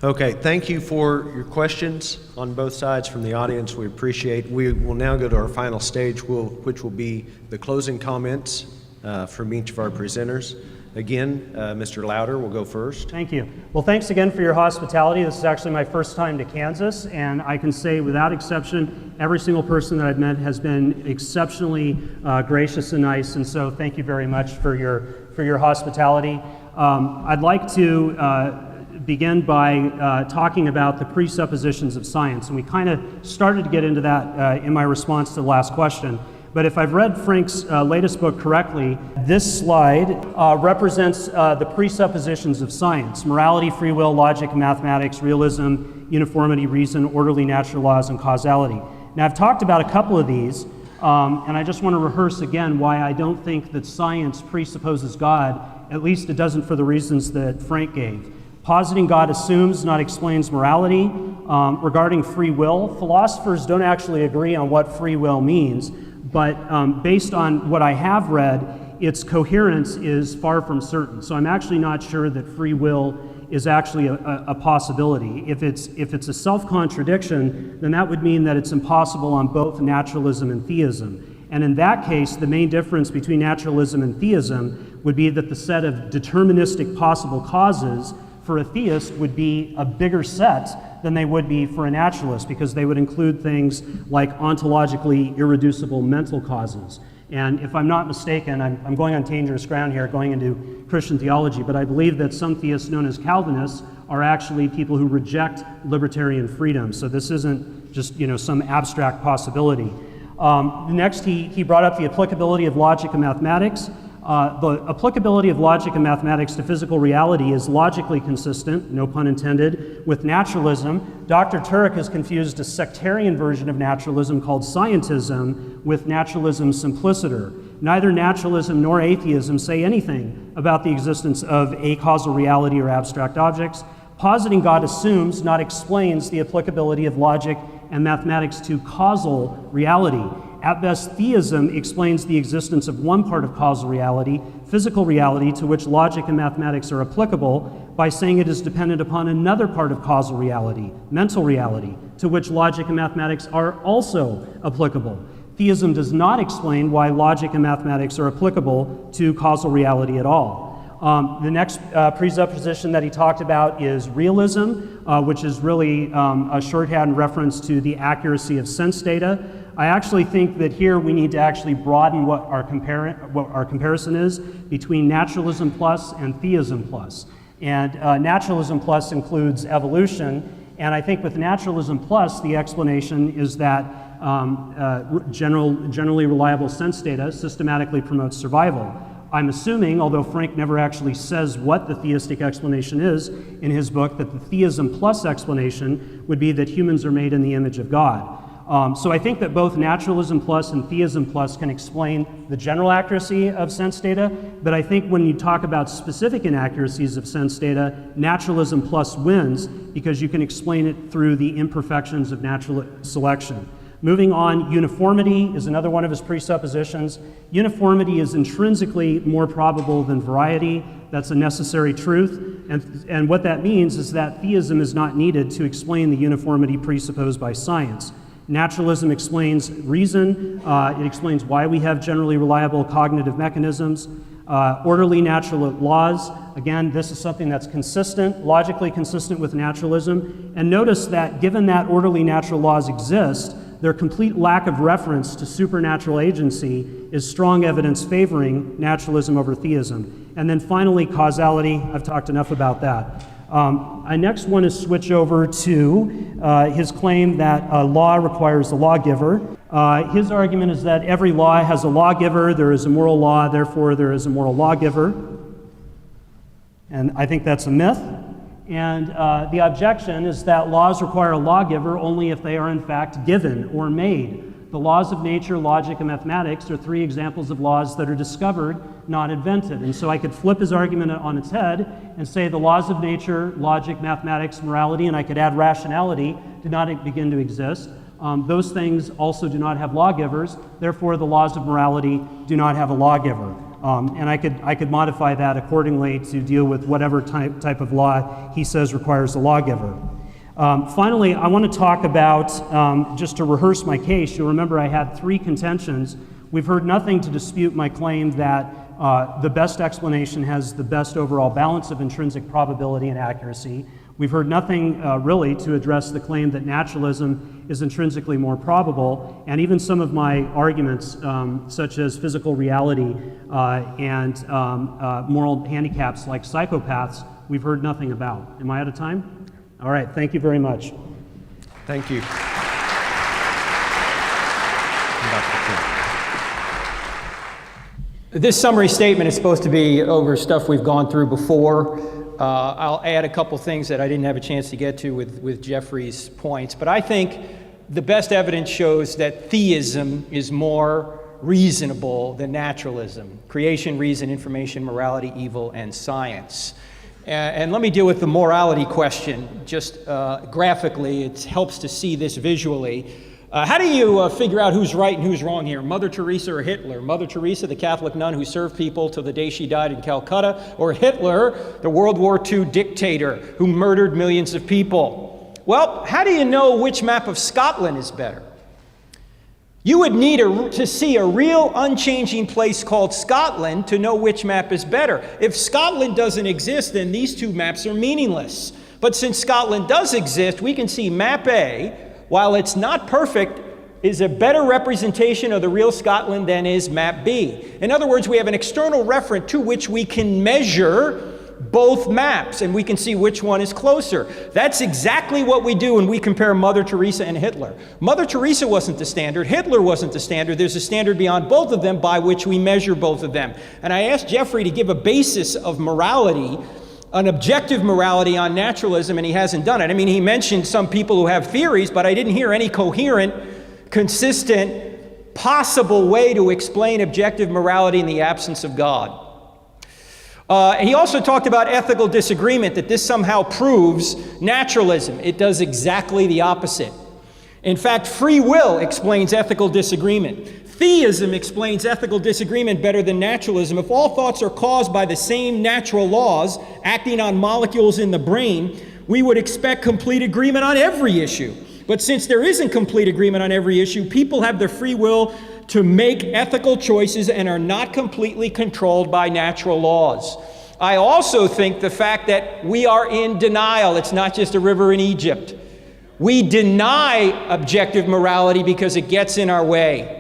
Okay, thank you for your questions on both sides from the audience. We appreciate. We will now go to our final stage, which will be the closing comments from each of our presenters. Again, Mr. Lowder will go first.
Thank you. Well, thanks again for your hospitality. This is actually my first time to Kansas, and I can say without exception, every single person that I've met has been exceptionally gracious and nice, and so thank you very much for your hospitality. I'd like to begin by talking about the presuppositions of science, and we kind of started to get into that in my response to the last question. But if I've read Frank's latest book correctly, this slide represents the presuppositions of science: morality, free will, logic, mathematics, realism, uniformity, reason, orderly natural laws, and causality. Now, I've talked about a couple of these, and I just want to rehearse again why I don't think that science presupposes God, at least it doesn't for the reasons that Frank gave. Positing God assumes, not explains morality. Regarding free will, philosophers don't actually agree on what free will means, but based on what I have read, its coherence is far from certain. So I'm actually not sure that free will is actually a possibility. If it's a self-contradiction, then that would mean that it's impossible on both naturalism and theism. And in that case, the main difference between naturalism and theism would be that the set of deterministic possible causes for a theist would be a bigger set than they would be for a naturalist, because they would include things like ontologically irreducible mental causes. And if I'm not mistaken, I'm going on dangerous ground here, going into Christian theology, but I believe that some theists known as Calvinists are actually people who reject libertarian freedom. So this isn't just some abstract possibility. Next, he brought up the applicability of logic and mathematics. The applicability of logic and mathematics to physical reality is logically consistent, no pun intended, with naturalism. Dr. Turek has confused a sectarian version of naturalism called scientism with naturalism simpliciter. Neither naturalism nor atheism say anything about the existence of acausal reality or abstract objects. Positing God assumes, not explains, the applicability of logic and mathematics to causal reality. At best, theism explains the existence of one part of causal reality, physical reality, to which logic and mathematics are applicable, by saying it is dependent upon another part of causal reality, mental reality, to which logic and mathematics are also applicable. Theism does not explain why logic and mathematics are applicable to causal reality at all. The next presupposition that he talked about is realism, which is really a shorthand reference to the accuracy of sense data. I actually think that here we need to actually broaden what our comparison is between naturalism plus and theism plus. And naturalism plus includes evolution, and I think with naturalism plus, the explanation is that generally reliable sense data systematically promotes survival. I'm assuming, although Frank never actually says what the theistic explanation is in his book, that the theism plus explanation would be that humans are made in the image of God. So I think that both naturalism plus and theism plus can explain the general accuracy of sense data, but I think when you talk about specific inaccuracies of sense data, naturalism plus wins because you can explain it through the imperfections of natural selection. Moving on, uniformity is another one of his presuppositions. Uniformity is intrinsically more probable than variety. That's a necessary truth. And what that means is that theism is not needed to explain the uniformity presupposed by science. Naturalism explains reason. It explains why we have generally reliable cognitive mechanisms. Orderly natural laws. Again, this is something that's consistent, logically consistent with naturalism. And notice that given that orderly natural laws exist, their complete lack of reference to supernatural agency is strong evidence favoring naturalism over theism. And then finally, causality. I've talked enough about that. I next want to switch over to his claim that a law requires a lawgiver. His argument is that every law has a lawgiver. There is a moral law, therefore there is a moral lawgiver. And I think that's a myth. And the objection is that laws require a lawgiver only if they are in fact given or made. The laws of nature, logic, and mathematics are three examples of laws that are discovered, not invented. And so I could flip his argument on its head and say the laws of nature, logic, mathematics, morality, and I could add rationality, did not begin to exist. Those things also do not have lawgivers. Therefore, the laws of morality do not have a lawgiver. And I could modify that accordingly to deal with whatever type of law he says requires a lawgiver. Finally, I want to talk about, just to rehearse my case, you'll remember I had three contentions. We've heard nothing to dispute my claim that the best explanation has the best overall balance of intrinsic probability and accuracy. We've heard nothing really to address the claim that naturalism is intrinsically more probable, and even some of my arguments, such as physical reality and moral handicaps like psychopaths, we've heard nothing about. Am I out of time? All right, thank you very much.
Thank you.
This summary statement is supposed to be over stuff we've gone through before. I'll add a couple things that I didn't have a chance to get to with Jeffrey's points, but I think the best evidence shows that theism is more reasonable than naturalism. Creation, reason, information, morality, evil, and science. And let me deal with the morality question just graphically. It helps to see this visually. How do you figure out who's right and who's wrong here? Mother Teresa or Hitler? Mother Teresa, the Catholic nun who served people till the day she died in Calcutta, or Hitler, the World War II dictator who murdered millions of people? Well, how do you know which map of Scotland is better? You would need to see a real unchanging place called Scotland to know which map is better. If Scotland doesn't exist, then these two maps are meaningless. But since Scotland does exist, we can see map A, while it's not perfect, is a better representation of the real Scotland than is map B. In other words, we have an external referent to which we can measure both maps, and we can see which one is closer. That's exactly what we do when we compare Mother Teresa and Hitler. Mother Teresa wasn't the standard. Hitler wasn't the standard. There's a standard beyond both of them by which we measure both of them. And I asked Jeffrey to give a basis of morality, an objective morality on naturalism, and he hasn't done it. I mean, he mentioned some people who have theories, but I didn't hear any coherent, consistent, possible way to explain objective morality in the absence of God. He also talked about ethical disagreement, that this somehow proves naturalism. It does exactly the opposite. In fact, free will explains ethical disagreement. Theism explains ethical disagreement better than naturalism. If all thoughts are caused by the same natural laws acting on molecules in the brain, we would expect complete agreement on every issue. But since there isn't complete agreement on every issue, people have the free will to make ethical choices and are not completely controlled by natural laws. I also think the fact that we are in denial, it's not just a river in Egypt. We deny objective morality because it gets in our way.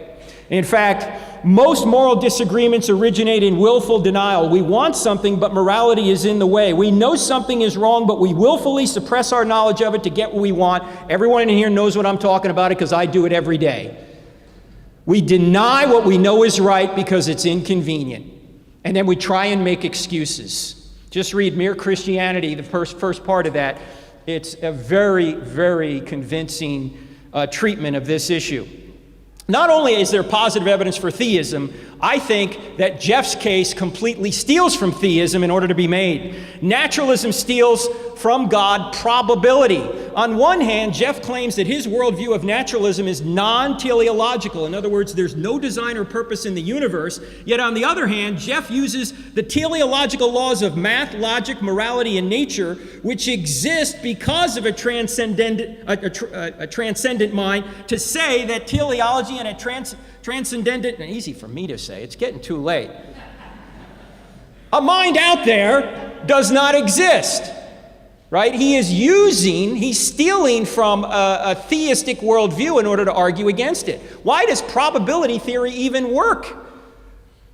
In fact, most moral disagreements originate in willful denial. We want something, but morality is in the way. We know something is wrong, but we willfully suppress our knowledge of it to get what we want. Everyone in here knows what I'm talking about because I do it every day. We deny what we know is right because it's inconvenient. And then we try and make excuses. Just read Mere Christianity, the first part of that. It's a very, very convincing treatment of this issue. Not only is there positive evidence for theism, I think that Jeff's case completely steals from theism in order to be made. Naturalism steals from God probability. On one hand, Jeff claims that his worldview of naturalism is non-teleological. In other words, there's no design or purpose in the universe. Yet on the other hand, Jeff uses the teleological laws of math, logic, morality, and nature, which exist because of a transcendent mind, to say that teleology and a transcendent, and easy for me to say, it's getting too late. A mind out there does not exist, right? He's stealing from a theistic worldview in order to argue against it. Why does probability theory even work?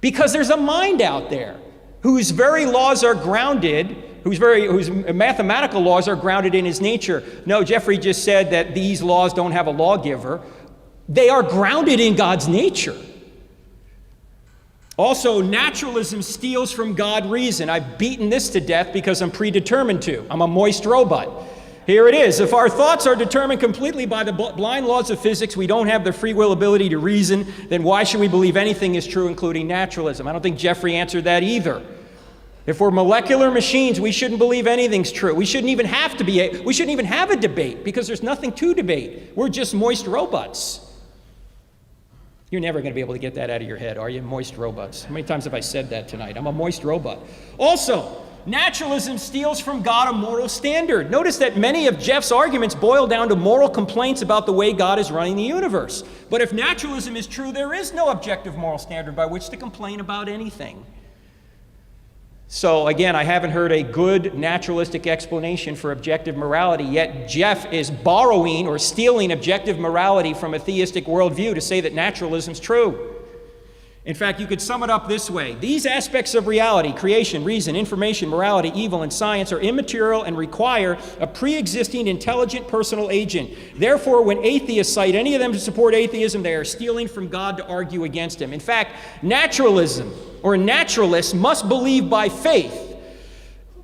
Because there's a mind out there whose very laws are grounded, whose mathematical laws are grounded in his nature. No, Jeffrey just said that these laws don't have a lawgiver. They are grounded in God's nature. Also, naturalism steals from God reason. I've beaten this to death because I'm predetermined to. I'm a moist robot. Here it is. If our thoughts are determined completely by the blind laws of physics, we don't have the free will ability to reason, then why should we believe anything is true, including naturalism? I don't think Jeffrey answered that either. If we're molecular machines, we shouldn't believe anything's true. We shouldn't even have a debate because there's nothing to debate. We're just moist robots. You're never going to be able to get that out of your head, are you? Moist robots. How many times have I said that tonight? I'm a moist robot. Also, naturalism steals from God a moral standard. Notice that many of Jeff's arguments boil down to moral complaints about the way God is running the universe. But if naturalism is true, there is no objective moral standard by which to complain about anything. So again, I haven't heard a good naturalistic explanation for objective morality, yet Jeff is borrowing or stealing objective morality from a theistic worldview to say that naturalism's true. In fact, you could sum it up this way. These aspects of reality, creation, reason, information, morality, evil, and science, are immaterial and require a pre-existing intelligent personal agent. Therefore, when atheists cite any of them to support atheism, they are stealing from God to argue against him. In fact, naturalism or naturalists must believe by faith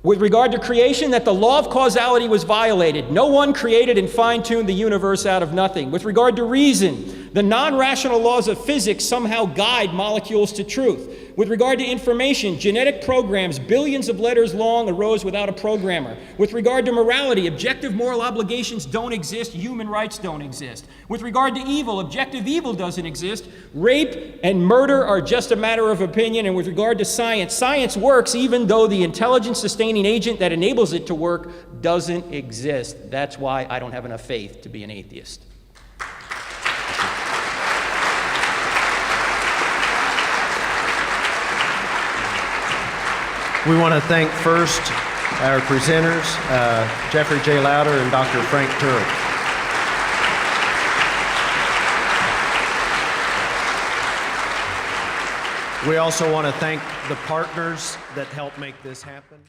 with regard to creation that the law of causality was violated. No one created and fine-tuned the universe out of nothing. With regard to reason, the non-rational laws of physics somehow guide molecules to truth. With regard to information, genetic programs billions of letters long arose without a programmer. With regard to morality, objective moral obligations don't exist, human rights don't exist. With regard to evil, objective evil doesn't exist. Rape and murder are just a matter of opinion. And with regard to science, science works even though the intelligence-sustaining agent that enables it to work doesn't exist. That's why I don't have enough faith to be an atheist.
We want to thank first our presenters, Jeffrey J. Lowder and Dr. Frank Turek. We also want to thank the partners that helped make this happen.